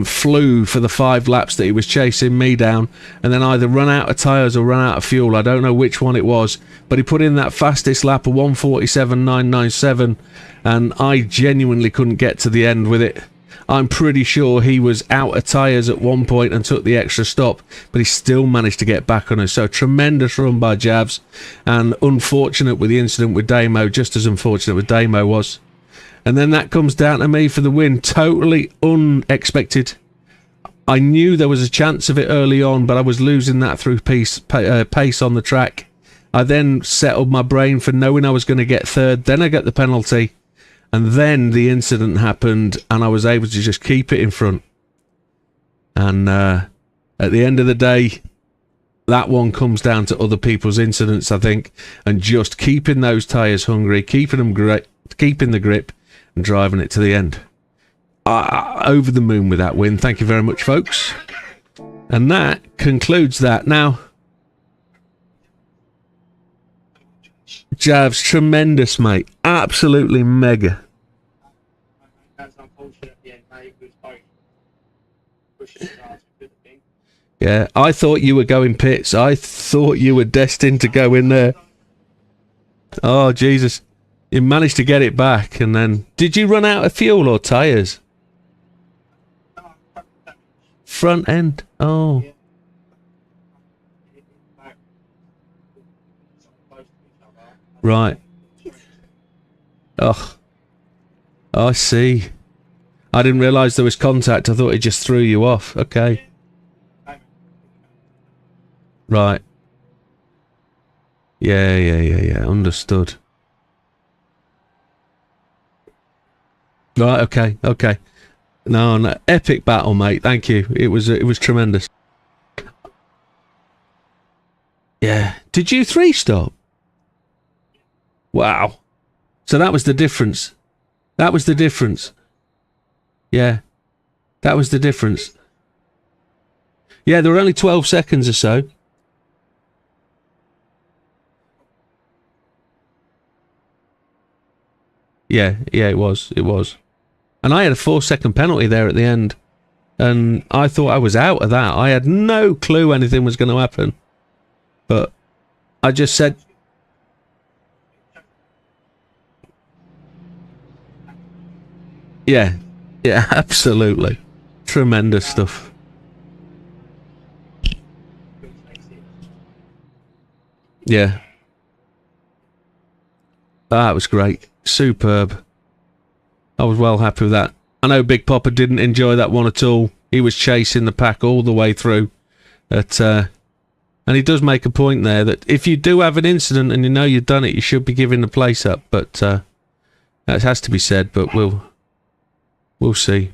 B: flew for the 5 laps that he was chasing me down, and then either run out of tyres or run out of fuel. I don't know which one it was, but he put in that fastest lap of 147.997, and I genuinely couldn't get to the end with it. I'm pretty sure he was out of tyres at one point and took the extra stop, but he still managed to get back on us. So tremendous run by Javs, and unfortunate with the incident with Damo, just as unfortunate with Damo was. And then that comes down to me for the win. Totally unexpected. I knew there was a chance of it early on, but I was losing that through pace on the track. I then settled my brain for knowing I was going to get 3rd. Then I got the penalty. And then the incident happened, and I was able to just keep it in front. And at the end of the day, that one comes down to other people's incidents, I think. And just keeping those tyres hungry, keeping the grip, and driving it to the end. Over the moon with that win. Thank you very much, folks. And that concludes that. Now, Javs, tremendous, mate. Absolutely mega. Yeah, I thought you were going pits. I thought you were destined to go in there. Oh, Jesus. You managed to get it back, and then... Did you run out of fuel or tyres? Front end. Oh. Right. Oh. I see. I didn't realise there was contact. I thought it just threw you off. Okay. Right. Yeah. Understood. Right, okay. No, epic battle, mate. Thank you. It was tremendous. Yeah. Did you 3-stop? Wow. So that was the difference. That was the difference. Yeah. That was the difference. Yeah, there were only 12 seconds or so. Yeah, it was. And I had a 4-second penalty there at the end. And I thought I was out of that. I had no clue anything was going to happen. But I just said... Yeah, absolutely. Tremendous stuff. Yeah. That was great. Superb. I was well happy with that. I know Big Popper didn't enjoy that one at all. He was chasing the pack all the way through. And he does make a point there that if you do have an incident and you know you've done it, you should be giving the place up. But that has to be said, but we'll see.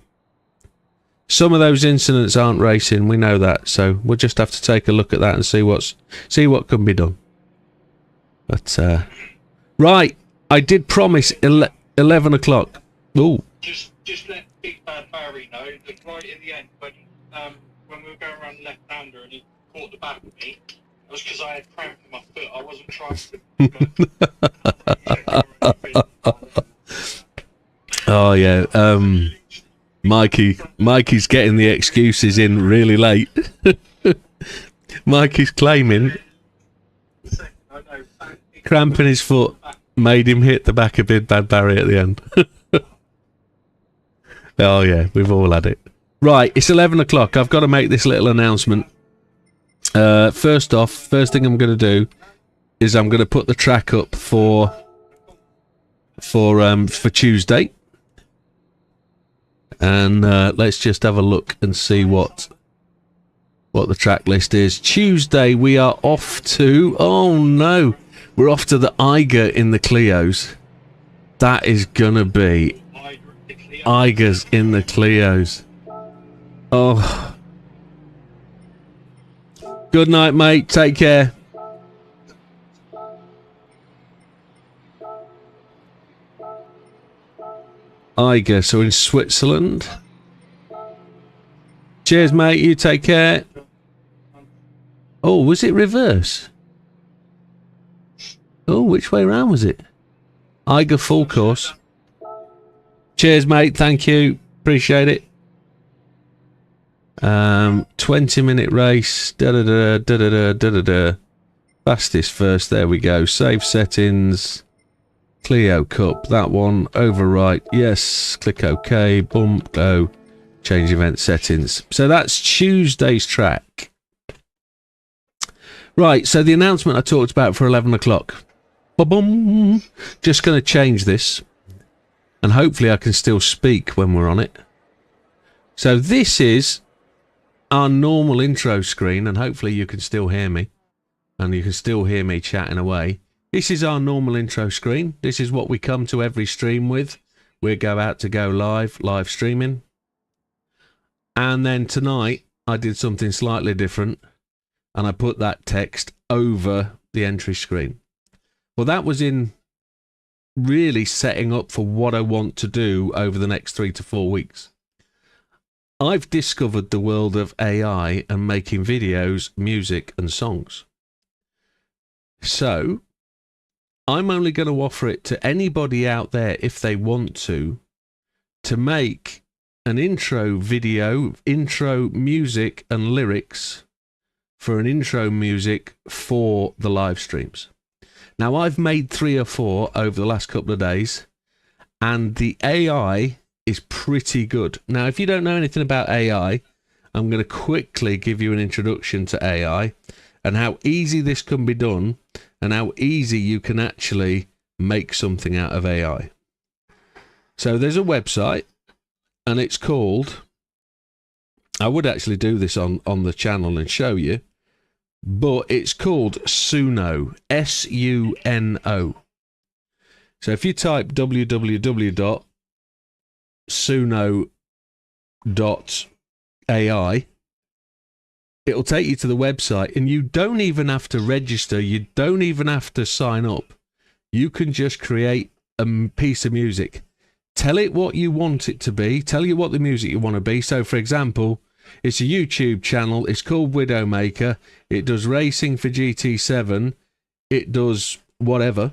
B: Some of those incidents aren't racing, we know that, so we'll just have to take a look at that and see what can be done. But right, I did promise 11 o'clock. Ooh.
A: Just let Big Bad Barry know that right at the end when we were going around left-hander and he caught the back of me, it was because I had cramp in my foot. I wasn't trying to.
B: Oh yeah, Mikey's getting the excuses in really late. Mikey's claiming cramp in his foot made him hit the back of Big Bad Barry at the end. Oh yeah, we've all had it. Right, it's 11 o'clock. I've got to make this little announcement. First thing I'm going to do is I'm going to put the track up for Tuesday. And let's just have a look and see what the track list is. Tuesday we are off to... Oh no! We're off to the Eiger in the Clios. That is gonna be... Eigers in the Clios. Oh. Good night, mate. Take care. Eiger, so in Switzerland. Cheers, mate. You take care. Oh, was it reverse? Oh, which way around was it? Eiger full course. Cheers, mate. Thank you. Appreciate it. 20-minute race. Fastest first. There we go. Save settings. Clio Cup, that one, overwrite, yes, click OK, boom, go, change event settings. So that's Tuesday's track. Right, so the announcement I talked about for 11 o'clock. Ba-boom! Just going to change this, and hopefully I can still speak when we're on it. So this is our normal intro screen, and hopefully you can still hear me, and you can still hear me chatting away. This is our normal intro screen. This is what we come to every stream with. We go out to go live streaming. And then tonight, I did something slightly different. And I put that text over the entry screen. Well, that was in really setting up for what I want to do over the next 3 to 4 weeks. I've discovered the world of AI and making videos, music, and songs. So... I'm only going to offer it to anybody out there if they want to make an intro video, intro music and lyrics for an intro music for the live streams. Now, I've made 3 or 4 over the last couple of days, and the AI is pretty good. Now, if you don't know anything about AI, I'm going to quickly give you an introduction to AI and how easy this can be done and how easy you can actually make something out of AI. So there's a website, and it's called... I would actually do this on the channel and show you, but it's called Suno, S-U-N-O. So if you type www.suno.ai, it'll take you to the website, and you don't even have to register. You don't even have to sign up. You can just create a piece of music. tell it what you want it to be, tell you what the music you want to be. So, for example, it's a YouTube channel, it's called Widdowmaker, it does racing for GT7, it does whatever.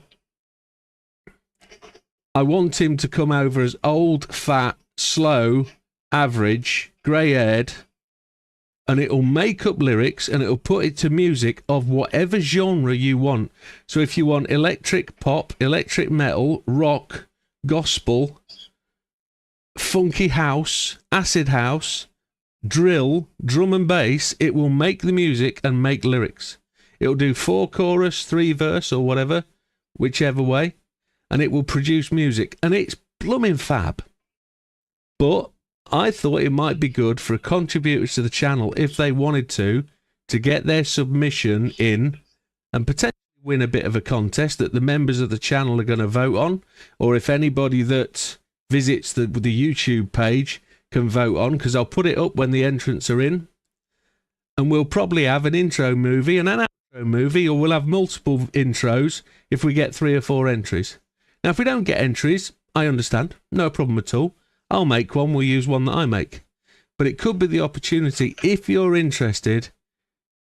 B: I want him to come over as old, fat, slow, average, grey-haired, and it'll make up lyrics and it'll put it to music of whatever genre you want. So if you want electric pop, electric metal, rock, gospel, funky house, acid house, drill, drum and bass, it will make the music and make lyrics. It'll do 4 chorus, 3 verse or whatever, whichever way, and it will produce music. And it's blooming fab. But I thought it might be good for contributors to the channel, if they wanted to get their submission in and potentially win a bit of a contest that the members of the channel are going to vote on, or if anybody that visits the YouTube page can vote on, because I'll put it up when the entrants are in, and we'll probably have an intro movie and an outro movie, or we'll have multiple intros if we get 3 or 4 entries. Now, if we don't get entries, I understand, no problem at all. I'll make one, we'll use one that I make. But it could be the opportunity, if you're interested,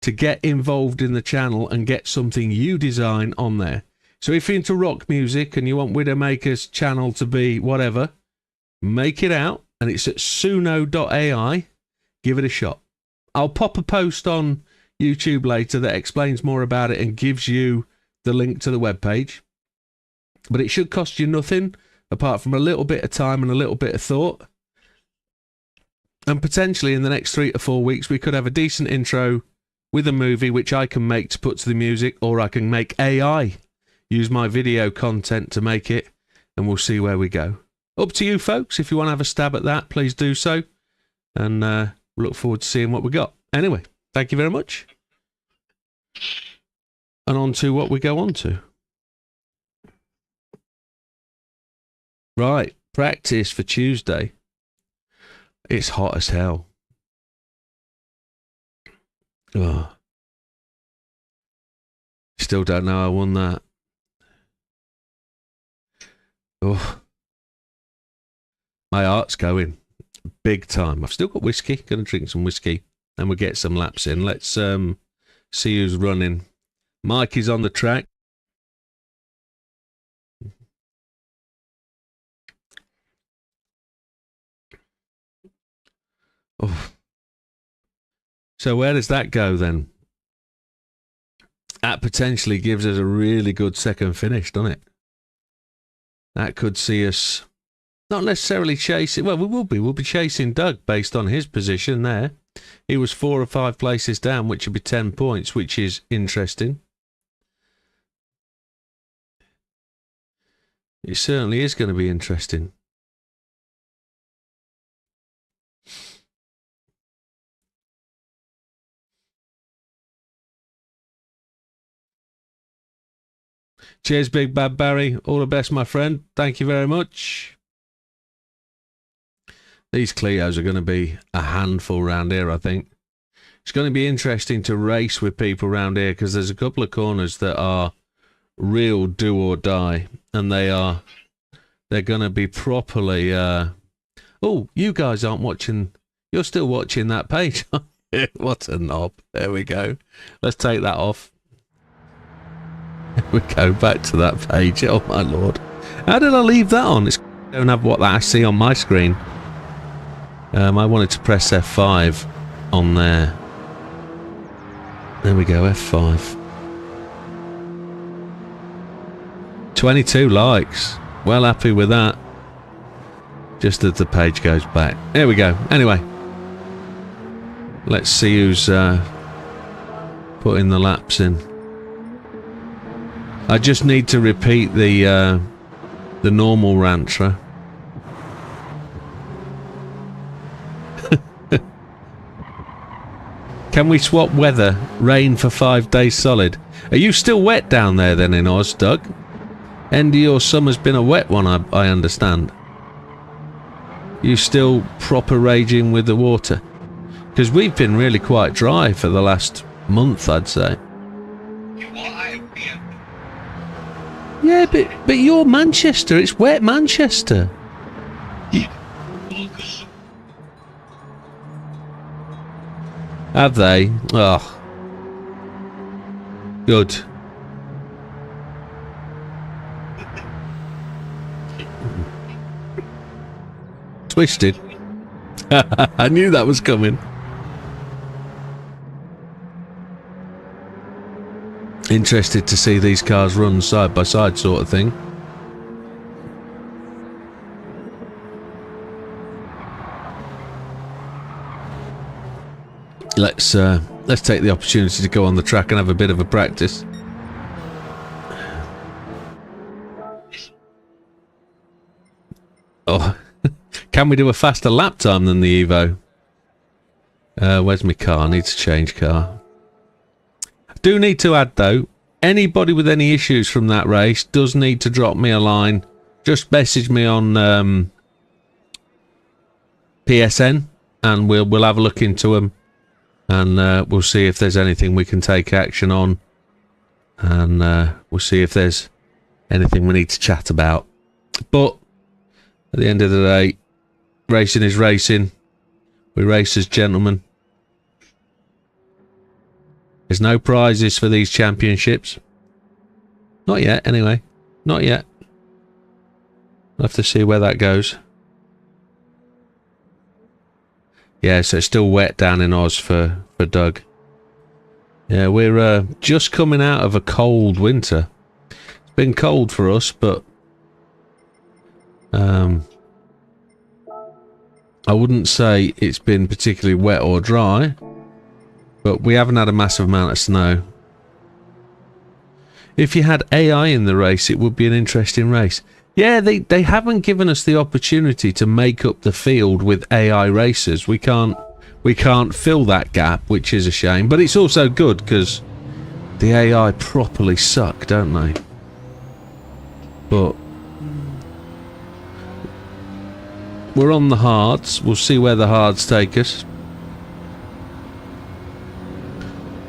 B: to get involved in the channel and get something you design on there. So if you're into rock music and you want Widdowmaker's channel to be whatever, make it out, and it's at suno.ai. Give it a shot. I'll pop a post on YouTube later that explains more about it and gives you the link to the webpage. But it should cost you nothing, apart from a little bit of time and a little bit of thought. And potentially in the next 3 to 4 weeks, we could have a decent intro with a movie which I can make to put to the music, or I can make AI use my video content to make it, and we'll see where we go. Up to you, folks. If you want to have a stab at that, please do so. And look forward to seeing what we got. Anyway, thank you very much. And on to what we go on to. Right, practice for Tuesday. It's hot as hell. Oh. Still don't know I won that. Oh. My heart's going. Big time. I've still got whiskey. Gonna drink some whiskey. And we'll get some laps in. Let's see who's running. Mike is on the track. Oh. So where does that go then? That potentially gives us a really good second finish, doesn't it? That could see us not necessarily chasing... Well, we will be. We'll be chasing Doug based on his position there. He was 4 or 5 places down, which would be 10 points, which is interesting. It certainly is going to be interesting. Cheers, Big Bad Barry. All the best, my friend. Thank you very much. These Clios are going to be a handful round here, I think. It's going to be interesting to race with people round here, because there's a couple of corners that are real do or die, and they're going to be properly... Oh, you guys aren't watching... You're still watching that page. What a knob. There we go. Let's take that off. We go back to that page. Oh my lord, how did I leave that on? It's don't have what I see on my screen. I wanted to press F5 on there. There we go, F5. 22 likes. Well happy with that. Just as the page goes back. There we go. Anyway, let's see who's putting the laps in. I just need to repeat the normal rantra. Can we swap weather? Rain for 5 days solid. Are you still wet down there then in Oz, Doug? End of your summer's been a wet one, I understand. You still proper raging with the water? Because we've been really quite dry for the last month, I'd say. Yeah, but you're Manchester. It's wet Manchester. Have they? Oh. Good. Twisted. I knew that was coming. Interested to see these cars run side by side, sort of thing. Let's take the opportunity to go on the track and have a bit of a practice. Oh, can we do a faster lap time than the Evo? Where's my car? I need to change car. I do need to add though, anybody with any issues from that race does need to drop me a line. Just message me on PSN and we'll have a look into them. And we'll see if there's anything we can take action on. And we'll see if there's anything we need to chat about. But at the end of the day, racing is racing. We race as gentlemen. There's no prizes for these championships. Not yet, anyway. Not yet. We'll have to see where that goes. Yeah, so it's still wet down in Oz for Doug. Yeah, we're just coming out of a cold winter. It's been cold for us, but I wouldn't say it's been particularly wet or dry, but we haven't had a massive amount of snow. If you had AI in the race, it would be an interesting race. Yeah, they haven't given us the opportunity to make up the field with AI racers. We can't fill that gap, which is a shame. But it's also good because the AI properly suck, don't they? But we're on the hards. We'll see where the hards take us.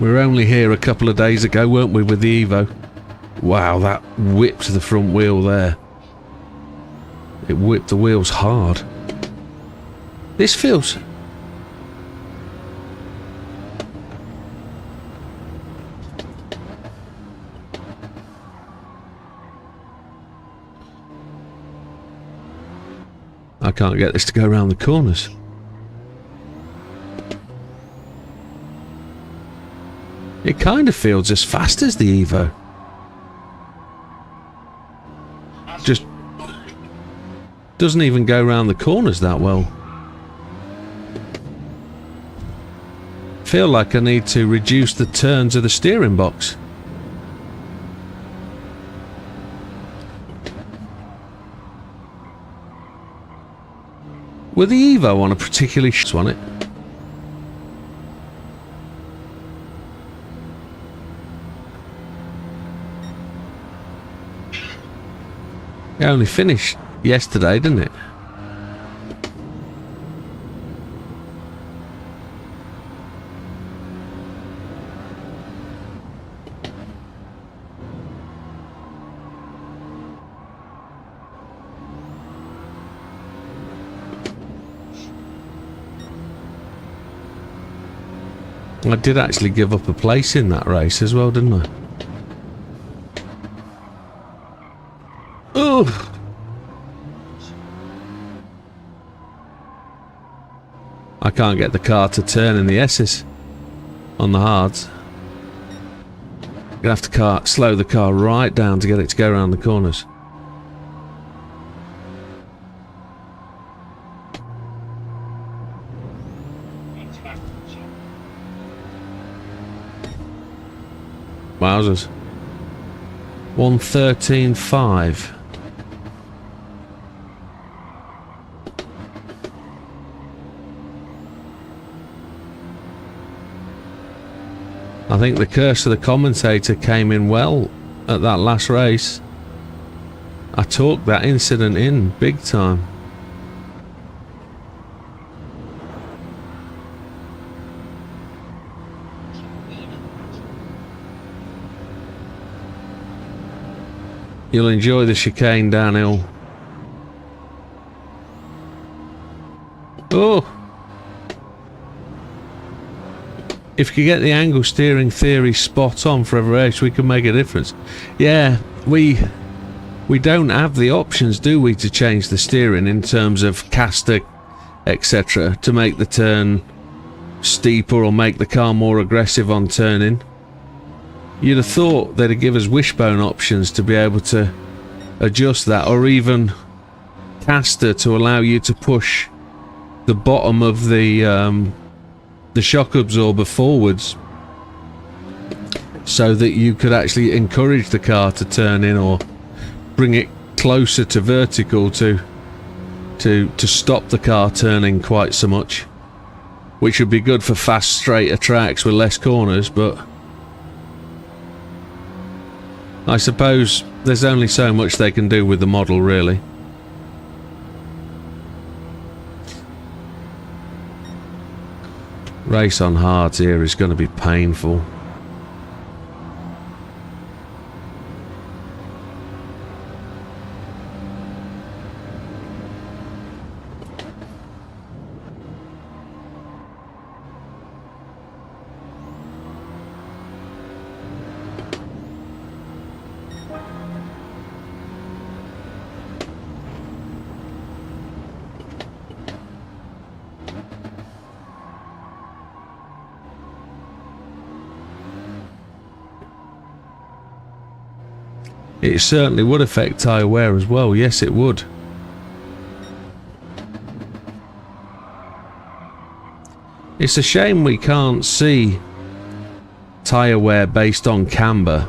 B: We were only here a couple of days ago, weren't we, with the Evo? Wow, that whipped the front wheel there. It whipped the wheels hard. This feels... I can't get this to go around the corners. It kind of feels as fast as the Evo. Just doesn't even go around the corners that well. Feel like I need to reduce the turns of the steering box. With the Evo on a particularly on it. It only finished yesterday, didn't it? I did actually give up a place in that race as well, didn't I? Oh! I can't get the car to turn in the S's on the hards. I'm gonna have to slow the car right down to get it to go around the corners. Wowzers. 1:13.5. I think the curse of the commentator came in well at that last race. I talked that incident in big time. You'll enjoy the chicane downhill. Oh! if you get the angle steering theory spot on for every race, we can make a difference. Yeah, we don't have the options, do we, to change the steering in terms of caster, etc., to make the turn steeper or make the car more aggressive on turning. You'd have thought they'd give us wishbone options to be able to adjust that, or even caster to allow you to push the bottom of the shock absorber forwards so that you could actually encourage the car to turn in or bring it closer to vertical to stop the car turning quite so much, which would be good for fast straighter tracks with less corners. But I suppose there's only so much they can do with the model, really. Race on hards here is going to be painful. It certainly would affect tyre wear as well. Yes, it would. It's a shame we can't see tyre wear based on camber.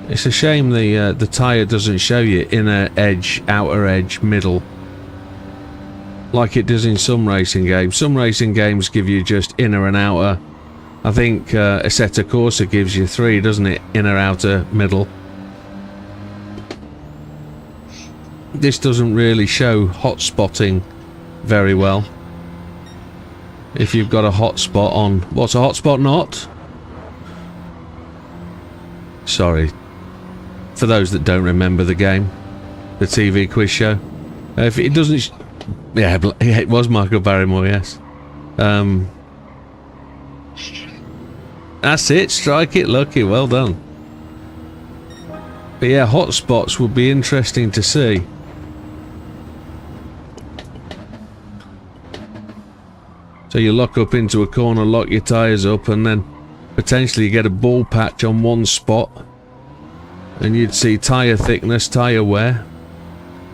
B: It's a shame the tyre doesn't show you inner edge, outer edge, middle, like it does in some racing games. Some racing games give you just inner and outer. I think Assetto Corsa gives you 3, doesn't it? Inner, outer, middle. This doesn't really show hot spotting very well. If you've got a hot spot on... What's a hot spot not? Sorry. For those that don't remember the game. The TV quiz show. If it doesn't... Yeah, it was Michael Barrymore, yes. That's it, strike it, lucky, well done. But yeah, hot spots would be interesting to see. So you lock up into a corner, lock your tyres up, and then potentially you get a ball patch on one spot, and you'd see tyre thickness, tyre wear.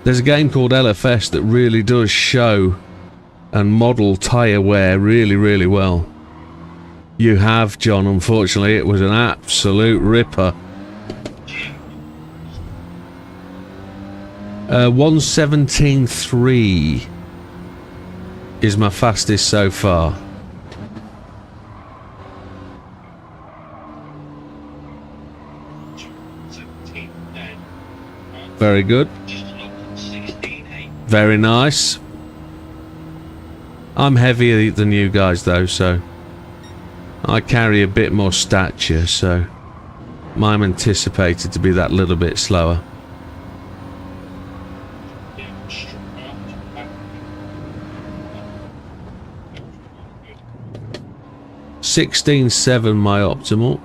B: There's a game called LFS that really does show and model tyre wear really, really well. You have, John, unfortunately. It was an absolute ripper. 1:17.3 is my fastest so far. Very good. Very nice. I'm heavier than you guys though, so I carry a bit more stature, so I'm anticipated to be that little bit slower. (16.7) my optimal.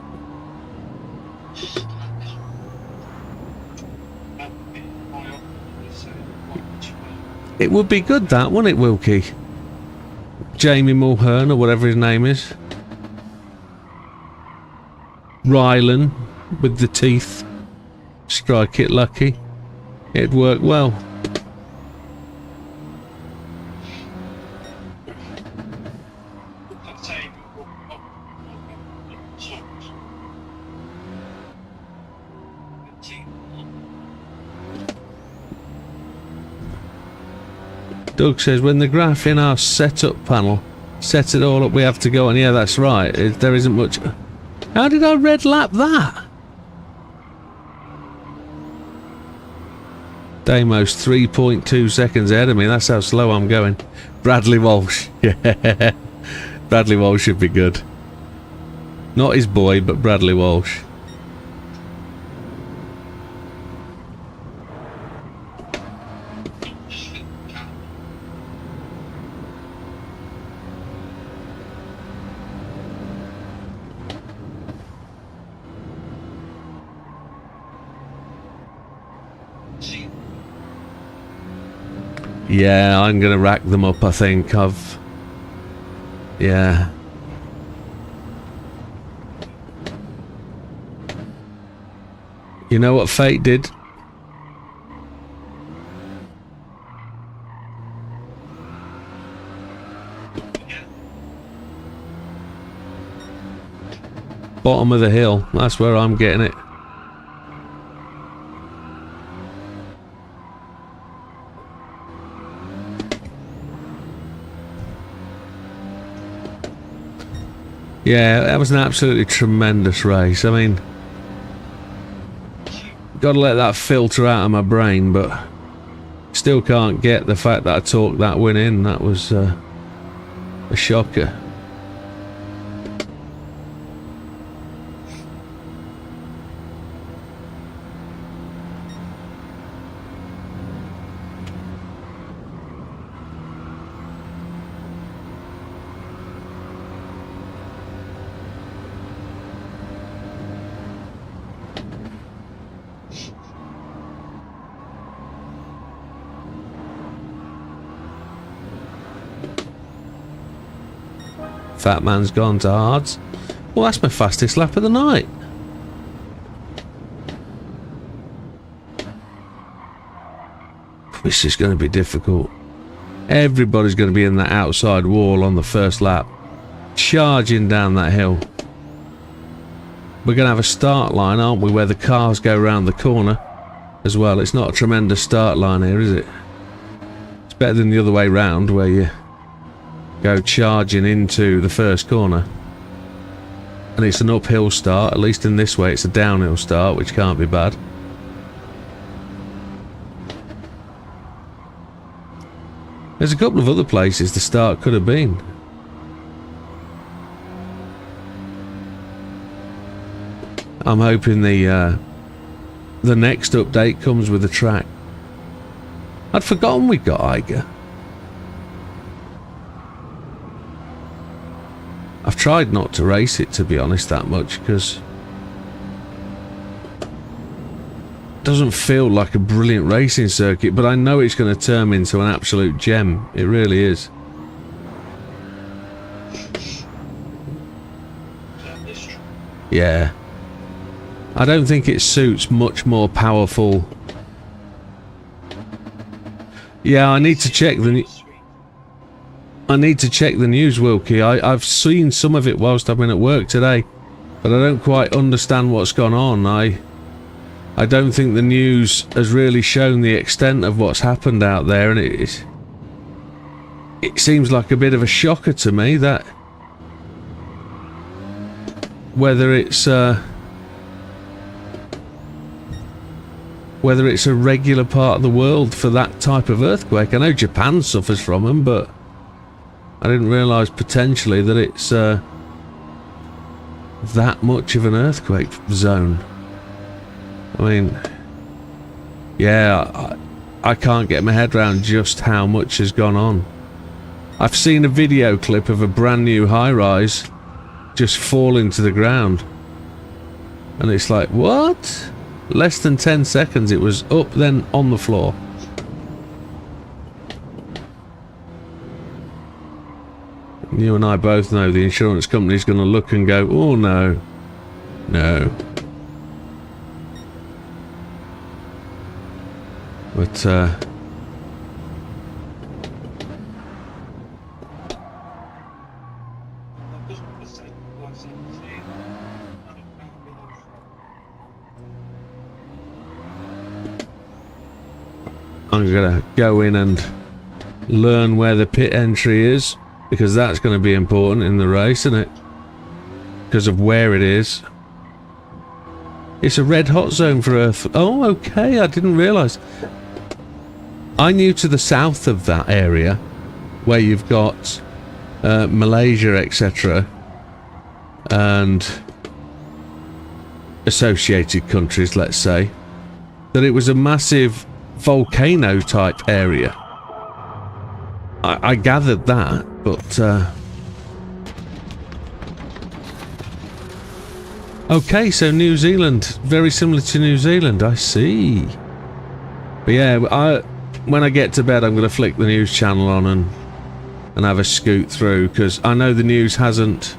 B: It would be good, that, wouldn't it, Wilkie? Jamie Mulhern, or whatever his name is. Rylan with the teeth. Strike it lucky. It'd work well. Doug says, when the graph in our setup panel sets it all up, we have to go on. Yeah, that's right. There isn't much. How did I red lap that? Damo's 3.2 seconds ahead of me. That's how slow I'm going. Bradley Walsh. Yeah. Bradley Walsh should be good. Not his boy, but Bradley Walsh. Yeah, I'm gonna rack them up, I think. Yeah. You know what fate did? Bottom of the hill, that's where I'm getting it. Yeah, that was an absolutely tremendous race. I mean, gotta let that filter out of my brain, but still can't get the fact that I talked that win in. That was a shocker. Fat man's gone to hards. Well, that's my fastest lap of the night. This is going to be difficult. Everybody's going to be in that outside wall on the first lap, charging down that hill. We're going to have a start line, aren't we, where the cars go round the corner as well. It's not a tremendous start line here, is it? It's better than the other way round, where you go charging into the first corner. And it's an uphill start. At least in this way it's a downhill start, which can't be bad. There's a couple of other places the start could have been. I'm hoping the next update comes with the track. I'd forgotten we got Eiger. I've tried not to race it, to be honest, that much, because it doesn't feel like a brilliant racing circuit, but I know it's going to turn into an absolute gem. It really is. Yeah. I don't think it suits much more powerful. Yeah, I need to check the news, Wilkie. I've seen some of it whilst I've been at work today, but I don't quite understand what's gone on. I don't think the news has really shown the extent of what's happened out there, and it seems like a bit of a shocker to me that whether it's a regular part of the world for that type of earthquake. I know Japan suffers from them, but I didn't realise potentially that it's that much of an earthquake zone. I mean, yeah, I can't get my head around just how much has gone on. I've seen a video clip of a brand new high-rise just falling to the ground. And it's like, what? Less than 10 seconds it was up, then on the floor. You and I both know the insurance company's going to look and go, oh no, no. But, I'm going to go in and learn where the pit entry is, because that's going to be important in the race, isn't it? Because of where it is. It's a red hot zone for Earth. Oh, okay, I didn't realise. I knew to the south of that area, where you've got Malaysia, etc., and associated countries, let's say, that it was a massive volcano type area. I gathered that, but okay, so New Zealand, very similar to New Zealand, I see. But yeah, when I get to bed, I'm going to flick the news channel on and have a scoot through, because I know the news hasn't.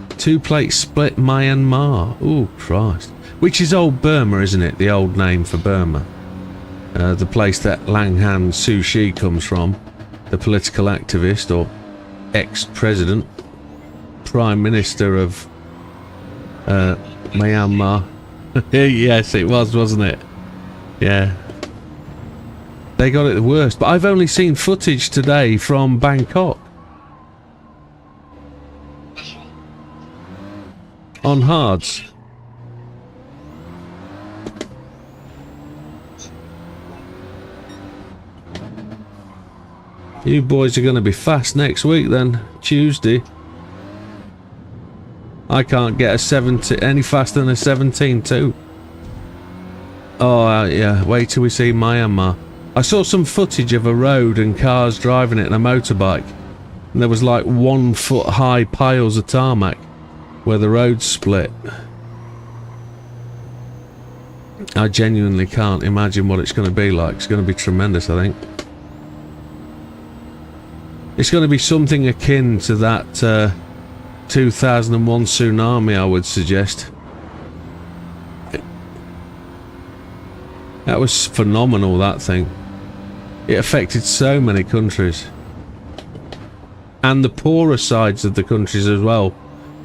B: 2-plate split Myanmar. Oh, Christ. Which is old Burma, isn't it? The old name for Burma. The place that Langhan Sushi comes from. The political activist, or ex-president, prime minister of Myanmar. Yes, it was, wasn't it? Yeah. They got it the worst. But I've only seen footage today from Bangkok. On hards. You boys are going to be fast next week then, Tuesday. I can't get a 70 any faster than a 17.2. Oh, yeah, wait till we see Myanmar. I saw some footage of a road and cars driving it and a motorbike. And there was like 1 foot high piles of tarmac where the road split. I genuinely can't imagine what it's going to be like. It's going to be tremendous, I think. It's going to be something akin to that 2001 tsunami, I would suggest. That was phenomenal, that thing. It affected so many countries. And the poorer sides of the countries as well,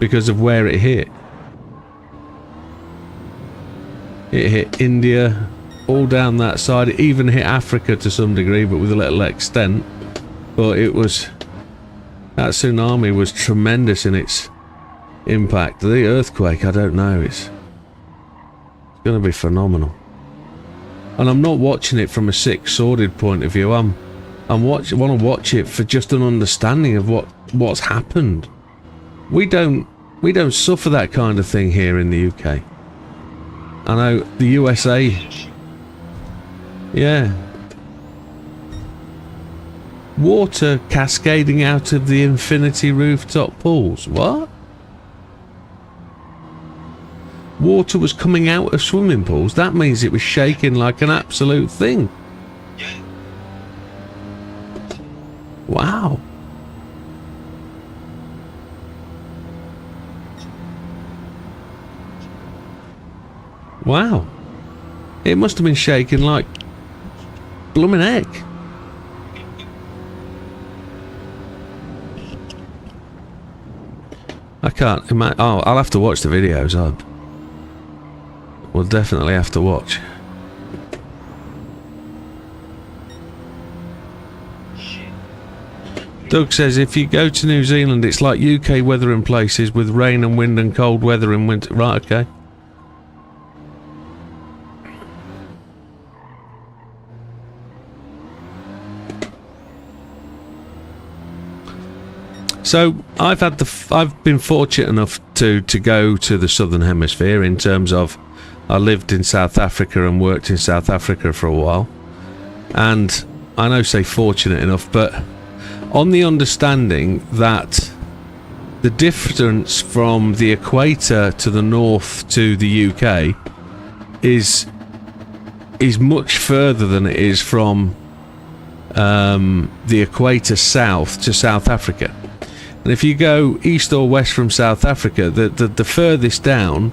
B: because of where it hit. It hit India, all down that side. It even hit Africa to some degree, but with a little extent. But it was... that tsunami was tremendous in its impact. The earthquake, I don't know. It's going to be phenomenal. And I'm not watching it from a sick, sordid point of view. I want to watch it for just an understanding of what's happened. We don't suffer that kind of thing here in the UK. I know the USA. Yeah. Water cascading out of the infinity rooftop pools. What? Water was coming out of swimming pools. That means it was shaking like an absolute thing. Wow. Wow. It must have been shaking like blooming egg. I can't imagine. Oh, I'll have to watch the videos. We'll definitely have to watch. Doug says if you go to New Zealand, it's like UK weather in places with rain and wind and cold weather in winter. Right, okay. So I've been fortunate enough to go to the Southern Hemisphere in terms of I lived in South Africa and worked in South Africa for a while, and I know say fortunate enough, but on the understanding that the difference from the equator to the north to the UK is much further than it is from the equator south to South Africa. And if you go east or west from South Africa, the furthest down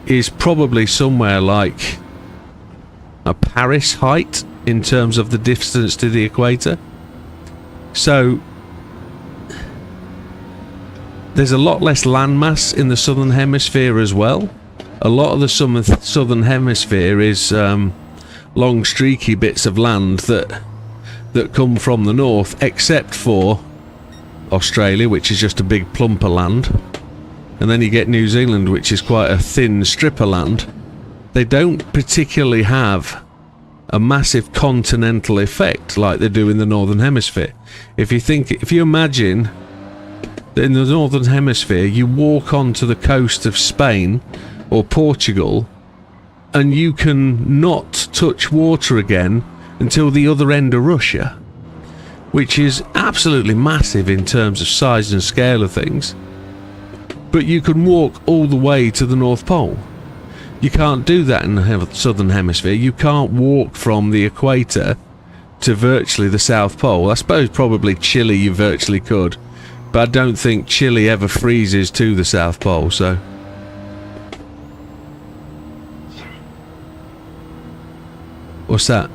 B: is probably somewhere like a Paris height in terms of the distance to the equator. So there's a lot less landmass in the southern hemisphere as well. A lot of the southern hemisphere is long streaky bits of land that come from the north, except for Australia, which is just a big plump of land, and then you get New Zealand, which is quite a thin strip of land. They don't particularly have a massive continental effect like they do in the northern hemisphere. If you imagine that in the northern hemisphere you walk onto the coast of Spain or Portugal and you can not touch water again until the other end of Russia, which is absolutely massive in terms of size and scale of things. But you can walk all the way to the North Pole. You can't do that in the southern hemisphere. You can't walk from the equator to virtually the South Pole. I suppose probably Chile you virtually could, but I don't think Chile ever freezes to the South Pole, so... What's that?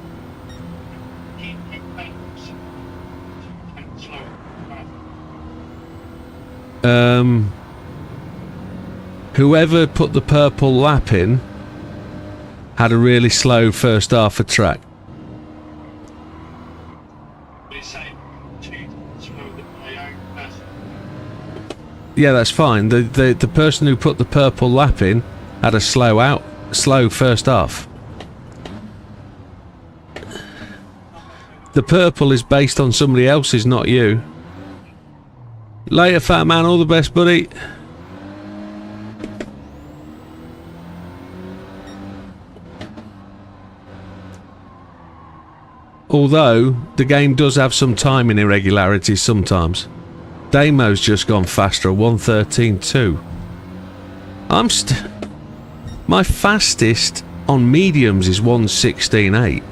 B: Whoever put the purple lap in had a really slow first half of track. Yeah, that's fine. The person who put the purple lap in had a slow first half. The purple is based on somebody else's, not you. Later, fat man. All the best, buddy. Although, the game does have some timing irregularities sometimes. Damo's just gone faster at 1:13.2. My fastest on mediums is 1:16.8.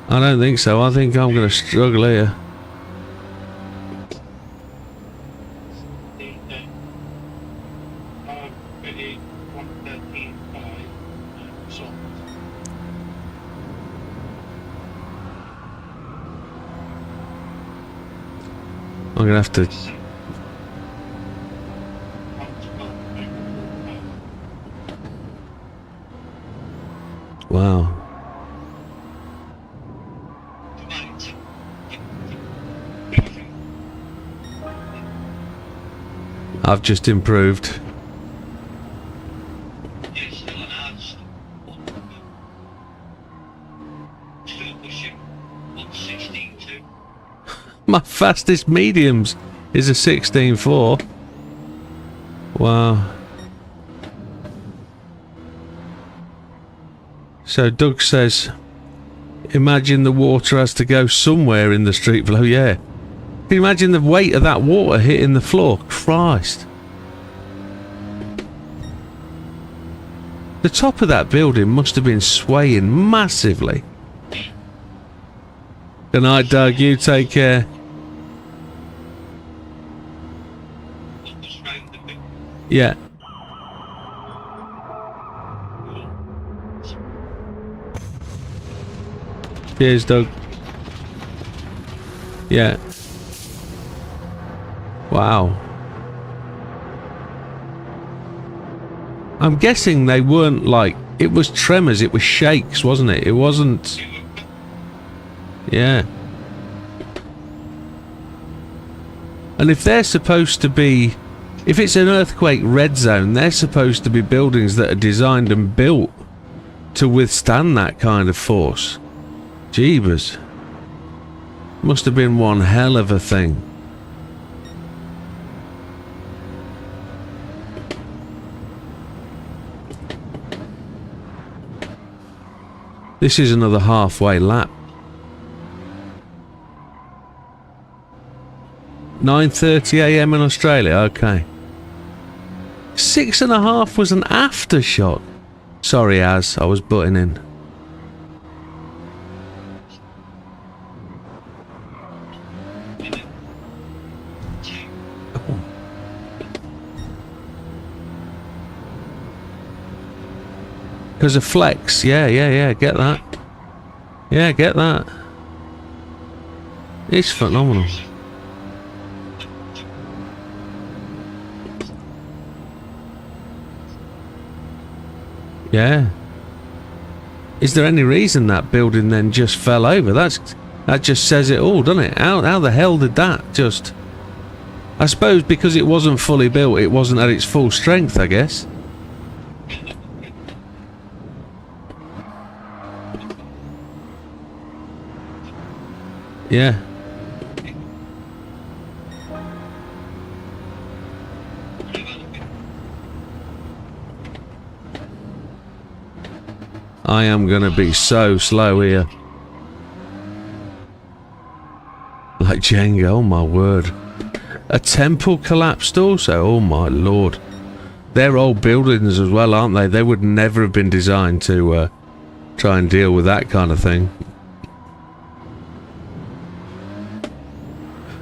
B: I don't think so. I think I'm going to struggle here. I'm going to have to... Wow. I've just improved. My fastest mediums is a 16.4. Wow. So Doug says, imagine the water has to go somewhere in the street below. Yeah. Can you imagine the weight of that water hitting the floor? Christ. The top of that building must have been swaying massively. Good night, Doug. You take care. Yeah. Cheers, Doug. Yeah. Wow. I'm guessing they weren't like... It was tremors, it was shakes, wasn't it? It wasn't... Yeah. And if they're supposed to be... If it's an earthquake red zone, they're supposed to be buildings that are designed and built to withstand that kind of force. Jeebus. Must have been one hell of a thing. This is another halfway lap. 9:30 AM in Australia, okay. 6.5 was an aftershock. Sorry, Az, I was butting in. Because of flex, yeah, get that. Yeah, get that. It's phenomenal. Yeah. Is there any reason that building then just fell over? That just says it all, doesn't it? How the hell did that just... I suppose because it wasn't fully built, it wasn't at its full strength, I guess. Yeah. I am gonna be so slow here. Like Jenga, oh my word. A temple collapsed also. Oh my lord. They're old buildings as well, aren't they? They would never have been designed to try and deal with that kind of thing.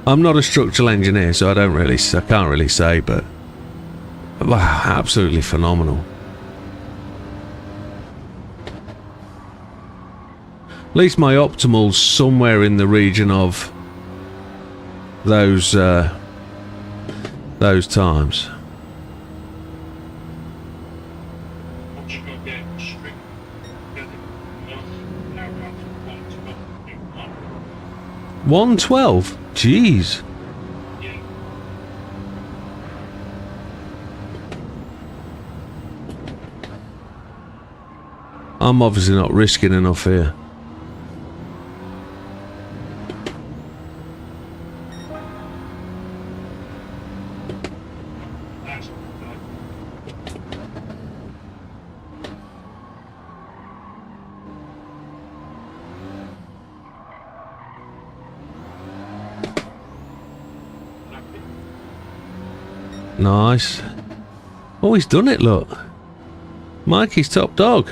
B: I'm not a structural engineer, so I can't really say, but wow, absolutely phenomenal. At least my optimal's somewhere in the region of those times.
A: Once you got the string together, now we're on to
B: 112? Jeez.
A: Yeah.
B: I'm obviously not risking enough here.
A: That's
B: Nice. Oh, he's done it, look. Mikey's top dog.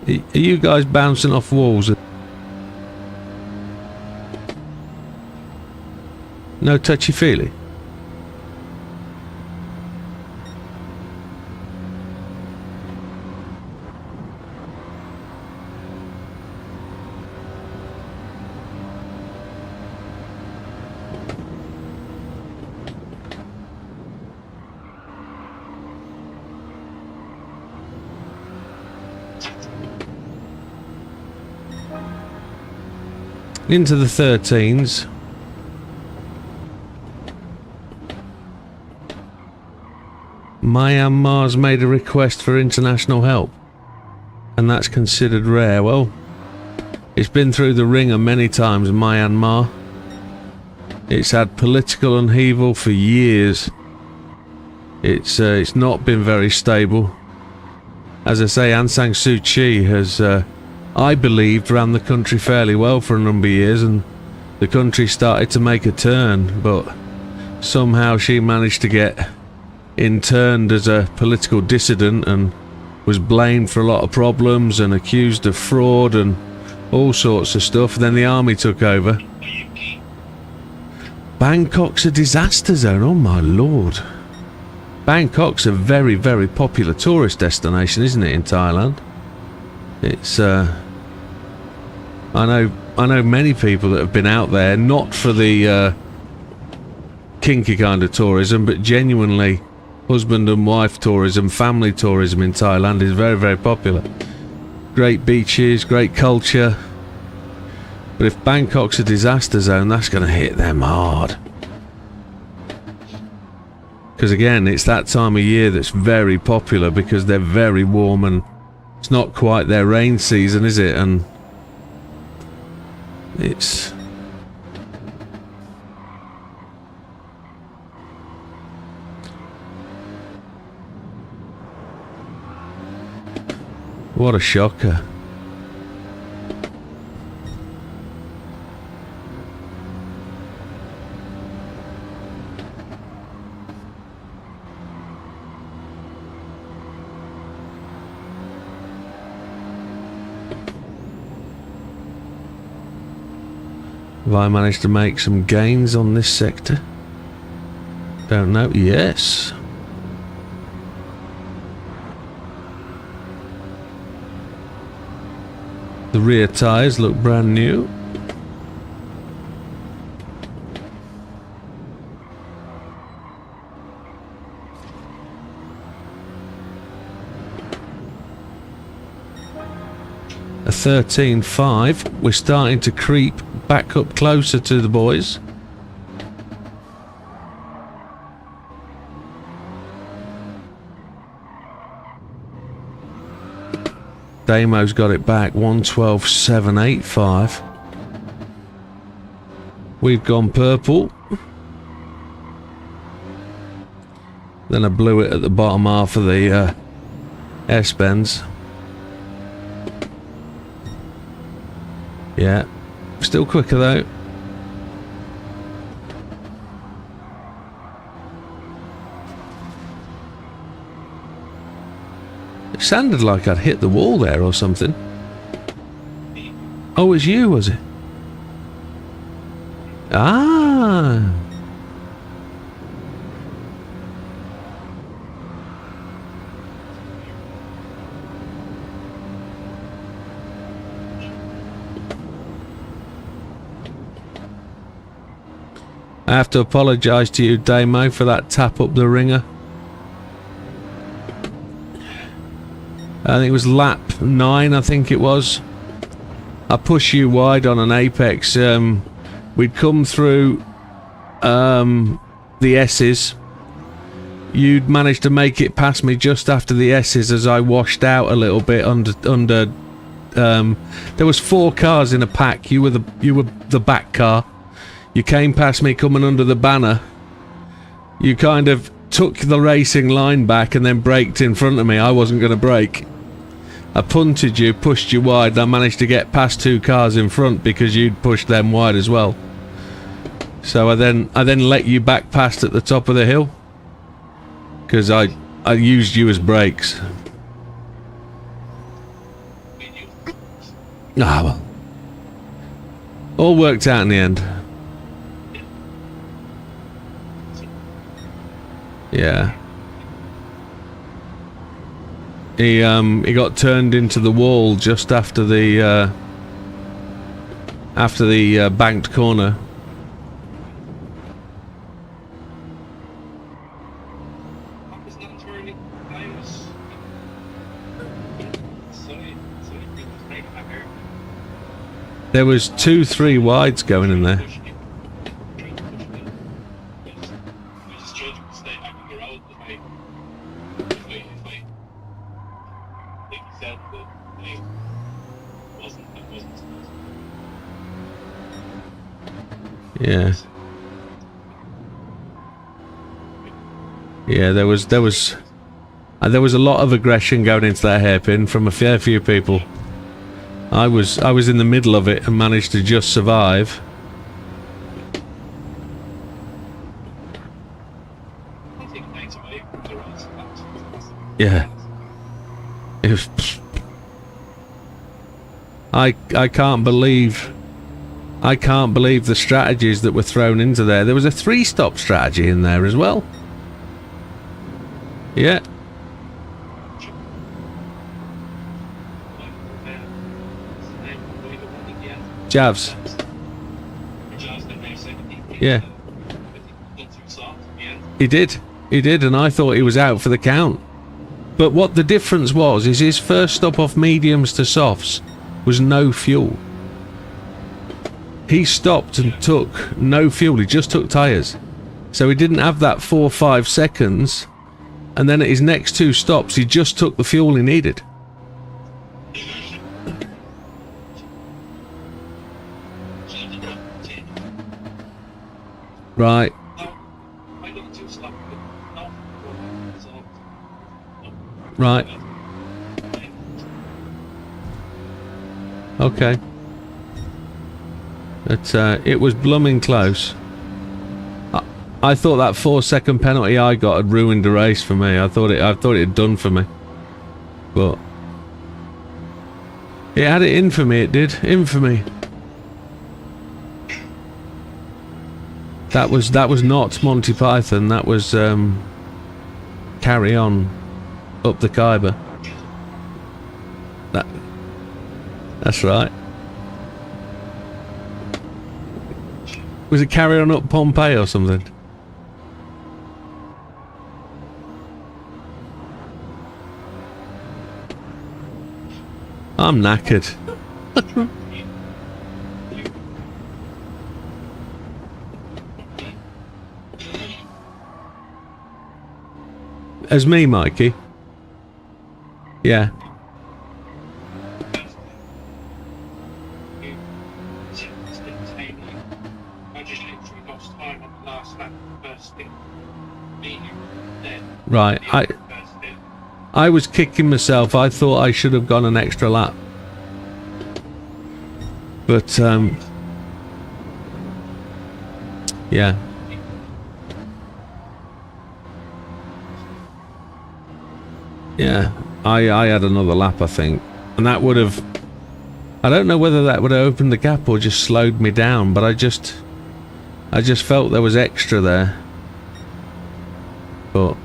B: Are you guys bouncing off walls? No touchy-feely? Into the 13s. Myanmar's made a request for international help, and that's considered rare. Well, it's been through the ringer many times, Myanmar. It's had political upheaval for years. It's not been very stable. As I say, Aung San Suu Kyi has, I believed, ran the country fairly well for a number of years, and the country started to make a turn, but somehow she managed to get interned as a political dissident and was blamed for a lot of problems and accused of fraud and all sorts of stuff. Then the army took over. Bangkok's a disaster zone, oh my lord. Bangkok's a very, very popular tourist destination, isn't it, in Thailand? It's I know many people that have been out there, not for the kinky kind of tourism, but genuinely husband and wife tourism, family tourism in Thailand is very, very popular. Great beaches, great culture. But if Bangkok's a disaster zone, that's going to hit them hard. Because again, it's that time of year that's very popular because they're very warm and it's not quite their rain season, is it? And it's... what a shocker. Have I managed to make some gains on this sector? Don't know. Yes. The rear tyres look brand new. A 13.5. We're starting to creep back up closer to the boys. Damo's got it back, 112.785. We've gone purple. Then I blew it at the bottom half of the S-bends. Yeah. Still quicker though. It sounded like I'd hit the wall there or something. Oh, it's you, was it? Ah. I have to apologise to you, Damo, for that tap up the ringer. I think it was lap 9, I think it was. I pushed you wide on an apex. We'd come through the S's. You'd managed to make it past me just after the S's as I washed out a little bit under there was 4 cars in a pack. You were the back car. You came past me coming under the banner. You kind of took the racing line back and then braked in front of me. I wasn't going to brake. I punted you, pushed you wide, and I managed to get past 2 cars in front because you'd pushed them wide as well. So I then let you back past at the top of the hill because I used you as brakes. Ah, well. All worked out in the end. Yeah. He got turned into the wall just after the banked corner. There was 2-3 wides going in there. Yeah. Yeah, there was a lot of aggression going into that hairpin from a fair few people. I was in the middle of it and managed to just survive. Yeah. It was, I can't believe the strategies that were thrown into there. There was a 3-stop strategy in there as well. Yeah. Javs. Yeah. He did, and I thought he was out for the count. But what the difference was is his first stop off mediums to softs was no fuel. He stopped and took no fuel, he just took tyres. So he didn't have that 4-5 seconds, and then at his next 2 stops he just took the fuel he needed. Right. Right. Okay. But it was blooming close. I thought that 4-second penalty I got had ruined the race for me. I thought it had done for me. But it had it in for me, it did. In for me. That was not Monty Python, that was Carry On up the Khyber. That's right. Was it Carry On up Pompeii or something? I'm knackered. As me, Mikey? Yeah.
A: I just
B: Right, I was kicking myself. I thought I should have gone an extra lap. But, yeah. Yeah, I had another lap, I think. And that would have... I don't know whether that would have opened the gap or just slowed me down, but I just felt there was extra there. But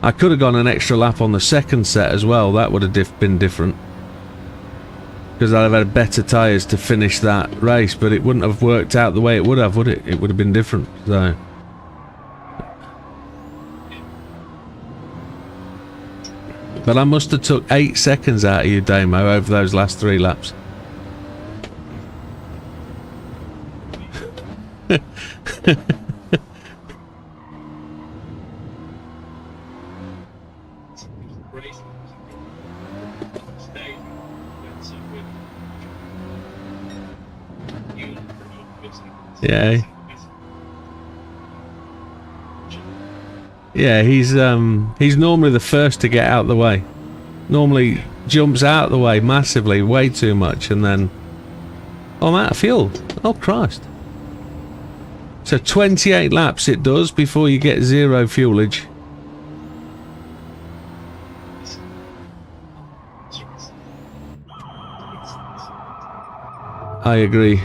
B: I could have gone an extra lap on the second set as well. That would have been different. Because I'd have had better tyres to finish that race, but it wouldn't have worked out the way it would have, would it? It would have been different, so... But I must have took 8 seconds out of you, Damo, over those last 3 laps. Yeah. Yeah, he's normally the first to get out of the way. Normally jumps out of the way massively, way too much, and then... Oh, I'm out of fuel. Oh, Christ. So 28 laps it does before you get 0 fuelage. I agree.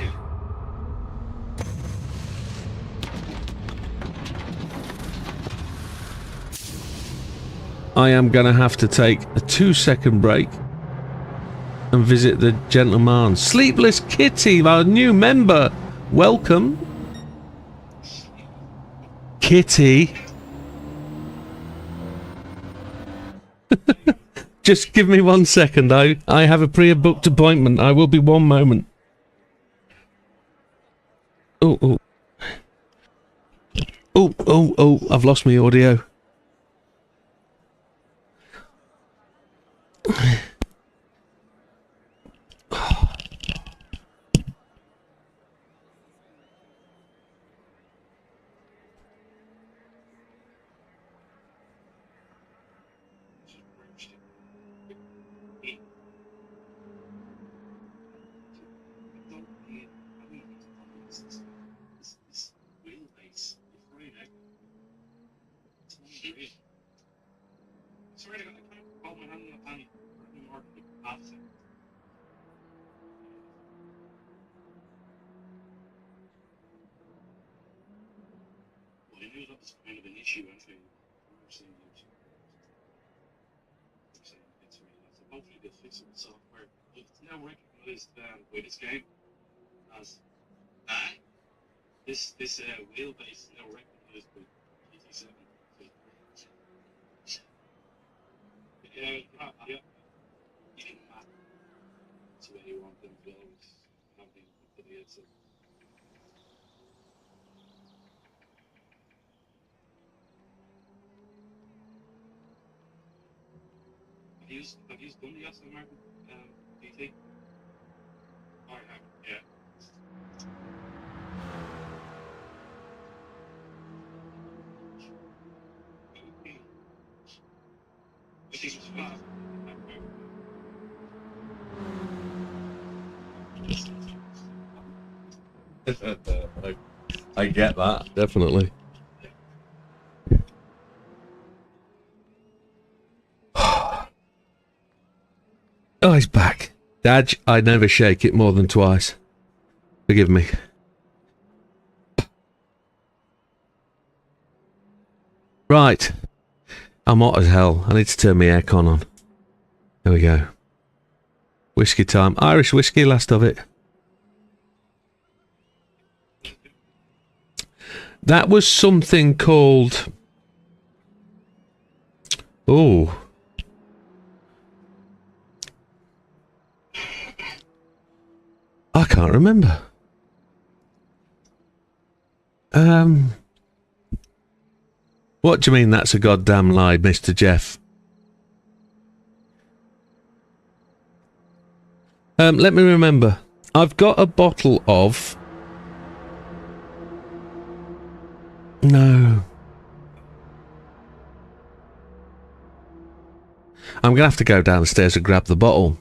B: I am going to have to take a 2-second break and visit the gentleman. Sleepless Kitty, our new member. Welcome. Kitty. Just give me 1 second. I have a pre-booked appointment. I will be 1 moment. Oh. I've lost my audio.
A: This wheelbase now recognized by GT7. Yeah, you didn't map to where you want them flows. Having for the headset. Have you done the Aston Martin PT? I have, yeah.
B: I get that, definitely. Oh, he's back. Dad, I never shake it more than twice. Forgive me. Right. I'm hot as hell. I need to turn my aircon on. There we go. Whiskey time. Irish whiskey, last of it. That was something called... Oh. I can't remember. What do you mean that's a goddamn lie, Mr. Jeff? Let me remember. I've got a bottle of... No. I'm going to have to go downstairs and grab the bottle.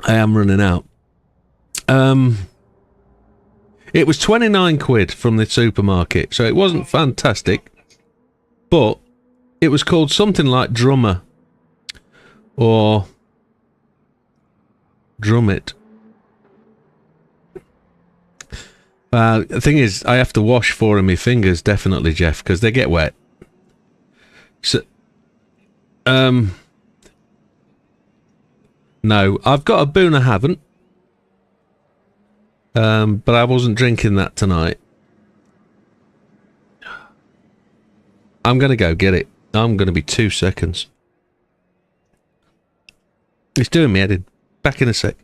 B: I am running out. It was 29 quid from the supermarket, so it wasn't fantastic, but it was called something like Drummer or Drummit. The thing is, I have to wash 4 of my fingers, definitely, Jeff, because they get wet. So, no, I've got a boon I haven't. But I wasn't drinking that tonight. I'm going to go get it. I'm going to be 2 seconds. It's doing me head in. Back in a sec.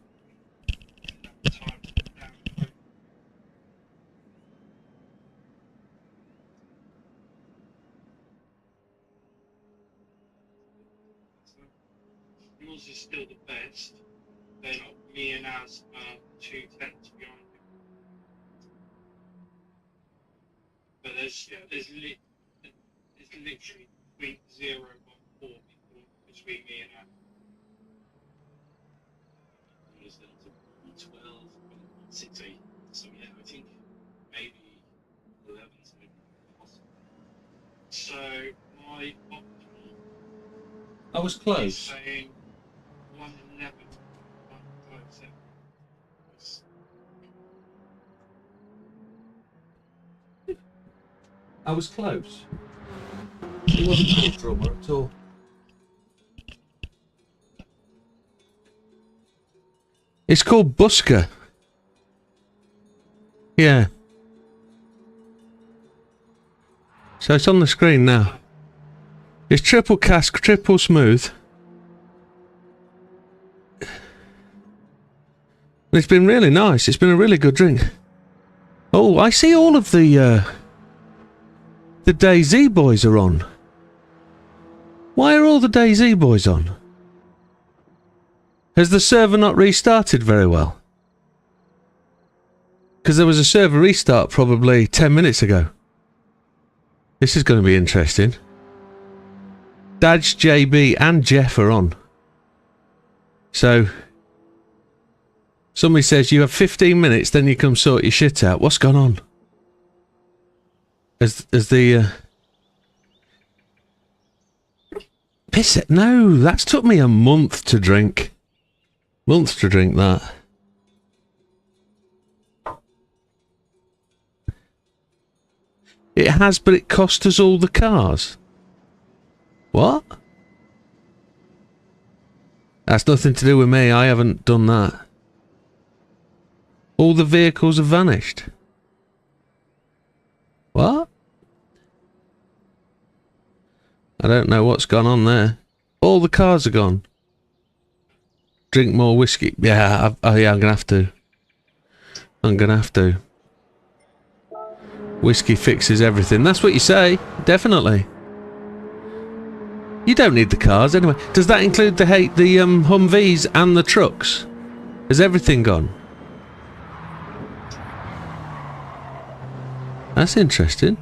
A: Yours is still the best. Then me and Az are 2 tenths behind him. But there's literally between 0.4 between me and Az. Yours down to 12, 6, 8. So yeah, I think maybe 11 is possible. So my optimal
B: I was
A: is
B: close.
A: saying 111, 157.
B: I was close. It wasn't called Drummer at all. It's called Busker. Yeah. So it's on the screen now. It's triple cask, triple smooth. It's been really nice. It's been a really good drink. Oh, I see all of the DayZ boys are on. Why are all the DayZ boys on? Has the server not restarted very well? Because there was a server restart probably 10 minutes ago. This is going to be interesting. Daj, JB and Jeff are on. So, somebody says you have 15 minutes, then you come sort your shit out. What's gone on? As the piss it. No, that's took me a month to drink. Month to drink that. It has, but it cost us all the cars. What? That's nothing to do with me. I haven't done that. All the vehicles have vanished. What? I don't know what's gone on there. All the cars are gone. Drink more whiskey. Yeah, yeah, I'm gonna have to. I'm gonna have to. Whiskey fixes everything. That's what you say. Definitely. You don't need the cars anyway. Does that include the Humvees and the trucks? Is everything gone? That's interesting.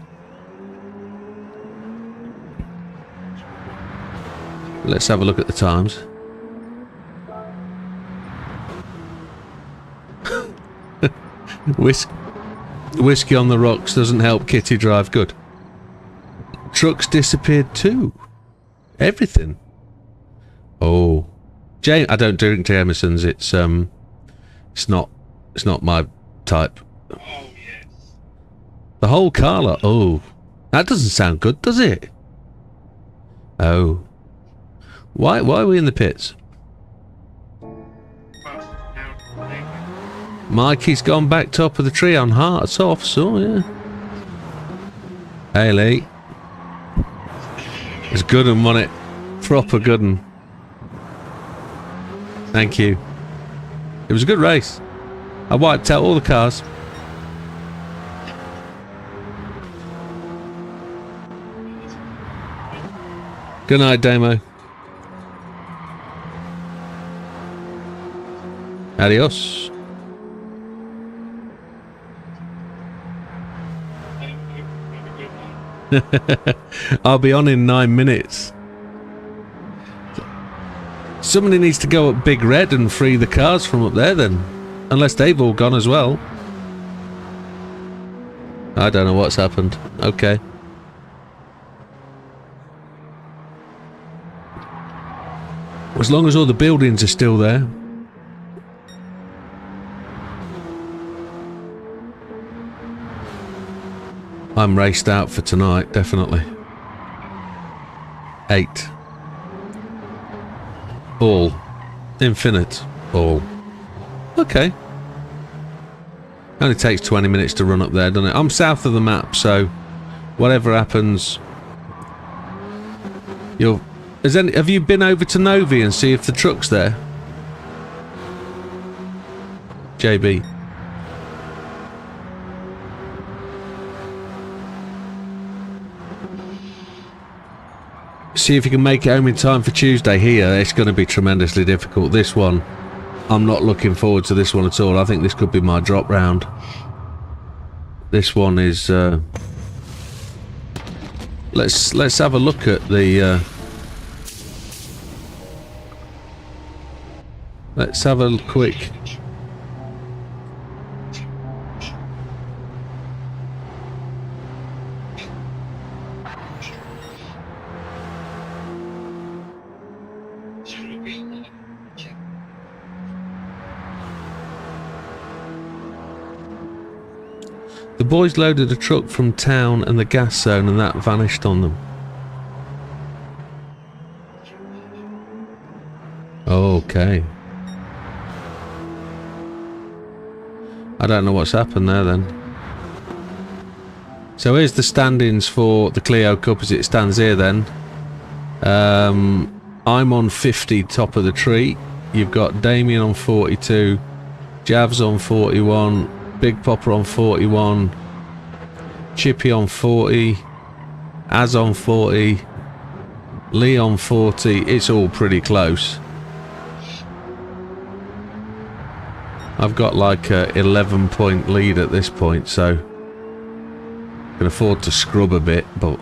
B: Let's have a look at the times. Whiskey on the rocks doesn't help Kitty drive. Good. Trucks disappeared too. Everything. Oh, I don't drink Jameson's. It's not my type.
A: Oh yes.
B: The whole car lot. Oh, that doesn't sound good, does it? Oh, why are we in the pits? Mikey's gone back top of the tree on hearts off. So yeah. Hey Lee. It's good and won it. Proper good un. Thank you. It was a good race. I wiped out all the cars. Good night, Damo. Adios. I'll be on in 9 minutes. Somebody needs to go up Big Red and free the cars from up there then. Unless they've all gone as well. I don't know what's happened. Okay. As long as all the buildings are still there. I'm raced out for tonight, definitely. 8. All. Infinite. All. Okay. Only takes 20 minutes to run up there, doesn't it? I'm south of the map, so whatever happens, you'll... have you been over to Novi and see if the truck's there? JB. See if you can make it home in time for Tuesday here. It's going to be tremendously difficult. This one, I'm not looking forward to this one at all. I think this could be my drop round. This one is... Let's have a look at the... let's have a quick... The boys loaded a truck from town and the gas zone and that vanished on them. Okay. I don't know what's happened there then. So here's the standings for the Clio Cup as it stands here then. I'm on 50, top of the tree. You've got Damien on 42, Javs on 41, Big Popper on 41, Chippy on 40, Az on 40, Lee on 40. It's all pretty close. I've got like a 11-point lead at this point, so can afford to scrub a bit, but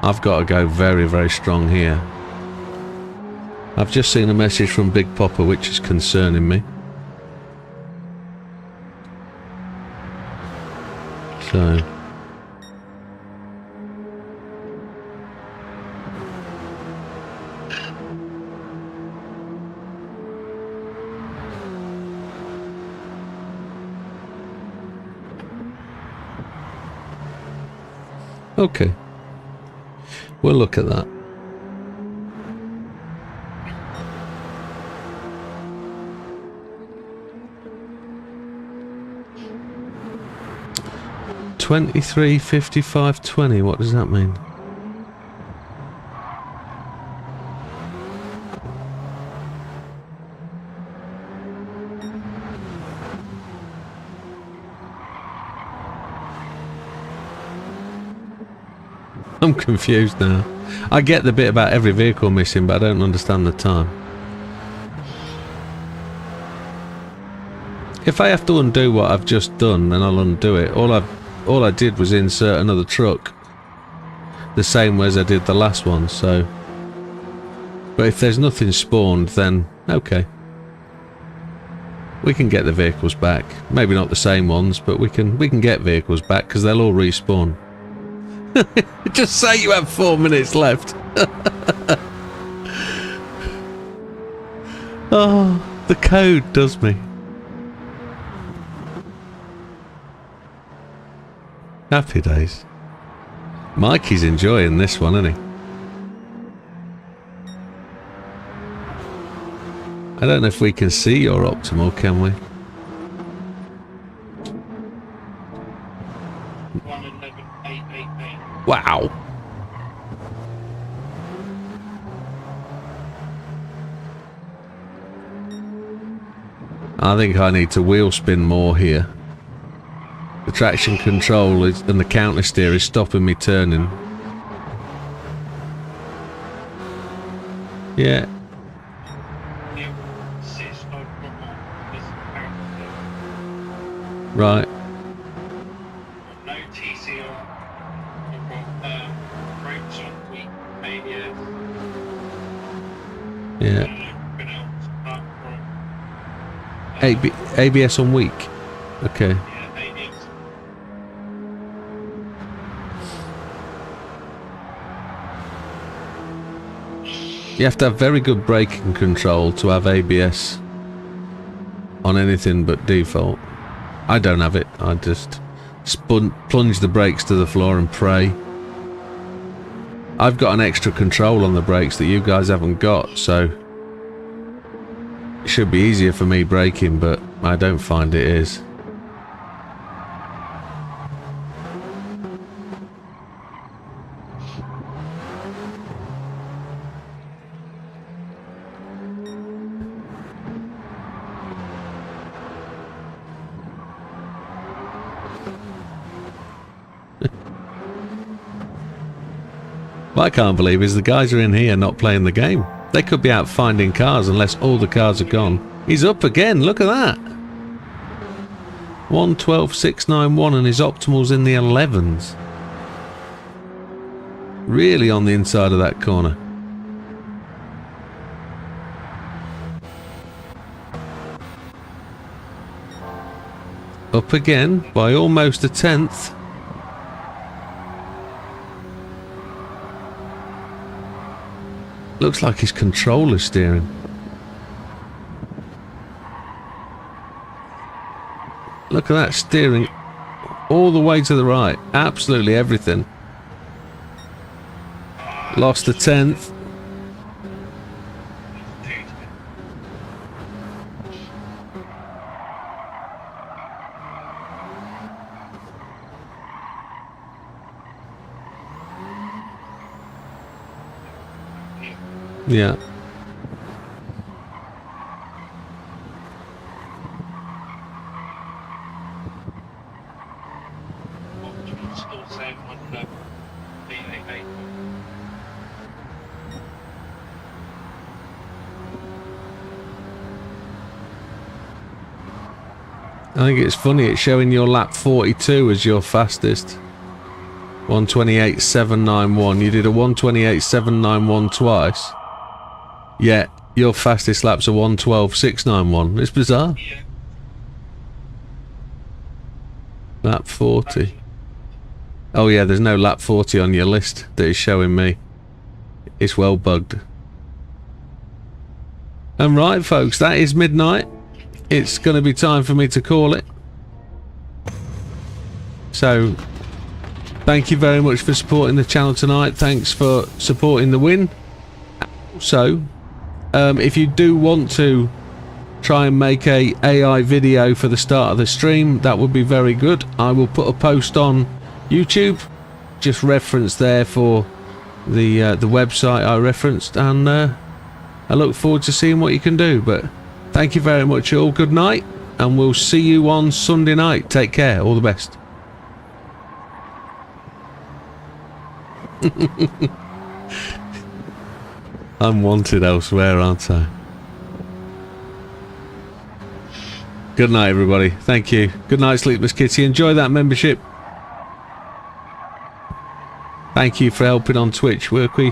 B: I've got to go very, very strong here. I've just seen a message from Big Popper which is concerning me. So okay, we'll look at that. $23, $55, $20. What does that mean? I'm confused now. I get the bit about every vehicle missing, but I don't understand the time. If I have to undo what I've just done, then I'll undo it. All I did was insert another truck, the same way as I did the last one. So, but if there's nothing spawned, then okay, we can get the vehicles back. Maybe not the same ones, but we can get vehicles back because they'll all respawn. Just say you have 4 minutes left. Oh, the code does me. Happy days. Mikey's enjoying this one, isn't he? I don't know if we can see your optimal, can we?
A: 111,888.
B: Wow. I think I need to wheel spin more here. The traction control and the counter steer is stopping me turning. Yeah. Right.
A: No TCR,
B: ABS on weak. Okay.
A: Yeah, ABS.
B: You have to have very good braking control to have ABS on anything but default. I don't have it. I just plunge the brakes to the floor and pray. I've got an extra control on the brakes that you guys haven't got, so it should be easier for me braking, but I don't find it is. What I can't believe is the guys are in here not playing the game. They could be out finding cars unless all the cars are gone. He's up again, look at that. 112.691 and his optimal's in the 11s. Really on the inside of that corner. Up again by almost a tenth. Looks like his controller's steering. Look at that steering all the way to the right. Absolutely everything. Lost a tenth. Yeah. I think it's funny, it's showing your lap 42 as your fastest. 128.791. You did a 128.791 twice. Yeah, your fastest laps are 112.691. It's bizarre.
A: Yeah.
B: Lap 40. Oh yeah, there's no lap 40 on your list that is showing me. It's well bugged. And right folks, that is midnight. It's going to be time for me to call it. So, thank you very much for supporting the channel tonight. Thanks for supporting the win. Also, if you do want to try and make a AI video for the start of the stream, that would be very good. I will put a post on YouTube, just reference there for the website I referenced, and I look forward to seeing what you can do. But thank you very much all. Good night, and we'll see you on Sunday night. Take care. All the best. I'm wanted elsewhere, aren't I? Good night, everybody. Thank you. Good night, Sleepless Kitty. Enjoy that membership. Thank you for helping on Twitch, Worky.